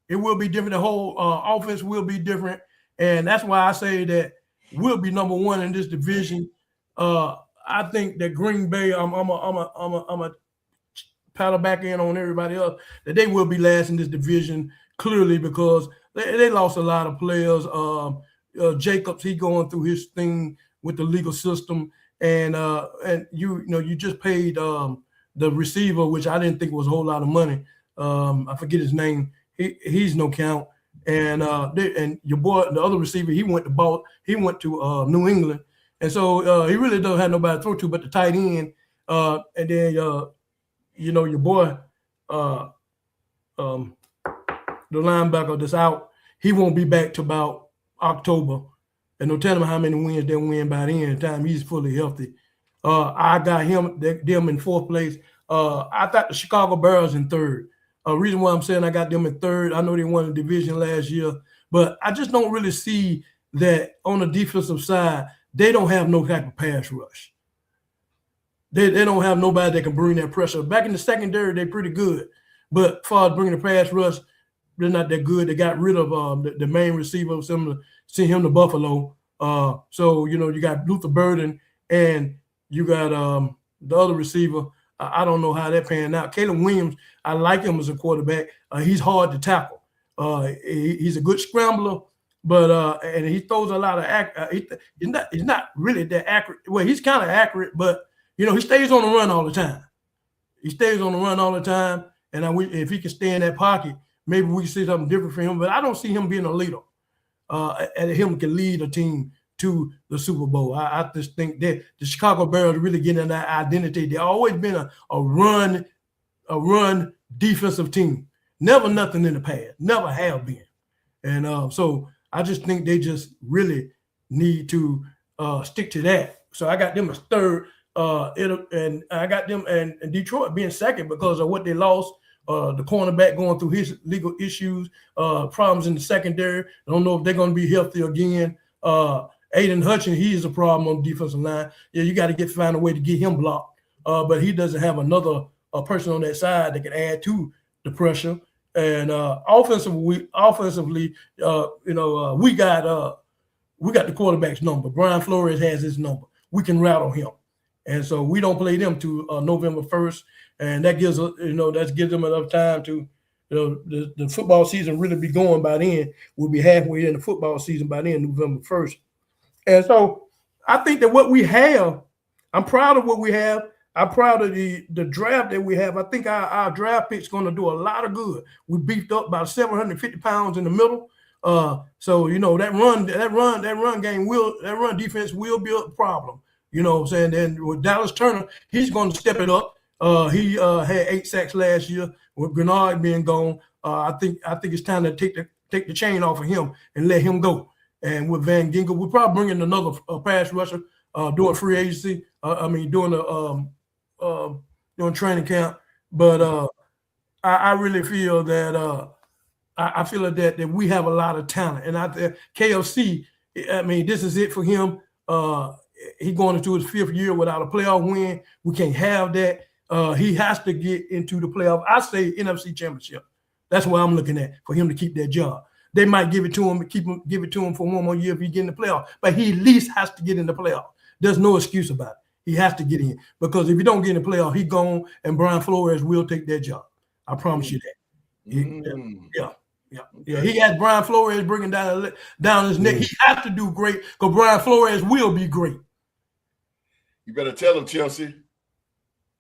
It will be different. The whole offense will be different, and that's why I say that we'll be number one in this division. I think that Green Bay, I'm a paddle back in on everybody else, that they will be last in this division clearly, because they lost a lot of players. Jacobs, he going through his thing with the legal system, and you just paid the receiver, which I didn't think was a whole lot of money. I forget his name. He's no count, and your boy, the other receiver, he went to New England, and so he really doesn't have nobody to throw to but the tight end, and then your boy, the linebacker that's out, he won't be back to about October, and no telling how many wins they'll win by the end of the time he's fully healthy. I got them in fourth place. I thought the Chicago Bears in third. Reason why I'm saying I got them in third, I know they won the division last year, but I just don't really see that on the defensive side, they don't have no type of pass rush. They don't have nobody that can bring that pressure. Back in the secondary, they're pretty good, But as far as bringing the pass rush, they're not that good. They got rid of the main receiver, send him to Buffalo. So you got Luther Burden and you got the other receiver. I don't know how that panned out. Caleb Williams, I like him as a quarterback. He's hard to tackle. He's a good scrambler, but and he throws a lot of he's not really that accurate. Well, he's kind of accurate, but he stays on the run all the time. And if he can stay in that pocket, maybe we can see something different for him. But I don't see him being a leader. And him can lead a team to the Super Bowl. I just think that the Chicago Bears really getting that identity. They've always been a run defensive team. Never nothing in the past. Never have been. And so I just think they just really need to stick to that. So I got them as third. And I got them and Detroit being second because of what they lost. The cornerback going through his legal issues, problems in the secondary. I don't know if they're going to be healthy again. Aiden Hutchins, he is a problem on the defensive line. Yeah, you got to find a way to get him blocked. But he doesn't have another person on that side that can add to the pressure. And offensively, we got the quarterback's number. Brian Flores has his number. We can rattle him. And so we don't play them to November 1st. And that gives them enough time to, the football season really be going by then. We'll be halfway in the football season by then, November 1st. And so I think that what we have, I'm proud of what we have. I'm proud of the draft that we have. I think our draft pick's going to do a lot of good. We beefed up about 750 pounds in the middle. So that run defense will be a problem. You know what I'm saying? And with Dallas Turner, he's going to step it up. He had 8 sacks last year. With Grenard being gone, I think it's time to take the chain off of him and let him go. And with Van Ginkel, we'll probably bring in another pass rusher during free agency. During training camp. But I really feel that that we have a lot of talent. And KFC, this is it for him. He going into his 5th year without a playoff win. We can't have that. He has to get into the playoff. I say NFC Championship. That's what I'm looking at for him to keep that job. They might give it to him, give it to him for one more year if he get in the playoff. But he at least has to get in the playoff. There's no excuse about it. He has to get in because if you don't get in the playoff, he gone and Brian Flores will take that job. I promise you that. Yeah. He has Brian Flores bringing down his neck. He has to do great because Brian Flores will be great. You better tell him, Chelsea.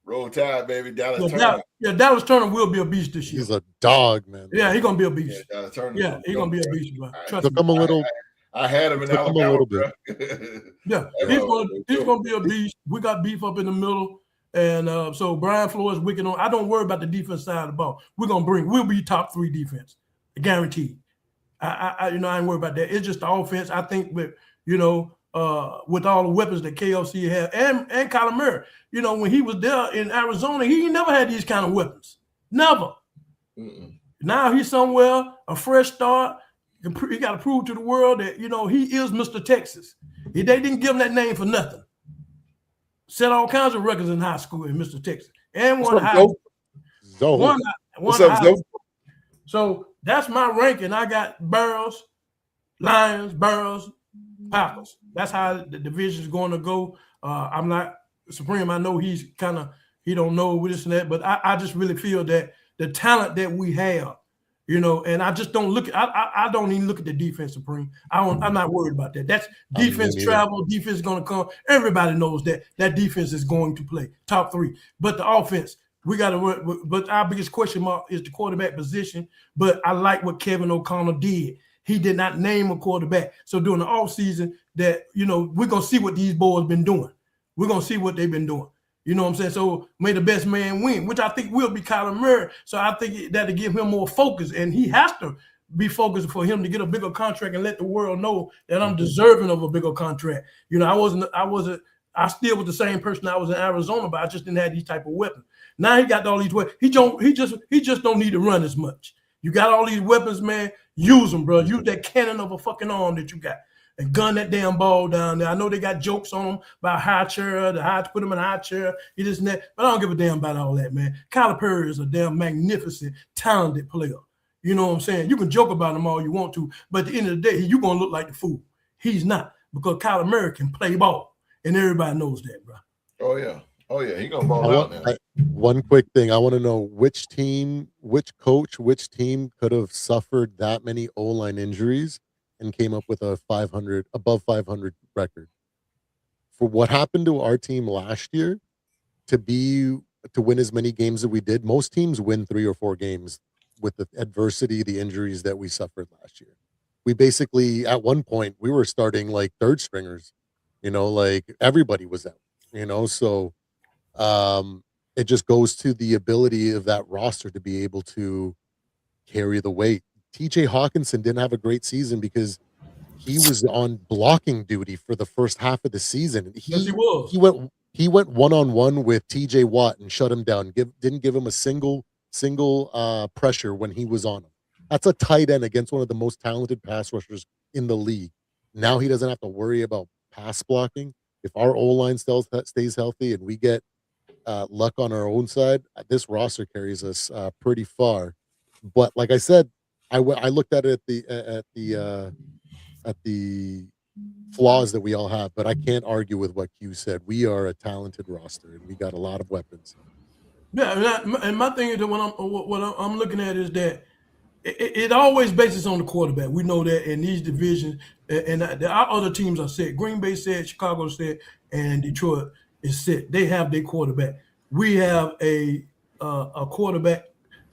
Roll Tide, baby. Dallas Turner. Dallas Turner will be a beast this year. He's a dog, man. Yeah, he's gonna be a beast. Yeah, Dallas Turner. Yeah, he's gonna be a beast, bro. Trust me. A little. I had him in Alabama. A little bit. Yeah, he's gonna be a beast. We got beef up in the middle, and so Brian Flores wicked on. I don't worry about the defense side of the ball. We'll be top 3 defense, guaranteed. I ain't worried about that. It's just the offense. I think with all the weapons that KLC have and Kyler Murray, when he was there in Arizona, he never had these kind of weapons. Never. Mm-mm. Now he's somewhere, a fresh start. He got to prove to the world that, he is Mr. Texas. They didn't give him that name for nothing. Set all kinds of records in high school in Mr. Texas. And won high. What's up, Zoe? So that's my ranking. I got Bears, Lions, Packers. That's how the division is going to go. I'm not Supreme. I know he don't know this and that, but I just really feel that the talent that we have, and I just don't look. I don't even look at the defense, Supreme. I'm not worried about that. That's defense travel. Defense is going to come. Everybody knows that defense is going to play top 3. But the offense, we got to work. But our biggest question mark is the quarterback position. But I like what Kevin O'Connell did. He did not name a quarterback. So during the offseason, that we're gonna see what these boys been doing. We're gonna see what they've been doing. You know what I'm saying? So may the best man win, which I think will be Kyler Murray. So I think that'll give him more focus, and he has to be focused for him to get a bigger contract and let the world know that I'm deserving of a bigger contract. I still was the same person I was in Arizona, but I just didn't have these type of weapons. Now he got all these weapons. He just don't need to run as much. You got all these weapons, man. Use them, bro. Use that cannon of a fucking arm that you got. and gun that damn ball down there. I know they got jokes on him about high chair, put him in a high chair, this and that, but I don't give a damn about all that, man. Kyler Perry is a damn magnificent, talented player. You know what I'm saying? You can joke about him all you want to, but at the end of the day, you're going to look like the fool. He's not, because Kyler Murray can play ball, and everybody knows that, bro. Oh, yeah. He going to ball out now. One quick thing. I want to know which team, which coach, which team could have suffered that many O-line injuries and came up with a above 500 record. For what happened to our team last year, to win as many games as we did, most teams win 3 or 4 games with the adversity, the injuries that we suffered last year. We basically, at one point, we were starting like third stringers, like everybody was out, so it just goes to the ability of that roster to be able to carry the weight. TJ Hawkinson didn't have a great season because he was on blocking duty for the first half of the season. Yes, he was. He went one-on-one with TJ Watt and shut him down. Didn't give him a single pressure when he was on him. That's a tight end against one of the most talented pass rushers in the league. Now he doesn't have to worry about pass blocking. If our O-line stays healthy and we get luck on our own side, this roster carries us pretty far. But like I said, I looked at it at the flaws that we all have, but I can't argue with what Q said. We are a talented roster and we got a lot of weapons. Yeah, and my thing is that what I'm looking at is that it always bases on the quarterback. We know that in these divisions, and our other teams are set. Green Bay said, Chicago said, and Detroit is set. They have their quarterback. We have a quarterback,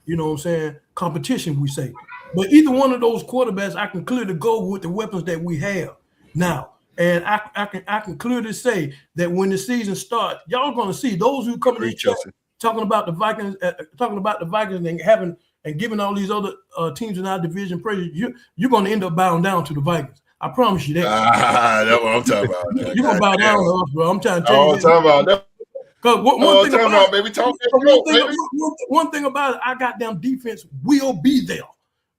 you know what I'm saying, competition, we say. But either one of those quarterbacks, I can clearly go with the weapons that we have now. And I can clearly say that when the season starts, y'all going to see those who come in this show talking about the Vikings and giving all these other teams in our division praise. You're going to end up bowing down to the Vikings. I promise you that. That's what I'm talking about. You're going to bow down to us, bro. I'm trying to tell you. I'm talking about that. One thing about it, our goddamn defense will be there.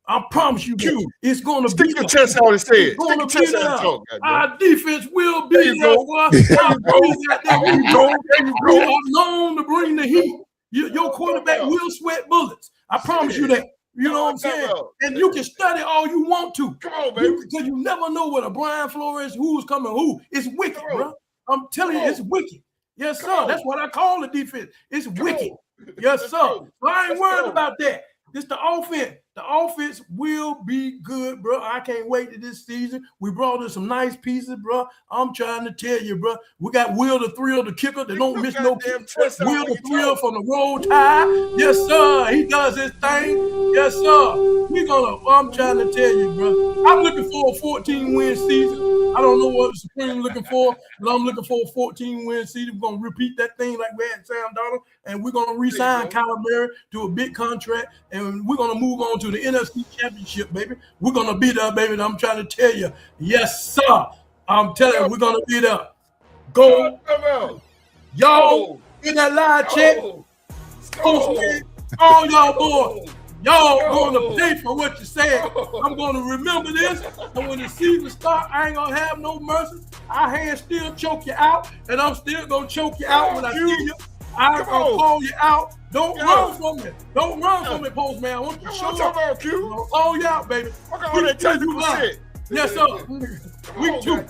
I promise you, it's going to be. Stick your chest out and say it. Stick your chest out and talk. Our defense will be there. We are known to bring the heat. Your quarterback will sweat bullets. I promise you that. You know what I'm saying? And you can study all you want to. Come on, baby. Because you never know what a Brian Flores, who's coming who. It's wicked, bro. I'm telling you, it's wicked. Yes, sir. That's what I call the defense. It's wicked. Yes, sir. So I ain't worried about that. It's the offense. The offense will be good, bro. I can't wait to this season. We brought in some nice pieces, bro. I'm trying to tell you, bro. We got Will the Thrill, the kicker that don't miss no kick. Will the Thrill from the Roll Tide. Yes, sir. He does his thing. Yes, sir. I'm trying to tell you, bro. I'm looking for a 14-win season. I don't know what the Supreme looking for, but I'm looking for a 14-win season. We're going to repeat that thing like we had Sam Donald, and we're going to re-sign Kyler Murray to a big contract, and we're going to move on to the NFC Championship, baby. We're going to be there, baby. I'm trying to tell you. Yes, sir. I'm telling you, we're going to be there. Go. Y'all, get that live check. All y'all boys. Y'all going to pay for what you said. I'm going to remember this. And when the season starts, I ain't going to have no mercy. Our hands still choke you out. And I'm still going to choke you out when I see you. I'm going to call you out. Don't run from me. Don't run from me, Postman. I want you to show up. I'm going to call you out, baby. Yes, sir. Week 2.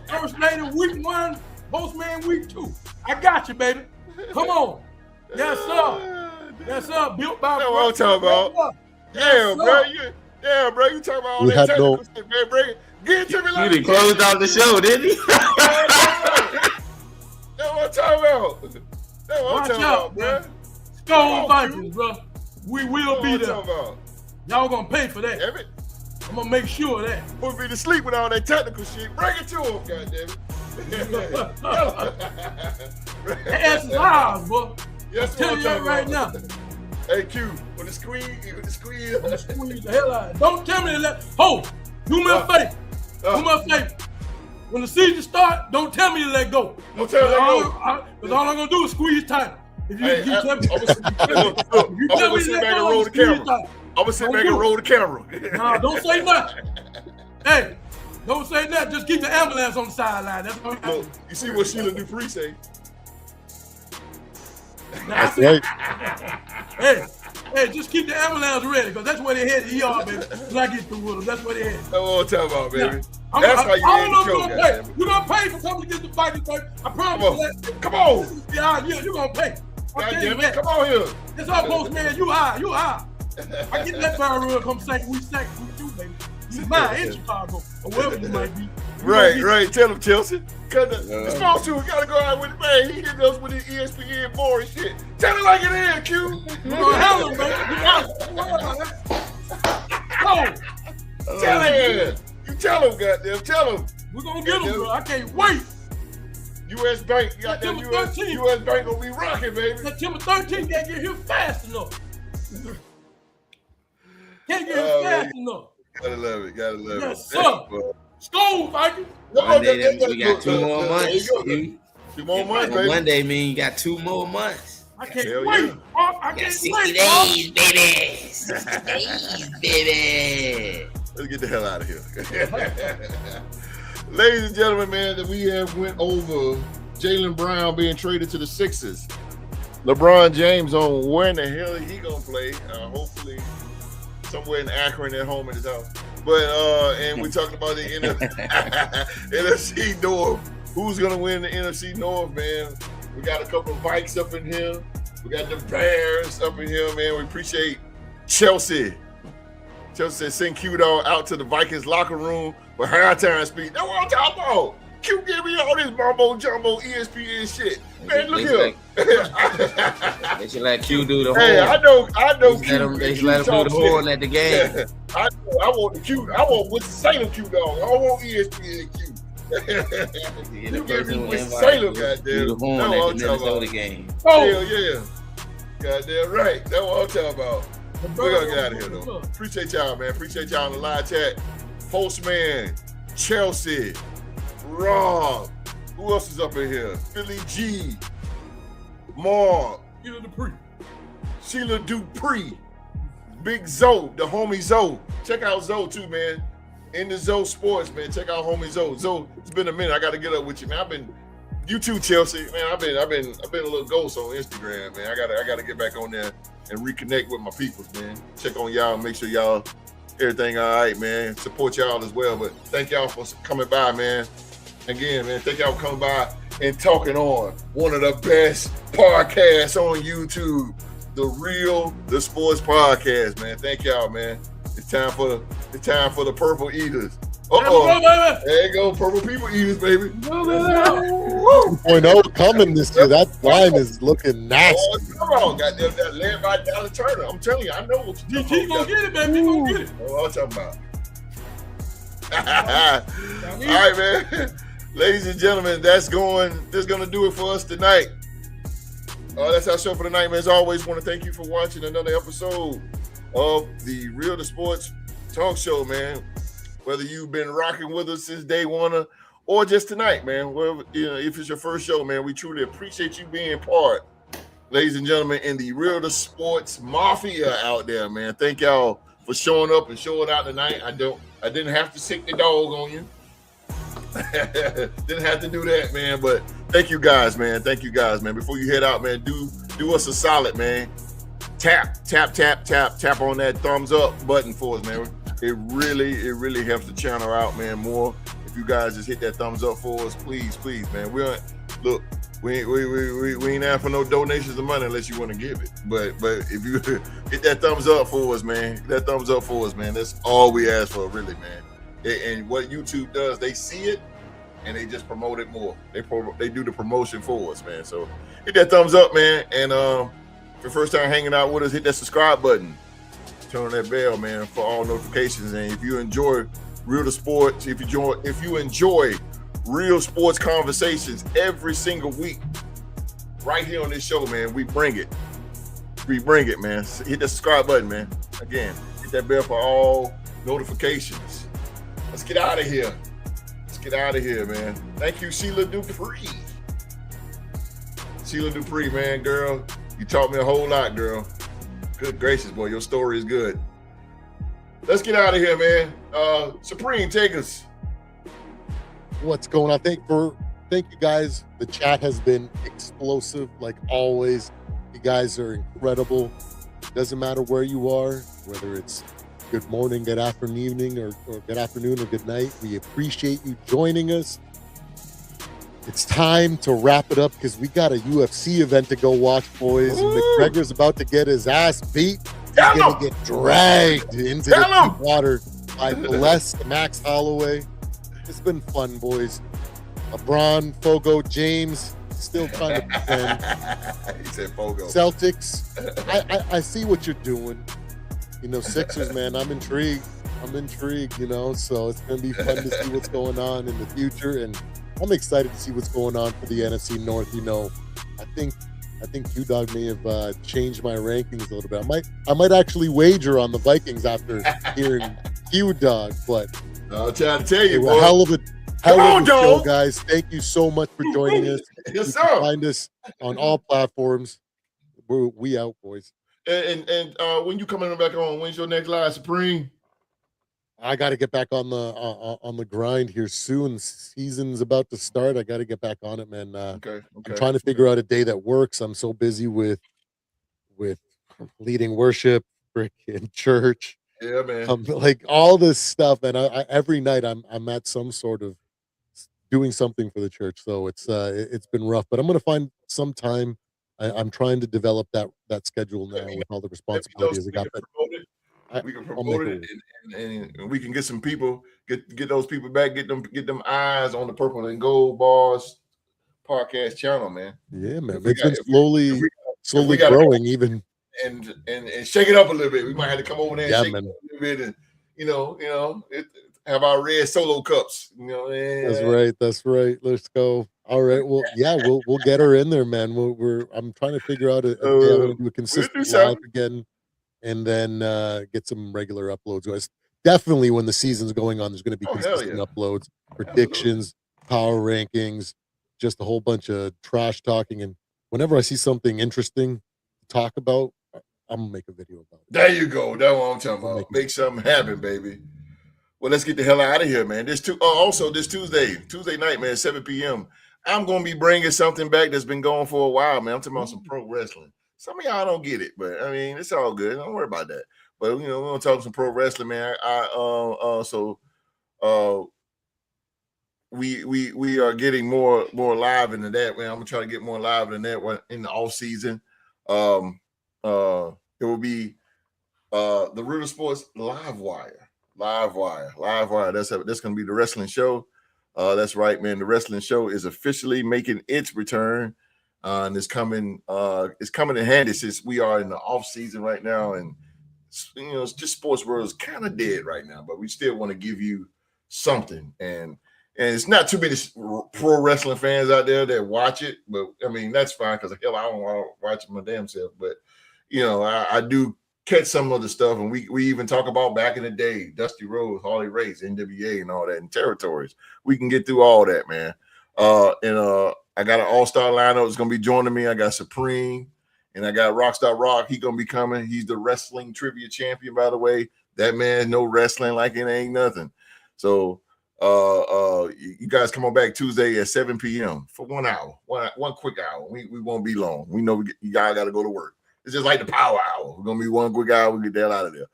First lady, week 1. Postman, week 2. I got you, baby. Come on. Yes, sir. Yes, sir. Built by. That's what I'm talking about. Yeah, bro. You talking about all that technical shit, man. Bring it. Get it to me like. You done closed out the show, didn't he? That's what I'm talking about. That's what I'm talking about, man. Go Vikings, bro. We will be there. Y'all gonna pay for that. I'm gonna make sure of that. Put me to sleep with all that technical shit. Bring it to him, goddammit. That ass is ours, bro. Yes, I'm telling you right now. Hey, Q, when the squeeze. I'm gonna squeeze the hell out of it. Don't tell me to let. Do me a favor. Do me a favor. When the season starts, don't tell me to let go. Don't tell me to let go. Because all I'm gonna do is squeeze tight. If you tell me, I'm gonna sit back and roll the camera. I'm gonna sit back and roll the camera. Nah, don't say nothing. Hey, Don't say that. Just keep the ambulance on the sideline. That's what Look, you see what Sheila Dupree say? Now, Right. Hey, just keep the ambulance ready, because that's where they head the ER, baby. When I get through with them, that's where they head. That's what I'm talking about, baby. Yeah. That's how you end the show, gonna pay. goddamn. You're gonna pay for coming to get the fight tonight. I promise you that. Come on. Yeah, you're gonna pay. Goddamn it. Come on here. It's our postman. You high. I get that fire run, come sank with you, baby. You mine in Chicago, or wherever you might be. Right. Tell him, Chelsea. Cause the sponsor gotta go out with it, man. He hit us with his ESPN boring shit. Tell it like it is, Q. We're gonna handle him, baby. Tell him. You tell him, goddamn. Tell him. We're gonna get him, bro. I can't wait. U.S. Bank, goddamn. U.S. Bank gonna be rocking, baby. September 13th, can't get here fast enough. Can't get here fast enough. Gotta love it. Yes, sir. School, Vikings. Monday, we got 2 more months. 2 more months, baby. Monday mean you got 2 more months. I can't Hell wait. yeah. I You got can't 60 wait. days, baby. 60 days, baby. Let's get the hell out of here. Ladies and gentlemen, man, that we have went over Jaylen Brown being traded to the Sixers. LeBron James on where in the hell is he gonna play? Hopefully somewhere in Akron at home in his house. But and we talked about the NFC North. Who's gonna win the NFC North, man? We got a couple of Vikes up in here. We got the Bears up in here, man. We appreciate Chelsea. Chelsea said send Q-Dog out to the Vikings locker room for halftime speech. That's what I'm talking about. Q give me all this mumbo jumbo ESPN shit. Man, look here. They should let Q do the horn. Hey, I know. They should let him do the horn at the game. Yeah. I want the Q. I want Winston Salem Q dog. I don't want ESPN Q. You give me Winston Salem, goddamn. Do the horn at the Minnesota game. Hell yeah. Goddamn right. That's what I'm talking about. We're gonna get out of here though. Appreciate y'all, man. Appreciate y'all in the live chat. Postman, Chelsea, Rob. Who else is up in here? Philly G, Mark, Sheila Dupree, Big Zoe, the homie Zoe. Check out Zoe too, man. In the Zoe Sports, man. Check out homie Zoe. Zoe, it's been a minute. I gotta get up with you, man. You too, Chelsea. Man, I've been a little ghost on Instagram, man. I gotta get back on there and reconnect with my peoples, man. Check on y'all, make sure y'all everything all right, man. Support y'all as well. But thank y'all for coming by, man. Again, man, thank y'all for coming by and talking on one of the best podcasts on YouTube, the Sports Podcast, man. Thank y'all, man. It's time for the Purple Eaters. There you go, Purple People Eaters, baby. 2.0 coming this year. That line is looking nasty. Oh, come on, goddamn, that led by Dallas Turner. I'm telling you, I know what you're talking He gonna get it, baby. He gonna get it. Oh, I'm talking about. All right, man. Ladies and gentlemen, that's gonna do it for us tonight. That's our show for tonight, man. As always, want to thank you for watching another episode of the Real to Sports Talk Show, man. Whether you've been rocking with us since day one or just tonight, man. Well, if it's your first show, man, we truly appreciate you being part, ladies and gentlemen, in the Real to Sports Mafia out there, man. Thank y'all for showing up and showing out tonight. I didn't have to sick the dog on you. Didn't have to do that, man. But thank you guys, man. Before you head out, man, do us a solid, man. Tap on that thumbs up button for us, man. It really helps the channel out, man, more. If you guys just hit that thumbs up for us, please, man. We ain't asking for no donations of money unless you want to give it. But if you hit that thumbs up for us, man, that's all we ask for, really, man. And what YouTube does, they see it and they just promote it more. They do the promotion for us, man. So hit that thumbs up, man. And if your first time hanging out with us, hit that subscribe button. Turn on that bell, man, for all notifications. And if you enjoy Real to Sports, if you enjoy real sports conversations every single week, right here on this show, man, we bring it, man. Hit that subscribe button, man. Again, hit that bell for all notifications. Let's get out of here. Man. Thank you, Sheila Dupree. Man, girl, you taught me a whole lot, girl. Good gracious, boy, your story is good. Let's get out of here, man. Supreme, take us. what's going on. Thank you guys. The chat has been explosive like always. You guys are incredible. Doesn't matter where you are, whether it's good morning, good afternoon, or good afternoon or good night. We appreciate you joining us. It's time to wrap it up because we got a UFC event to go watch, boys. Woo! McGregor's about to get his ass beat. He's going to get dragged into the deep water by Bless Max Holloway. It's been fun, boys. LeBron, Fogo, James, still trying to defend. He said Fogo. Celtics, I see what you're doing. You know, Sixers, man, I'm intrigued, you know, so it's going to be fun to see what's going on in the future. And I'm excited to see what's going on for the NFC North. You know, I think Q-Dog may have changed my rankings a little bit. I might actually wager on the Vikings after hearing Q-Dog, but I'm trying to tell you, boy. Hell of a show, guys. Thank you so much for joining us. Yes, you sir. can find us on all platforms. We out, boys. And when you coming back on? When's your next live, Supreme? I got to get back on the grind here soon. Season's about to start. I got to get back on it, man. Okay. I'm trying to figure out a day that works. I'm so busy with leading worship, freaking church. Yeah, man. Like all this stuff, and I every night I'm at some sort of doing something for the church. So it's been rough, but I'm gonna find some time. I'm trying to develop that schedule now with all the responsibilities I got. But we can promote it, and we can get some people, get those people back, get them eyes on the Purple and Gold Bars podcast channel, man. Yeah, man. It's been slowly growing, even and shake it up a little bit. We might have to come over there and shake man. it up a little bit, and you know, have our red solo cups. You know, that's right. Let's go. All right. Well, yeah, we'll get her in there, man. I'm trying to figure out a day I'm gonna do a consistent live again. And then get some regular uploads, guys. Definitely when the season's going on, there's going to be consistent uploads, predictions, power rankings, just a whole bunch of trash talking. And whenever I see something interesting to talk about, I'm going to make a video about it. There you go. That's what I'm talking about. Make something happen, baby. Well, let's get the hell out of here, man. Also, this Tuesday night, man, 7 p.m., I'm going to be bringing something back that's been going for a while, man. I'm talking about some pro wrestling. Some of y'all don't get it, but I mean, it's all good. Don't worry about that. But you know, we're gonna talk some pro wrestling, man. We are getting more live into that, man. I'm gonna try to get more live in that in the off season. It will be the River Sports Live Wire. That's gonna be the wrestling show. That's right, man. The wrestling show is officially making its return. And it's coming in handy since we are in the off season right now, and you know, it's just sports world is kind of dead right now, but we still want to give you something, and it's not too many pro wrestling fans out there that watch it, but I mean that's fine because hell, I don't want to watch my damn self, but you know, I do catch some of the stuff, and we even talk about back in the day, Dusty Rhodes, Harley Race, NWA, and all that, and territories. We can get through all that, man. I got an all-star lineup that's going to be joining me. I got Supreme, and I got Rockstar Rock. He's going to be coming. He's the wrestling trivia champion, by the way. That man know wrestling like it ain't nothing. So you guys come on back Tuesday at 7 p.m. for 1 hour, one quick hour. We won't be long. We know y'all got to go to work. It's just like the power hour. We're going to be one quick hour. We'll get the hell out of there.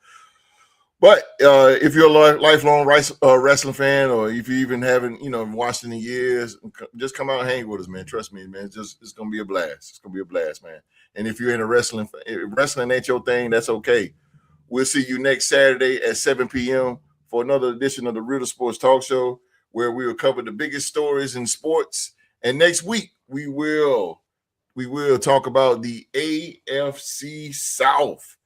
But if you're a lifelong wrestling fan, or if you even haven't, watched in years, just come out and hang with us, man. Trust me, man. It's gonna be a blast. It's gonna be a blast, man. And if you're into wrestling ain't your thing, that's okay. We'll see you next Saturday at 7 p.m. for another edition of the Real Sports Talk Show, where we will cover the biggest stories in sports. And next week we will talk about the AFC South.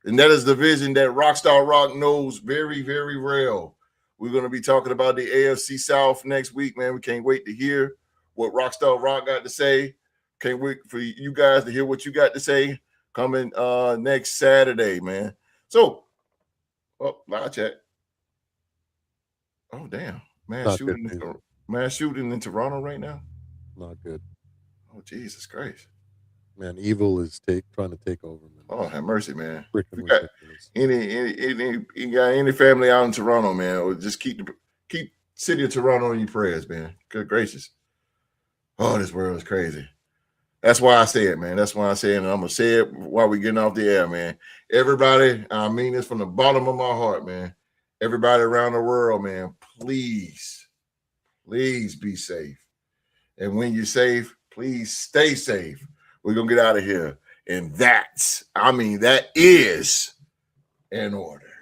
And that is the division that Rockstar Rock knows very, very well. We're going to be talking about the AFC South next week, man. We can't wait to hear what Rockstar Rock got to say. Can't wait for you guys to hear what you got to say coming next Saturday, man. So, live chat. Oh, damn. Mass shooting in Toronto right now? Not good. Oh, Jesus Christ. Man, evil is trying to take over, man. Oh, have mercy, man. Freaking you got any family out in Toronto, man, or just keep city of Toronto in your prayers, man. Good gracious. Oh, this world is crazy. That's why I say it, man. That's why I say it, and I'm gonna say it while we're getting off the air, man. Everybody, I mean this from the bottom of my heart, man. Everybody around the world, man, please be safe. And when you're safe, please stay safe. We're gonna get out of here. And that is in order.